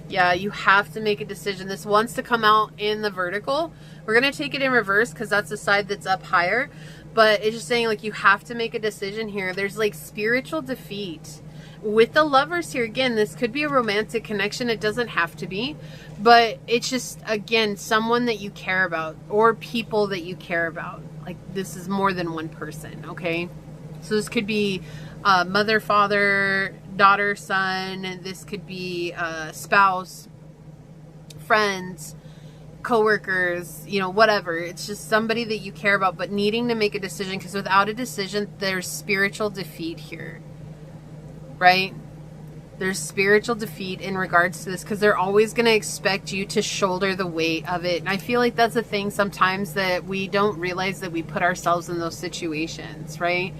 [SPEAKER 1] Yeah, you have to make a decision. This wants to come out in the vertical. We're going to take it in reverse because that's the side that's up higher. But it's just saying, like, you have to make a decision here. There's, like, spiritual defeat. With the Lovers here, again, this could be a romantic connection. It doesn't have to be. But it's just, again, someone that you care about or people that you care about. Like, this is more than one person, okay? So this could be mother, father, daughter, son. This could be spouse, friends, coworkers, you know, whatever. It's just somebody that you care about, but needing to make a decision, because without a decision, there's spiritual defeat here, right? There's spiritual defeat in regards to this, because they're always going to expect you to shoulder the weight of it. And I feel like that's a thing sometimes that we don't realize, that we put ourselves in those situations, right?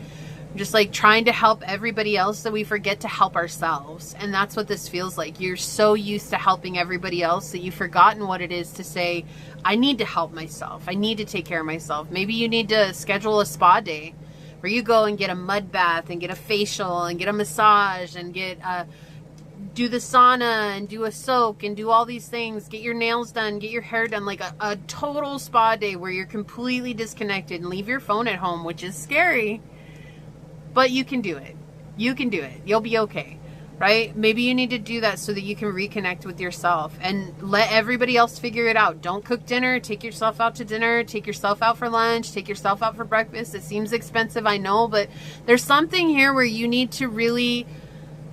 [SPEAKER 1] Just like trying to help everybody else that we forget to help ourselves. And that's what this feels like. You're so used to helping everybody else that you've forgotten what it is to say, I need to help myself. I need to take care of myself. Maybe you need to schedule a spa day where you go and get a mud bath and get a facial and get a massage and get do the sauna and do a soak and do all these things. Get your nails done, get your hair done, like a total spa day where you're completely disconnected, and leave your phone at home, which is scary. But you can do it. You can do it. You'll be okay, right? Maybe you need to do that so that you can reconnect with yourself and let everybody else figure it out. Don't cook dinner. Take yourself out to dinner. Take yourself out for lunch. Take yourself out for breakfast. It seems expensive, I know, but there's something here where you need to really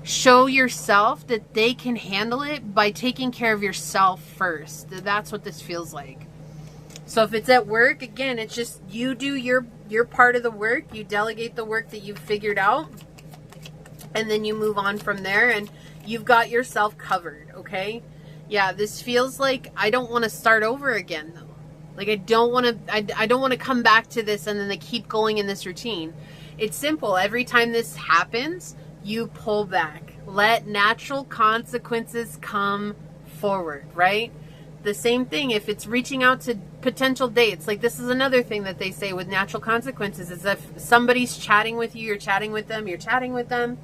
[SPEAKER 1] show yourself that they can handle it by taking care of yourself first. That's what this feels like. So if it's at work, again, it's just you do your part of the work. You delegate the work that you've figured out, and then you move on from there, and you've got yourself covered, okay? Yeah, this feels like I don't want to start over again, though. Like, I don't want to come back to this and then they keep going in this routine. It's simple. Every time this happens, you pull back. Let natural consequences come forward, right? The same thing if it's reaching out to potential dates. Like, this is another thing that they say with natural consequences, is if somebody's chatting with you, you're chatting with them,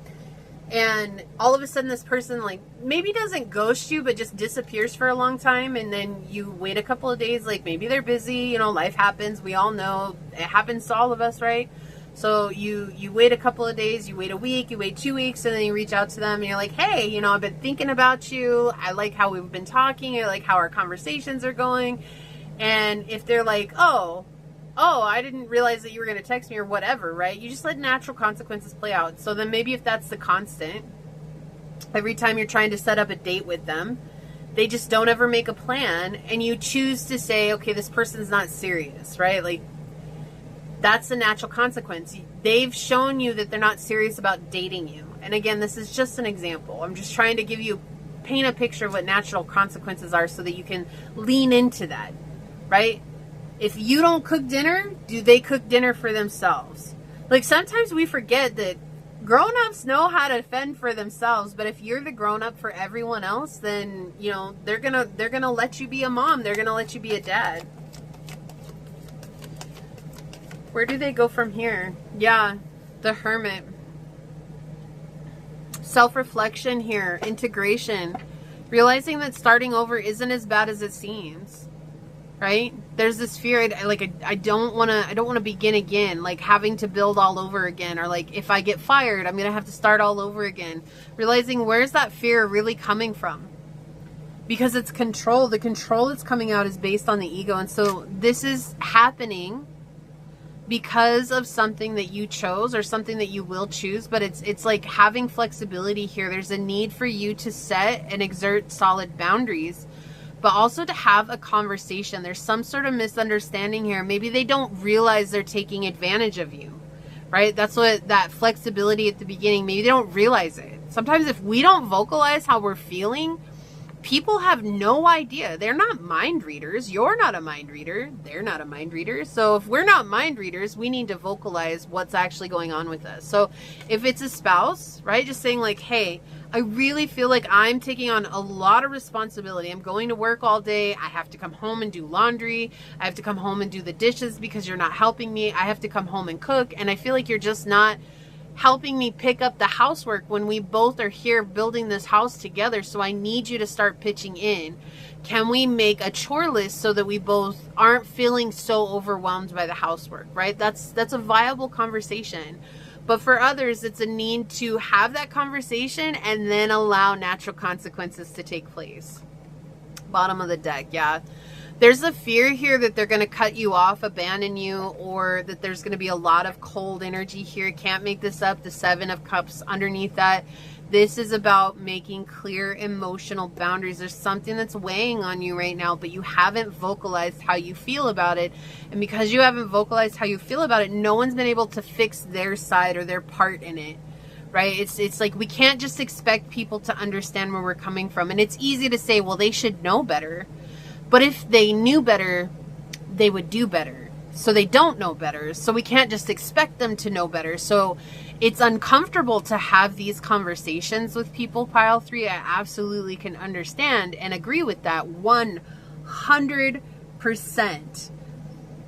[SPEAKER 1] and all of a sudden this person, like, maybe doesn't ghost you, but just disappears for a long time, and then you wait a couple of days, like maybe they're busy, you know, life happens, we all know, it happens to all of us, right? So you wait a couple of days, you wait a week, you wait 2 weeks, and then you reach out to them and you're like, hey, you know, I've been thinking about you. I like how we've been talking. I like how our conversations are going. And if they're like, oh, I didn't realize that you were going to text me or whatever, right? You just let natural consequences play out. So then maybe if that's the constant, every time you're trying to set up a date with them, they just don't ever make a plan, and you choose to say, okay, this person's not serious, right? Like, that's the natural consequence. They've shown you that they're not serious about dating you. And again, this is just an example. I'm just trying to paint a picture of what natural consequences are so that you can lean into that, right? If you don't cook dinner, do they cook dinner for themselves? Like, sometimes we forget that grown-ups know how to fend for themselves, but if you're the grown-up for everyone else, then, you know, they're gonna let you be a mom. They're gonna let you be a dad. Where do they go from here? Yeah, the Hermit. Self-reflection here, integration, realizing that starting over isn't as bad as it seems. right? There's this fear, I don't want to begin again, like having to build all over again, or like if I get fired, I'm going to have to start all over again. Realizing, where's that fear really coming from? Because it's control. The control that's coming out is based on the ego. And so this is happening because of something that you chose or something that you will choose, but it's like having flexibility here. There's a need for you to set and exert solid boundaries, but also to have a conversation. There's some sort of misunderstanding here. Maybe they don't realize they're taking advantage of you, right? That's what that flexibility at the beginning, maybe they don't realize it. Sometimes if we don't vocalize how we're feeling, people have no idea. They're not mind readers. You're not a mind reader. They're not a mind reader. So if we're not mind readers, we need to vocalize what's actually going on with us. So if it's a spouse, right, just saying like, hey, I really feel like I'm taking on a lot of responsibility. I'm going to work all day. I have to come home and do laundry. I have to come home and do the dishes because you're not helping me. I have to come home and cook. And I feel like you're just not helping me pick up the housework when we both are here building this house together. So I need you to start pitching in. Can we make a chore list so that we both aren't feeling so overwhelmed by the housework, right? That's a viable conversation. But for others, it's a need to have that conversation and then allow natural consequences to take place. Bottom of the deck, yeah. There's a fear here that they're going to cut you off, abandon you, or that there's going to be a lot of cold energy here. Can't make this up. The 7 of Cups underneath that. This is about making clear emotional boundaries. There's something that's weighing on you right now, but you haven't vocalized how you feel about it. And because you haven't vocalized how you feel about it, no one's been able to fix their side or their part in it. Right? It's like we can't just expect people to understand where we're coming from. And it's easy to say, well, they should know better. But if they knew better, they would do better. So they don't know better. So we can't just expect them to know better. So it's uncomfortable to have these conversations with people, pile 3. I absolutely can understand and agree with that 100%.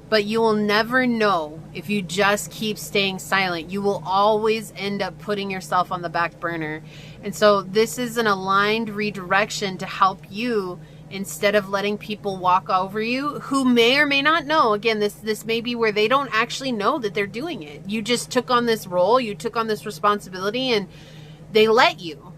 [SPEAKER 1] But you will never know if you just keep staying silent. You will always end up putting yourself on the back burner. And so this is an aligned redirection to help you, instead of letting people walk over you who may or may not know. Again, this may be where they don't actually know that they're doing it. You just took on this role, you took on this responsibility, and they let you,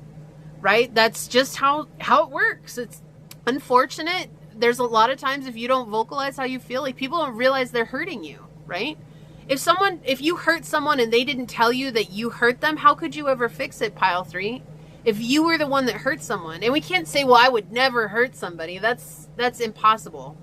[SPEAKER 1] right? That's just how it works. It's unfortunate. There's a lot of times if you don't vocalize how you feel, like people don't realize they're hurting you, right? If you hurt someone and they didn't tell you that you hurt them, how could you ever fix it, pile 3? If you were the one that hurt someone. And we can't say, well, I would never hurt somebody. That's impossible.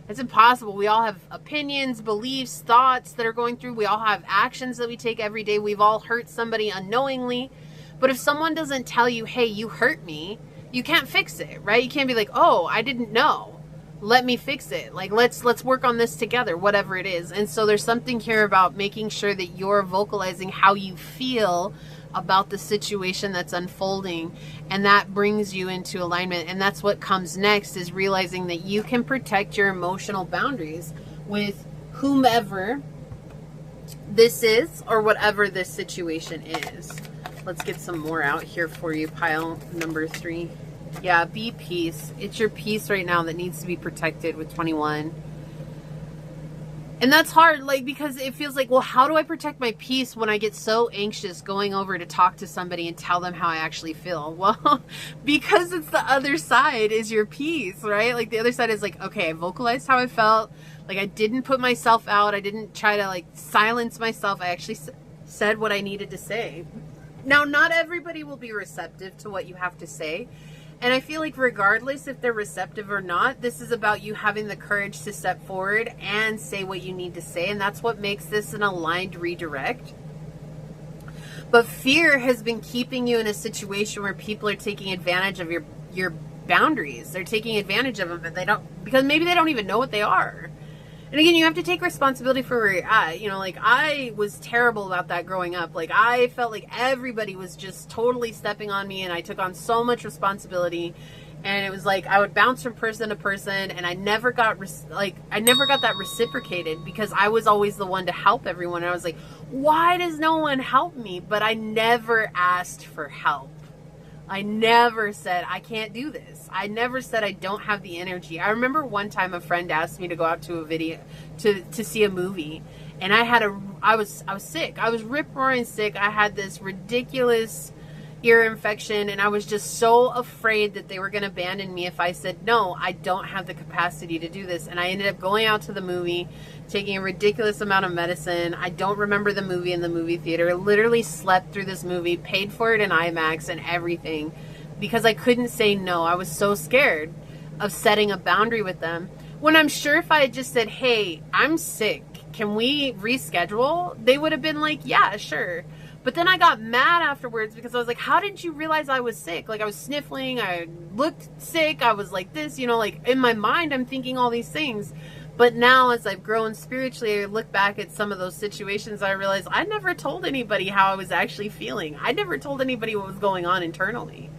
[SPEAKER 1] It's impossible. We all have opinions, beliefs, thoughts that are going through. We all have actions that we take every day. We've all hurt somebody unknowingly. But if someone doesn't tell you, hey, you hurt me, you can't fix it, right? You can't be like, oh, I didn't know. Let me fix it. Like, let's work on this together, whatever it is. And so there's something here about making sure that you're vocalizing how you feel about the situation that's unfolding, and that brings you into alignment. And that's what comes next, is realizing that you can protect your emotional boundaries with whomever this is or whatever this situation is. Let's get some more out here for you, pile number 3. Yeah, be peace. It's your peace right now that needs to be protected with 21. And that's hard, like, because it feels like, well, how do I protect my peace when I get so anxious going over to talk to somebody and tell them how I actually feel? Well, because it's the other side is your peace, right? Like, the other side is like, okay, I vocalized how I felt. Like, I didn't put myself out. I didn't try to, like, silence myself. I actually said what I needed to say. Now, not everybody will be receptive to what you have to say. And I feel like regardless if they're receptive or not, this is about you having the courage to step forward and say what you need to say. And that's what makes this an aligned redirect. But fear has been keeping you in a situation where people are taking advantage of your boundaries. They're taking advantage of them, but they don't, because maybe they don't even know what they are. And again, you have to take responsibility for where you're at. You know, like, I was terrible about that growing up. Like, I felt like everybody was just totally stepping on me, and I took on so much responsibility. And it was like I would bounce from person to person, and I never got that reciprocated, because I was always the one to help everyone. And I was like, why does no one help me? But I never asked for help. I never said I can't do this. I never said I don't have the energy. I remember one time a friend asked me to go out to a video to see a movie, and I was sick. I was rip roaring sick. I had this ridiculous ear infection, and I was just so afraid that they were going to abandon me if I said no, I don't have the capacity to do this. And I ended up going out to the movie, taking a ridiculous amount of medicine. I don't remember the movie in the movie theater. I literally slept through this movie, paid for it in IMAX and everything, because I couldn't say no. I was so scared of setting a boundary with them, when I'm sure if I had just said, hey, I'm sick, can we reschedule? They would have been like, yeah, sure. But then I got mad afterwards because I was like, how didn't you realize I was sick? Like, I was sniffling, I looked sick, I was like this, you know, like in my mind, I'm thinking all these things. But now as I've grown spiritually, I look back at some of those situations, I realize I never told anybody how I was actually feeling. I never told anybody what was going on internally.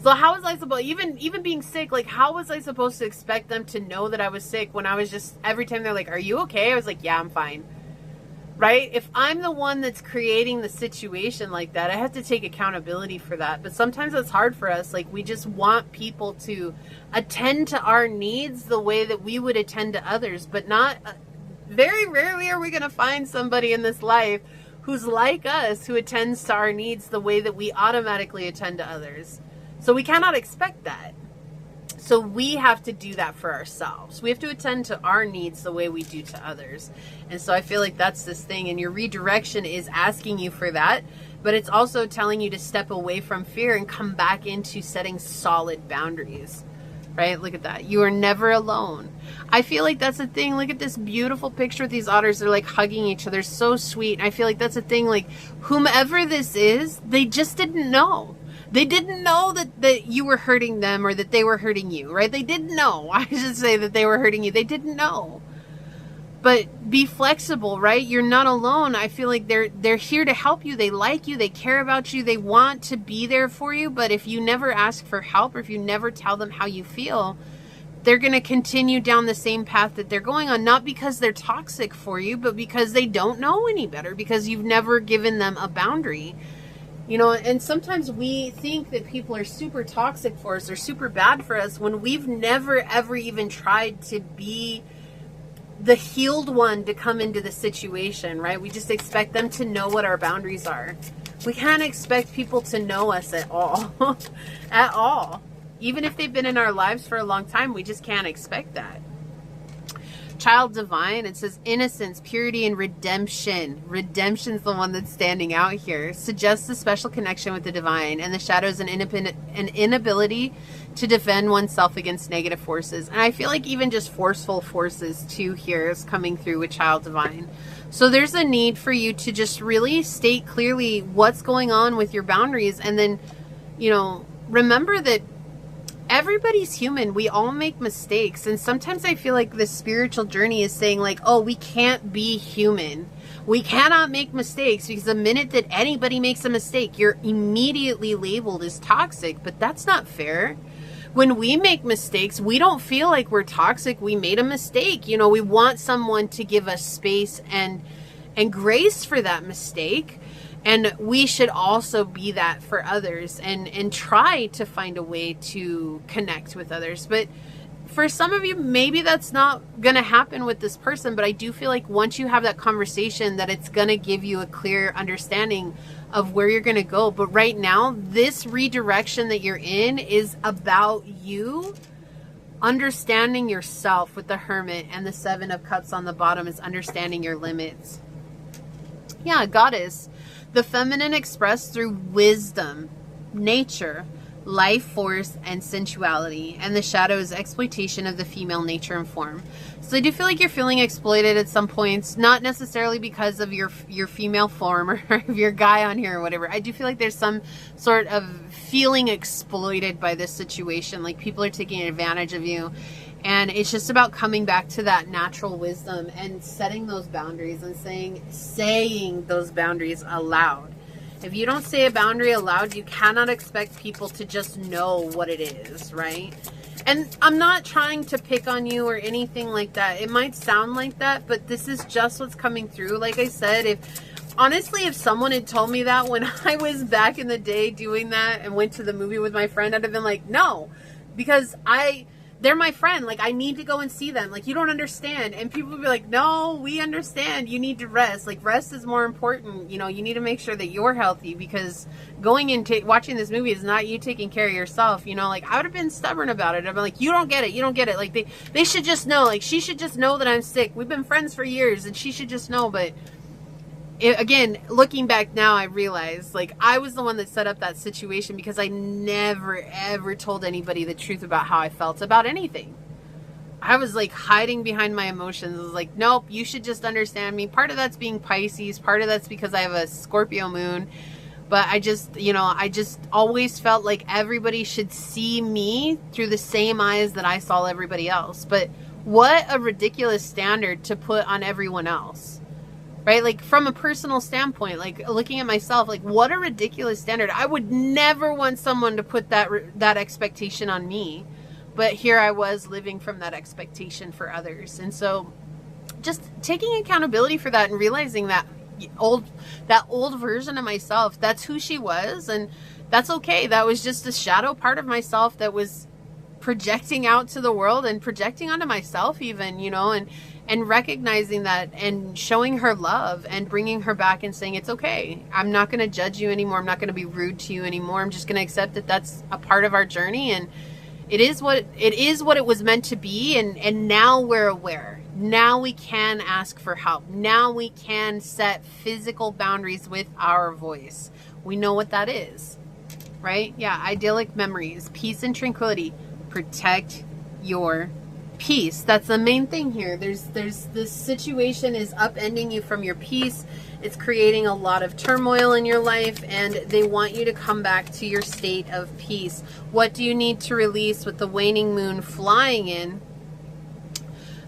[SPEAKER 1] So how was I supposed, even being sick, like how was I supposed to expect them to know that I was sick when I was just, every time they're like, are you okay? I was like, yeah, I'm fine. Right? If I'm the one that's creating the situation like that, I have to take accountability for that. But sometimes it's hard for us. Like, we just want people to attend to our needs the way that we would attend to others, but not, very rarely are we going to find somebody in this life who's like us, who attends to our needs the way that we automatically attend to others. So we cannot expect that. So we have to do that for ourselves. We have to attend to our needs the way we do to others. And so I feel like that's this thing. And your redirection is asking you for that. But it's also telling you to step away from fear and come back into setting solid boundaries. Right? Look at that. You are never alone. I feel like that's the thing. Look at this beautiful picture with these otters. They're like hugging each other. So sweet. I feel like that's the thing. Like, whomever this is, they just didn't know. They didn't know that you were hurting them or that they were hurting you, right? They didn't know. I should say that they were hurting you. They didn't know. But be flexible, right? You're not alone. I feel like they're here to help you. They like you. They care about you. They want to be there for you. But if you never ask for help, or if you never tell them how you feel, they're going to continue down the same path that they're going on. Not because they're toxic for you, but because they don't know any better, because you've never given them a boundary. You know, and sometimes we think that people are super toxic for us or super bad for us when we've never, ever even tried to be the healed one to come into the situation, right? We just expect them to know what our boundaries are. We can't expect people to know us at all. At all. Even if they've been in our lives for a long time, we just can't expect that. Child divine, it says innocence, purity, and redemption. Redemption's the one that's standing out here. Suggests a special connection with the divine, and the shadows an inability to defend oneself against negative forces. And I feel like even just forceful forces too here is coming through with child divine. So there's a need for you to just really state clearly what's going on with your boundaries, and then, you know, remember that everybody's human. We all make mistakes. And sometimes I feel like this spiritual journey is saying like, oh, we can't be human. We cannot make mistakes, because the minute that anybody makes a mistake, you're immediately labeled as toxic. But that's not fair. When we make mistakes, we don't feel like we're toxic. We made a mistake. You know, we want someone to give us space and grace for that mistake. And we should also be that for others, and try to find a way to connect with others. But for some of you, maybe that's not going to happen with this person. But I do feel like once you have that conversation, that it's going to give you a clear understanding of where you're going to go. But right now, this redirection that you're in is about you understanding yourself with the Hermit, and the 7 of Cups on the bottom is understanding your limits. Yeah, Goddess. The feminine expressed through wisdom, nature, life force, and sensuality. And the shadow is exploitation of the female nature and form. So I do feel like you're feeling exploited at some points, not necessarily because of your female form or your guy on here or whatever. I do feel like there's some sort of feeling exploited by this situation. Like people are taking advantage of you. And it's just about coming back to that natural wisdom and setting those boundaries and saying those boundaries aloud. If you don't say a boundary aloud, you cannot expect people to just know what it is, right? And I'm not trying to pick on you or anything like that. It might sound like that, but this is just what's coming through. Like I said, if honestly, if someone had told me that when I was back in the day doing that and went to the movie with my friend, I'd have been like, no, because they're my friend. Like, I need to go and see them. Like, you don't understand. And people would be like, no, we understand. You need to rest. Like, rest is more important. You know, you need to make sure that you're healthy, because going and watching this movie is not you taking care of yourself. You know, like, I would have been stubborn about it. I'd be like, you don't get it. You don't get it. Like, they should just know. Like, she should just know that I'm sick. We've been friends for years, and she should just know. But again, looking back now, I realize, like, I was the one that set up that situation, because I never, ever told anybody the truth about how I felt about anything. I was, like, hiding behind my emotions. I was like, nope, you should just understand me. Part of that's being Pisces. Part of that's because I have a Scorpio moon. But I just, you know, I just always felt like everybody should see me through the same eyes that I saw everybody else. But what a ridiculous standard to put on everyone else. Right? Like, from a personal standpoint, like, looking at myself, like, what a ridiculous standard. I would never want someone to put that expectation on me. But here I was living from that expectation for others. And so just taking accountability for that and realizing that old version of myself, that's who she was. And that's okay. That was just a shadow part of myself that was projecting out to the world and projecting onto myself even, you know, and recognizing that and showing her love and bringing her back and saying, it's okay. I'm not going to judge you anymore. I'm not going to be rude to you anymore. I'm just going to accept that that's a part of our journey. And it is what it was meant to be. And now we're aware. Now we can ask for help. Now we can set physical boundaries with our voice. We know what that is, right? Yeah. Idyllic memories, peace and tranquility. Protect your peace. That's the main thing here. There's this situation is upending you from your peace. It's creating a lot of turmoil in your life, and they want you to come back to your state of peace. What do you need to release with the waning moon flying in?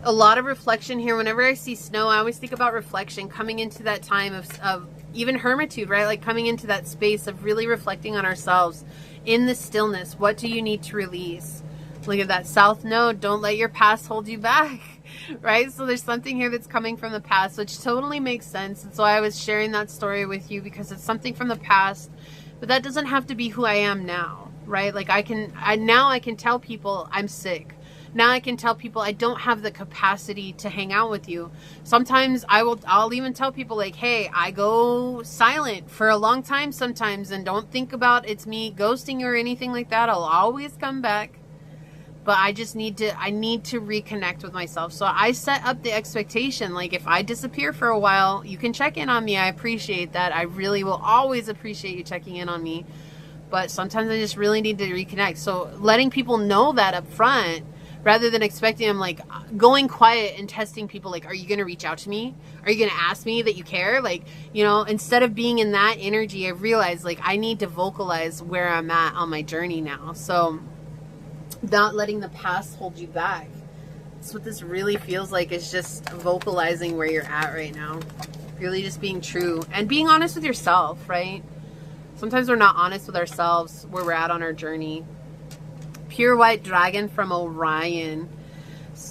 [SPEAKER 1] A lot of reflection here. Whenever I see snow, I always think about reflection, coming into that time of even hermitude, right? Like, coming into that space of really reflecting on ourselves in the stillness. What do you need to release? Look at that south node. Don't let your past hold you back, right? So there's something here that's coming from the past, which totally makes sense. And so I was sharing that story with you because it's something from the past, but that doesn't have to be who I am now, right? Like, now I can tell people I'm sick. Now I can tell people I don't have the capacity to hang out with you. Sometimes I'll even tell people, like, hey, I go silent for a long time sometimes, and don't think about it's me ghosting you or anything like that. I'll always come back. But I need to reconnect with myself. So I set up the expectation, like, if I disappear for a while, you can check in on me. I appreciate that. I really will always appreciate you checking in on me. But sometimes I just really need to reconnect. So letting people know that up front, rather than expecting them, like, going quiet and testing people, like, are you going to reach out to me? Are you going to ask me that you care? Like, you know, instead of being in that energy, I realized, like, I need to vocalize where I'm at on my journey now. So not letting the past hold you back. That's what this really feels like, is just vocalizing where you're at right now. Really just being true and being honest with yourself, right? Sometimes we're not honest with ourselves where we're at on our journey. Pure white dragon from Orion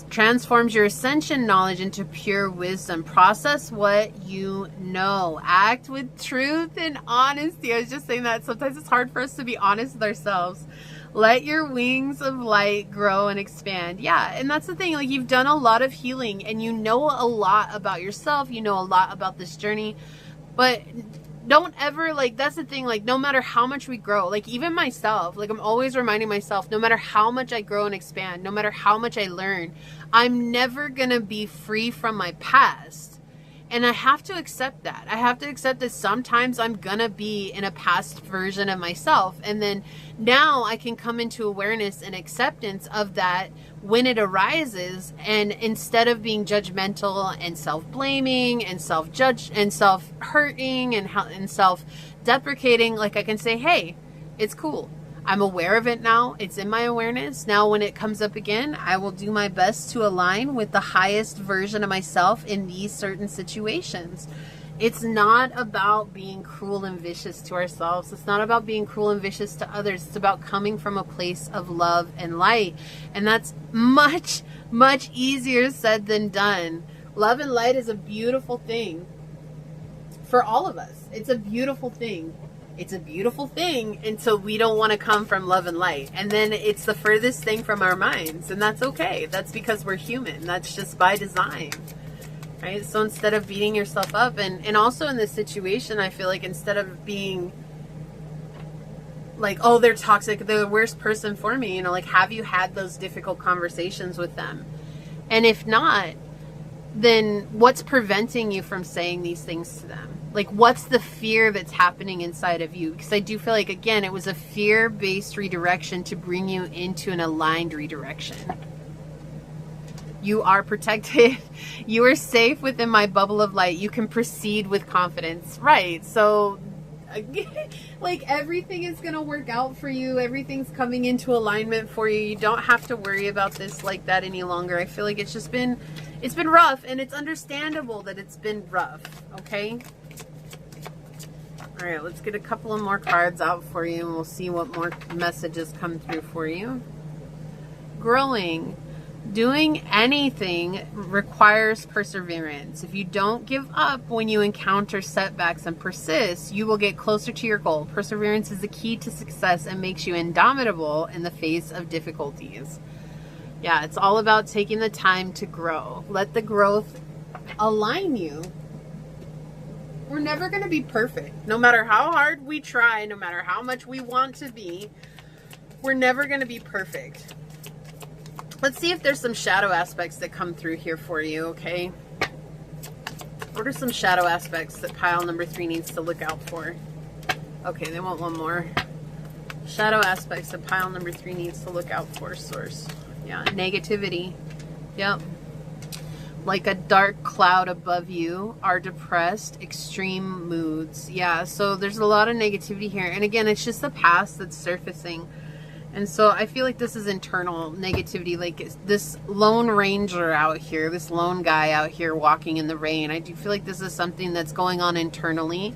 [SPEAKER 1] transforms your ascension knowledge into pure wisdom. Process what you know. Act with truth and honesty. I was just saying that sometimes it's hard for us to be honest with ourselves. Let your wings of light grow and expand. Yeah, and that's the thing. Like, you've done a lot of healing and you know a lot about yourself. You know a lot about this journey. But don't ever, like, that's the thing, like, no matter how much we grow, like, even myself, like, I'm always reminding myself, no matter how much I grow and expand, no matter how much I learn, I'm never gonna be free from my past. And I have to accept that. I have to accept that sometimes I'm gonna be in a past version of myself. And then now I can come into awareness and acceptance of that when it arises. And instead of being judgmental and self-blaming and self-judge and self-hurting and self-deprecating, like, I can say, hey, it's cool. I'm aware of it now. It's in my awareness. Now when it comes up again, I will do my best to align with the highest version of myself in these certain situations. It's not about being cruel and vicious to ourselves. It's not about being cruel and vicious to others. It's about coming from a place of love and light. And that's much, much easier said than done. Love and light is a beautiful thing. for all of us. It's a beautiful thing. It's a beautiful thing until we don't want to come from love and light. And then it's the furthest thing from our minds. And that's okay. That's because we're human. That's just by design. Right? So instead of beating yourself up, and also in this situation, I feel like instead of being like, oh, they're toxic, they're the worst person for me, you know, like, have you had those difficult conversations with them? And if not, then what's preventing you from saying these things to them? Like, what's the fear that's happening inside of you? Because I do feel like, again, it was a fear-based redirection to bring you into an aligned redirection. You are protected. You are safe within my bubble of light. You can proceed with confidence. Right. So, like, everything is going to work out for you. Everything's coming into alignment for you. You don't have to worry about this like that any longer. I feel like it's just been, it's been rough, and it's understandable that it's been rough. Okay. All right, let's get a couple of more cards out for you, and we'll see what more messages come through for you. Growing. Doing anything requires perseverance. If you don't give up when you encounter setbacks and persist, you will get closer to your goal. Perseverance is the key to success and makes you indomitable in the face of difficulties. Yeah, it's all about taking the time to grow. Let the growth align you. We're never going to be perfect. No matter how hard we try, no matter how much we want to be, we're never going to be perfect. Let's see if there's some shadow aspects that come through here for you, okay? What are some shadow aspects that pile number 3 needs to look out for? Okay, they want one more. Shadow aspects that pile number 3 needs to look out for, source. Yeah, negativity. Yep. Like a dark cloud above you are depressed, extreme moods. Yeah, so there's a lot of negativity here. And again, it's just the past that's surfacing. And so I feel like this is internal negativity, like this lone ranger out here, this lone guy out here walking in the rain. I do feel like this is something that's going on internally,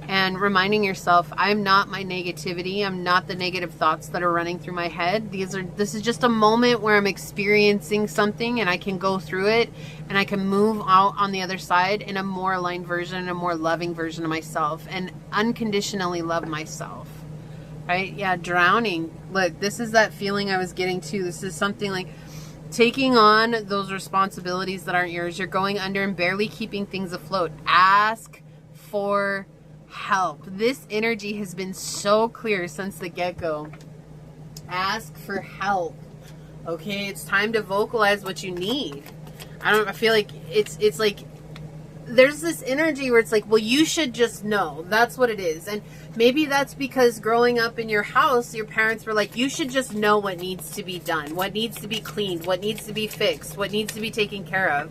[SPEAKER 1] and reminding yourself, I'm not my negativity. I'm not the negative thoughts that are running through my head. This is just a moment where I'm experiencing something, and I can go through it, and I can move out on the other side in a more aligned version, a more loving version of myself, and unconditionally love myself. Right? Yeah, drowning. Look, this is that feeling I was getting to. This is something like taking on those responsibilities that aren't yours. You're going under and barely keeping things afloat. Ask for help. This energy has been so clear since the get-go. Ask for help. Okay, it's time to vocalize what you need. I feel like it's like there's this energy where it's like, well, you should just know. That's what it is. And maybe that's because growing up in your house, your parents were like, you should just know what needs to be done, what needs to be cleaned, what needs to be fixed, what needs to be taken care of.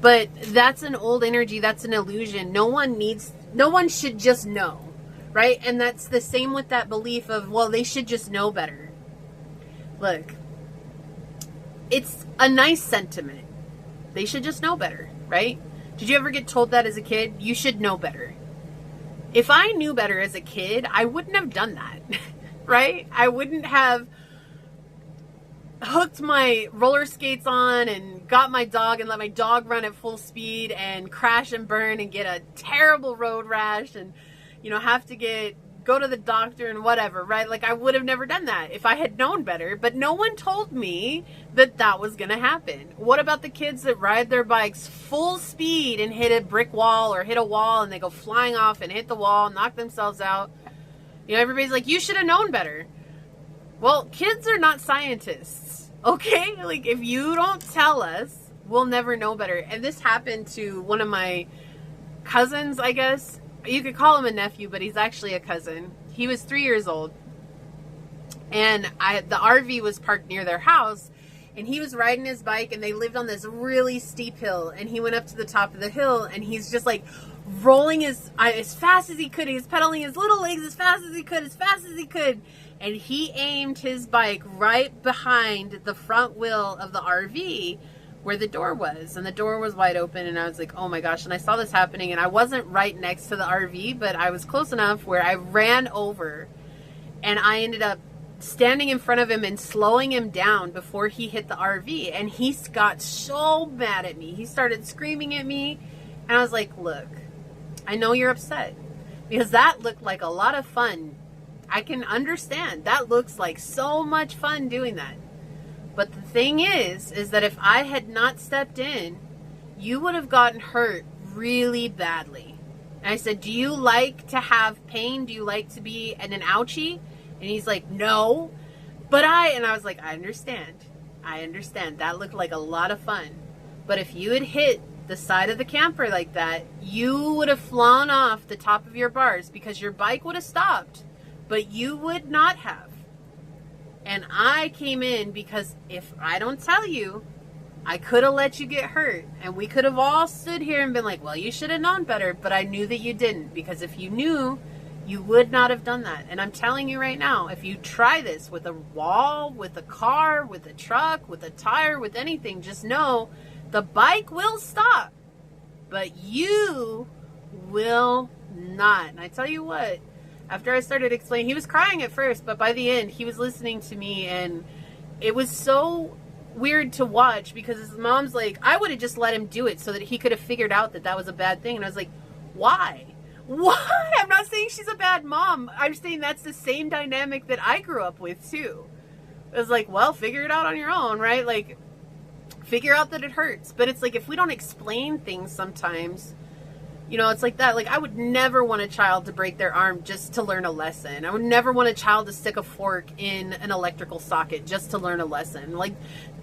[SPEAKER 1] But that's an old energy. That's an illusion. No one should just know, right? And that's the same with that belief of, well, they should just know better. Look, it's a nice sentiment. They should just know better, right? Did you ever get told that as a kid? You should know better. If I knew better as a kid, I wouldn't have done that, right? I wouldn't have hooked my roller skates on and got my dog and let my dog run at full speed and crash and burn and get a terrible road rash and, you know, have to go to the doctor and whatever, right? Like, I would have never done that if I had known better, but no one told me that that was going to happen. What about the kids that ride their bikes full speed and hit a brick wall or hit a wall and they go flying off and hit the wall, knock themselves out? You know, everybody's like, you should have known better. Well, kids are not scientists, okay? Like, if you don't tell us, we'll never know better. And this happened to one of my cousins, I guess. You could call him a nephew, but he's actually a cousin. He was 3 years old. And the RV was parked near their house. And he was riding his bike, and they lived on this really steep hill. And he went up to the top of the hill, and he's just like rolling as fast as he could. He was pedaling his little legs as fast as he could. And he aimed his bike right behind the front wheel of the RV where the door was, and the door was wide open, and I was like, oh my gosh. And I saw this happening, and I wasn't right next to the RV, but I was close enough where I ran over, and I ended up standing in front of him and slowing him down before he hit the RV. And he got so mad at me. He started screaming at me, and I was like, look, I know you're upset because that looked like a lot of fun. I can understand. That looks like so much fun doing that. But the thing is that if I had not stepped in, you would have gotten hurt really badly. And I said, do you like to have pain? Do you like to be an ouchie? And he's like, no. And I was like, I understand. That looked like a lot of fun. But if you had hit the side of the camper like that, you would have flown off the top of your bars because your bike would have stopped, but you would not have. And I came in because if I don't tell you, I could have let you get hurt. And we could have all stood here and been like, well, you should have known better. But I knew that you didn't, because if you knew, you would not have done that. And I'm telling you right now, if you try this with a wall, with a car, with a truck, with a tire, with anything, just know the bike will stop, but you will not. And I tell you what, after I started explaining, he was crying at first, but by the end, he was listening to me, and it was so weird to watch because his mom's like, I would have just let him do it so that he could have figured out that that was a bad thing. And I was like, why? Why? I'm not saying she's a bad mom. I'm saying that's the same dynamic that I grew up with too. It was like, well, figure it out on your own, right? Like, figure out that it hurts. But it's like, if we don't explain things sometimes, you know, it's like that. Like, I would never want a child to break their arm just to learn a lesson. I would never want a child to stick a fork in an electrical socket just to learn a lesson. Like,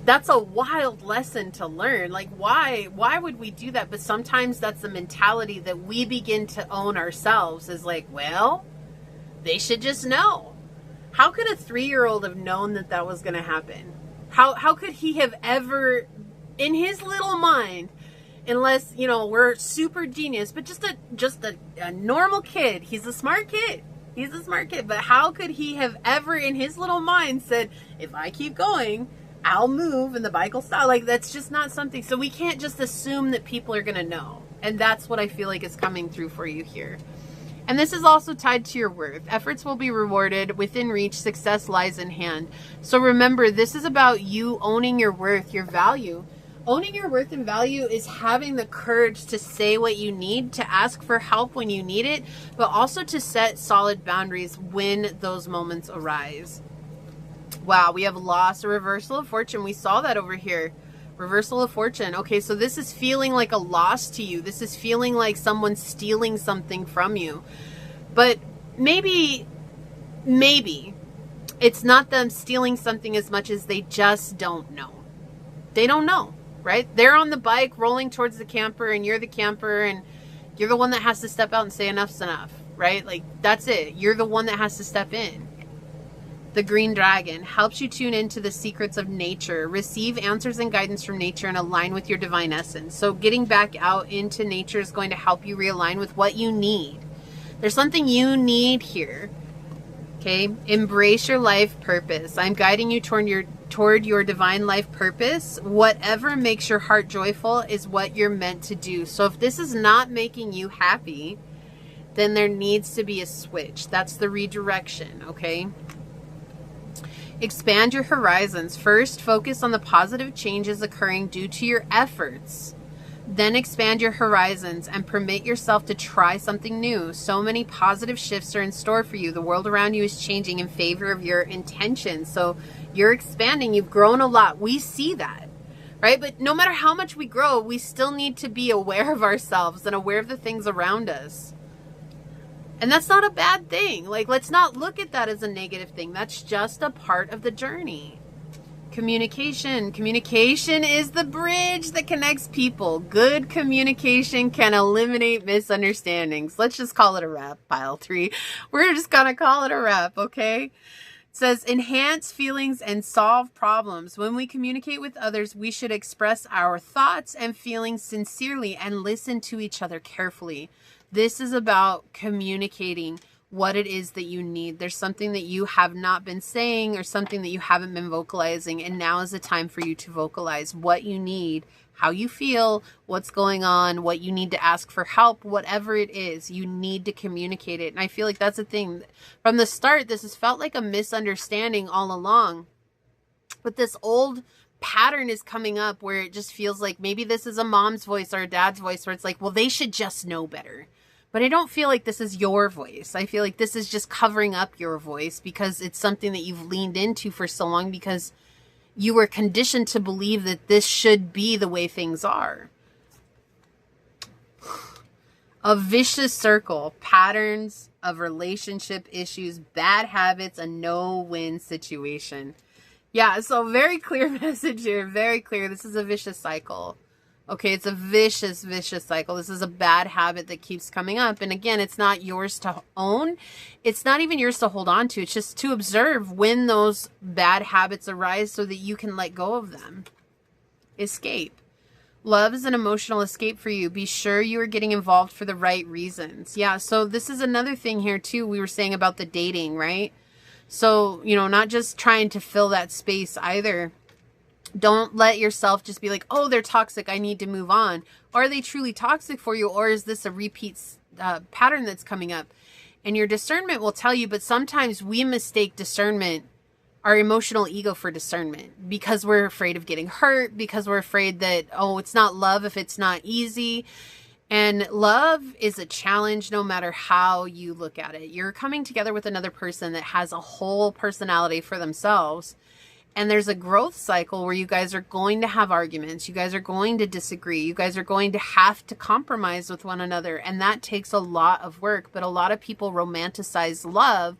[SPEAKER 1] that's a wild lesson to learn. Like, why would we do that? But sometimes that's the mentality that we begin to own ourselves, is like, well, they should just know. How could a 3-year-old have known that that was going to happen? How could he have ever, in his little mind, unless, you know, we're super genius, but just a normal kid. He's a smart kid. But how could he have ever in his little mind said, if I keep going, I'll move and the bike will stop? Like, that's just not something. So we can't just assume that people are going to know. And that's what I feel like is coming through for you here. And this is also tied to your worth. Efforts will be rewarded. Within reach, success lies in hand. So remember, this is about you owning your worth, your value. Owning your worth and value is having the courage to say what you need, to ask for help when you need it, but also to set solid boundaries when those moments arise. Wow, we have loss, a reversal of fortune. We saw that over here. Reversal of fortune. Okay, so this is feeling like a loss to you. This is feeling like someone's stealing something from you. But maybe it's not them stealing something as much as they just don't know. They don't know, right? They're on the bike rolling towards the camper, and you're the camper, and you're the one that has to step out and say enough's enough, right? Like, that's it. You're the one that has to step in. The green dragon helps you tune into the secrets of nature, receive answers and guidance from nature, and align with your divine essence. So getting back out into nature is going to help you realign with what you need. There's something you need here. Okay? Embrace your life purpose. I'm guiding you toward your divine life purpose. Whatever makes your heart joyful is what you're meant to do. So if this is not making you happy, then there needs to be a switch. That's the redirection, okay? Expand your horizons. First, focus on the positive changes occurring due to your efforts. Then expand your horizons and permit yourself to try something new. So many positive shifts are in store for you. The world around you is changing in favor of your intentions. So you're expanding. You've grown a lot. We see that, right? But no matter how much we grow, we still need to be aware of ourselves and aware of the things around us. And that's not a bad thing. Like, let's not look at that as a negative thing. That's just a part of the journey. Communication. Communication is the bridge that connects people. Good communication can eliminate misunderstandings. Let's just call it a wrap, pile 3. We're just going to call it a wrap, okay? It says, enhance feelings and solve problems. When we communicate with others, we should express our thoughts and feelings sincerely and listen to each other carefully. This is about communicating what it is that you need. There's something that you have not been saying or something that you haven't been vocalizing, and now is the time for you to vocalize what you need, how you feel, what's going on, what you need to ask for help, whatever it is, you need to communicate it. And I feel like that's the thing. From the start, this has felt like a misunderstanding all along. But this old pattern is coming up where it just feels like maybe this is a mom's voice or a dad's voice where it's like, well, they should just know better. But I don't feel like this is your voice. I feel like this is just covering up your voice because it's something that you've leaned into for so long because you were conditioned to believe that this should be the way things are. A vicious circle, patterns of relationship issues, bad habits, a no-win situation. Yeah, so very clear message here, very clear. This is a vicious cycle. Okay, it's a vicious, vicious cycle. This is a bad habit that keeps coming up. And again, it's not yours to own. It's not even yours to hold on to. It's just to observe when those bad habits arise so that you can let go of them. Escape. Love is an emotional escape for you. Be sure you are getting involved for the right reasons. Yeah, so this is another thing here too. We were saying about the dating, right? So, you know, not just trying to fill that space either. Don't let yourself just be like, oh, they're toxic, I need to move on. Are they truly toxic for you? Or is this a repeat pattern that's coming up? And your discernment will tell you, but sometimes we mistake discernment, our emotional ego, for discernment because we're afraid of getting hurt, because we're afraid that, oh, it's not love if it's not easy. And love is a challenge no matter how you look at it. You're coming together with another person that has a whole personality for themselves. And there's a growth cycle where you guys are going to have arguments. You guys are going to disagree. You guys are going to have to compromise with one another. And that takes a lot of work. But a lot of people romanticize love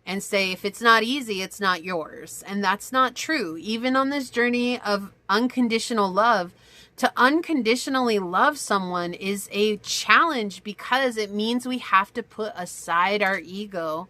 [SPEAKER 1] and say, if it's not easy, it's not yours. And that's not true. Even on this journey of unconditional love, to unconditionally love someone is a challenge because it means we have to put aside our ego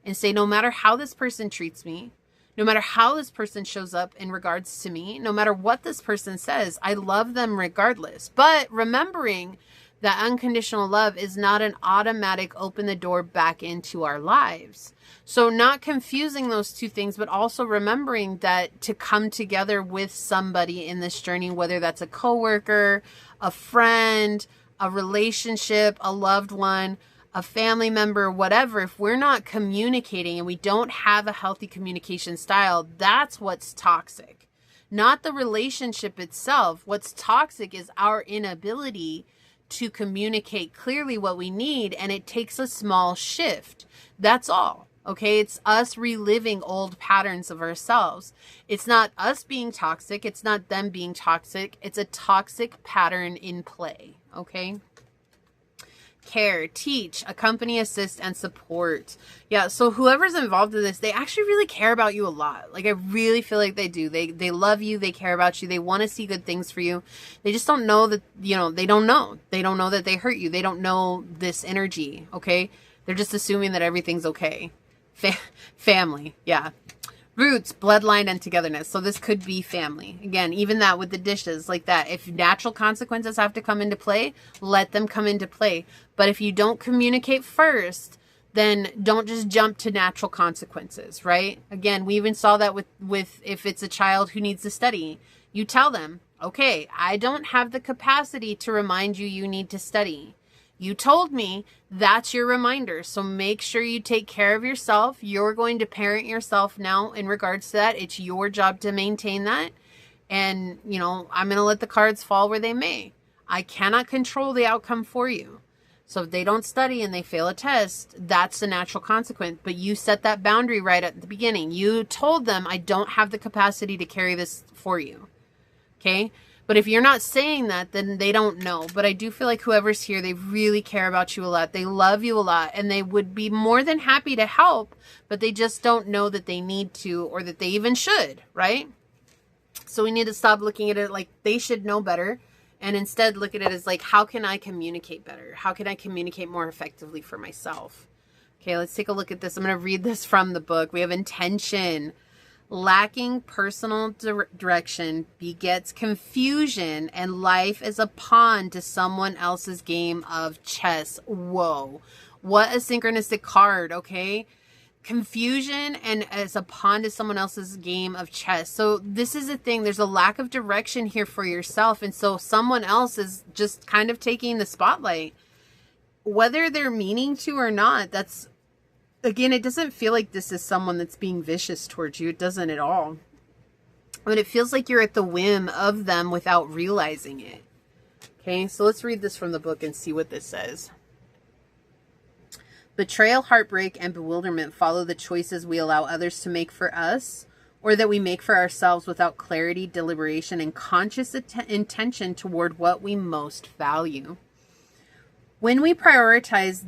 [SPEAKER 1] and say, no matter how this person treats me, no matter how this person shows up in regards to me, no matter what this person says, I love them regardless. But remembering that unconditional love is not an automatic open the door back into our lives. So not confusing those two things, but also remembering that to come together with somebody in this journey, whether that's a coworker, a friend, a relationship, a loved one, a family member, whatever, if we're not communicating and we don't have a healthy communication style, that's what's toxic. Not the relationship itself. What's toxic is our inability to communicate clearly what we need, and it takes a small shift. That's all. Okay, it's us reliving old patterns of ourselves. It's not us being toxic. It's not them being toxic. It's a toxic pattern in play. Okay. Care, teach, accompany, assist, and support. Yeah, so whoever's involved in this, they actually really care about you a lot. Like, I really feel like they do. They love you. They care about you. They want to see good things for you. They just don't know that, you know, they don't know. They don't know that they hurt you. They don't know this energy, okay? They're just assuming that everything's okay. Family, yeah. Roots, bloodline, and togetherness. So this could be family. Again, even that with the dishes, like that. If natural consequences have to come into play, let them come into play. But if you don't communicate first, then don't just jump to natural consequences, right? Again, we even saw that with if it's a child who needs to study. You tell them, okay, I don't have the capacity to remind you you need to study. You told me that's your reminder. So make sure you take care of yourself. You're going to parent yourself now in regards to that. It's your job to maintain that. And, you know, I'm going to let the cards fall where they may. I cannot control the outcome for you. So if they don't study and they fail a test, that's a natural consequence. But you set that boundary right at the beginning. You told them, I don't have the capacity to carry this for you. Okay? But if you're not saying that, then they don't know. But I do feel like whoever's here, they really care about you a lot. They love you a lot. And they would be more than happy to help. But they just don't know that they need to or that they even should, right? So we need to stop looking at it like they should know better. And instead look at it as like, how can I communicate better? How can I communicate more effectively for myself? Okay, let's take a look at this. I'm going to read this from the book. We have intention. Lacking personal direction begets confusion, and life is a pawn to someone else's game of chess. Whoa. What a synchronistic card, okay? Confusion and as a pawn to someone else's game of chess. So this is the thing. There's a lack of direction here for yourself, and so someone else is just kind of taking the spotlight. Whether they're meaning to or not, that's... Again, it doesn't feel like this is someone that's being vicious towards you. It doesn't at all. But it feels like you're at the whim of them without realizing it. Okay, so let's read this from the book and see what this says. Betrayal, heartbreak, and bewilderment follow the choices we allow others to make for us, or that we make for ourselves without clarity, deliberation, and conscious intention toward what we most value. When we prioritize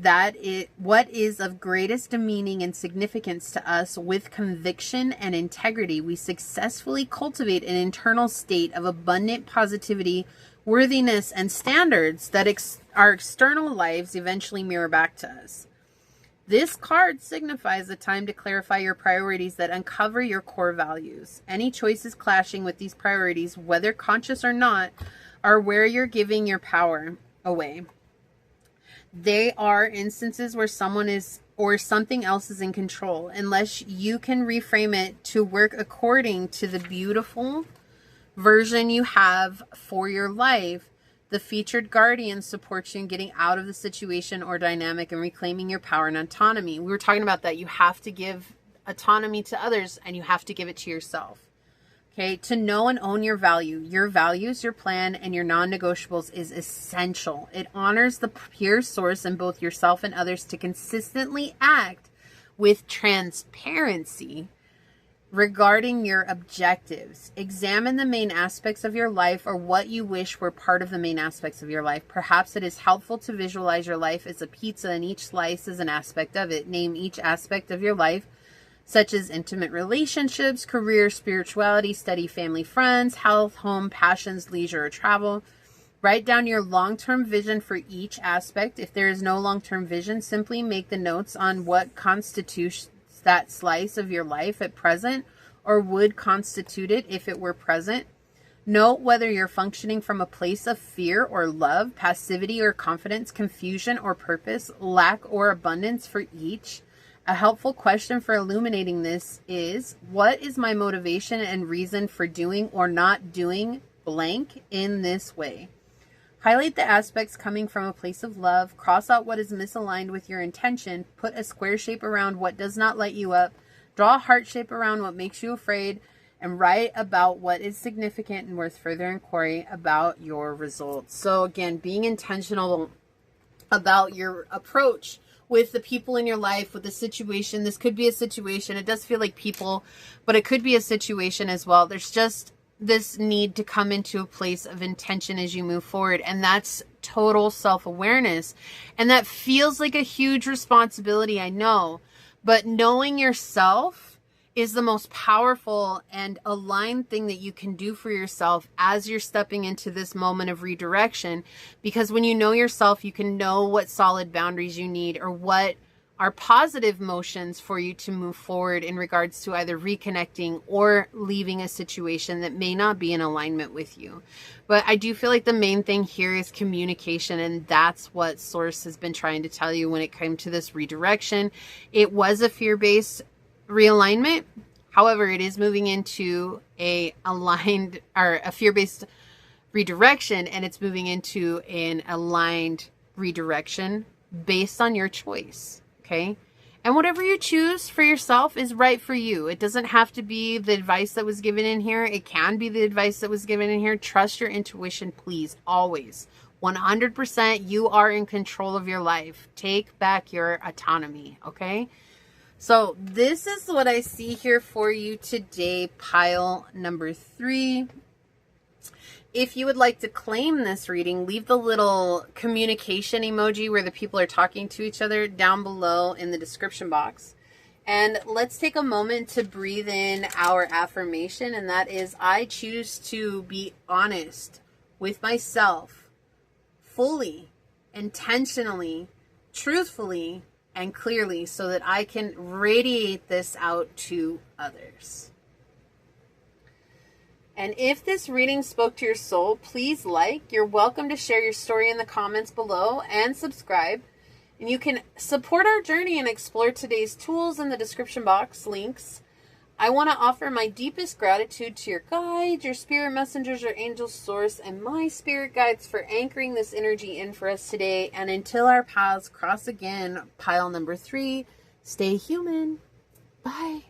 [SPEAKER 1] what is of greatest meaning and significance to us with conviction and integrity, we successfully cultivate an internal state of abundant positivity, worthiness, and standards that our external lives eventually mirror back to us. This card signifies a time to clarify your priorities that uncover your core values. Any choices clashing with these priorities, whether conscious or not, are where you're giving your power away. They are instances where someone is or something else is in control, unless you can reframe it to work according to the beautiful version you have for your life. The featured guardian supports you in getting out of the situation or dynamic and reclaiming your power and autonomy. We were talking about that. You have to give autonomy to others and you have to give it to yourself. Okay, to know and own your value, your values, your plan, and your non-negotiables is essential. It honors the pure source in both yourself and others to consistently act with transparency regarding your objectives. Examine the main aspects of your life or what you wish were part of the main aspects of your life. Perhaps it is helpful to visualize your life as a pizza and each slice is an aspect of it. Name each aspect of your life, such as intimate relationships, career, spirituality, study, family, friends, health, home, passions, leisure, or travel. Write down your long-term vision for each aspect. If there is no long-term vision, simply make the notes on what constitutes that slice of your life at present or would constitute it if it were present. Note whether you're functioning from a place of fear or love, passivity or confidence, confusion or purpose, lack or abundance for each. A helpful question for illuminating this is, what is my motivation and reason for doing or not doing blank in this way? Highlight the aspects coming from a place of love. Cross out what is misaligned with your intention. Put a square shape around what does not light you up. Draw a heart shape around what makes you afraid. And write about what is significant and worth further inquiry about your results. So again, being intentional about your approach with the people in your life, with the situation. This could be a situation. It does feel like people, but it could be a situation as well. There's just this need to come into a place of intention as you move forward. And that's total self-awareness. And that feels like a huge responsibility, I know. But knowing yourself is the most powerful and aligned thing that you can do for yourself as you're stepping into this moment of redirection. Because when you know yourself, you can know what solid boundaries you need or what are positive motions for you to move forward in regards to either reconnecting or leaving a situation that may not be in alignment with you. But I do feel like the main thing here is communication, and that's what Source has been trying to tell you when it came to this redirection. It was a fear-based realignment. However, it is moving into a aligned or a fear-based redirection, and it's moving into an aligned redirection based on your choice. Okay. And whatever you choose for yourself is right for you. It doesn't have to be the advice that was given in here. It can be the advice that was given in here. Trust your intuition, please. Always. 100% you are in control of your life. Take back your autonomy. Okay. So this is what I see here for you today. Pile number 3. If you would like to claim this reading, leave the little communication emoji where the people are talking to each other down below in the description box. And let's take a moment to breathe in our affirmation, and that is, I choose to be honest with myself fully, intentionally, truthfully, and clearly so that I can radiate this out to others. And if this reading spoke to your soul, please like. You're welcome to share your story in the comments below and subscribe. And you can support our journey and explore today's tools in the description box links. I want to offer my deepest gratitude to your guides, your spirit messengers, your angel source, and my spirit guides for anchoring this energy in for us today. And until our paths cross again, pile number 3, stay human. Bye.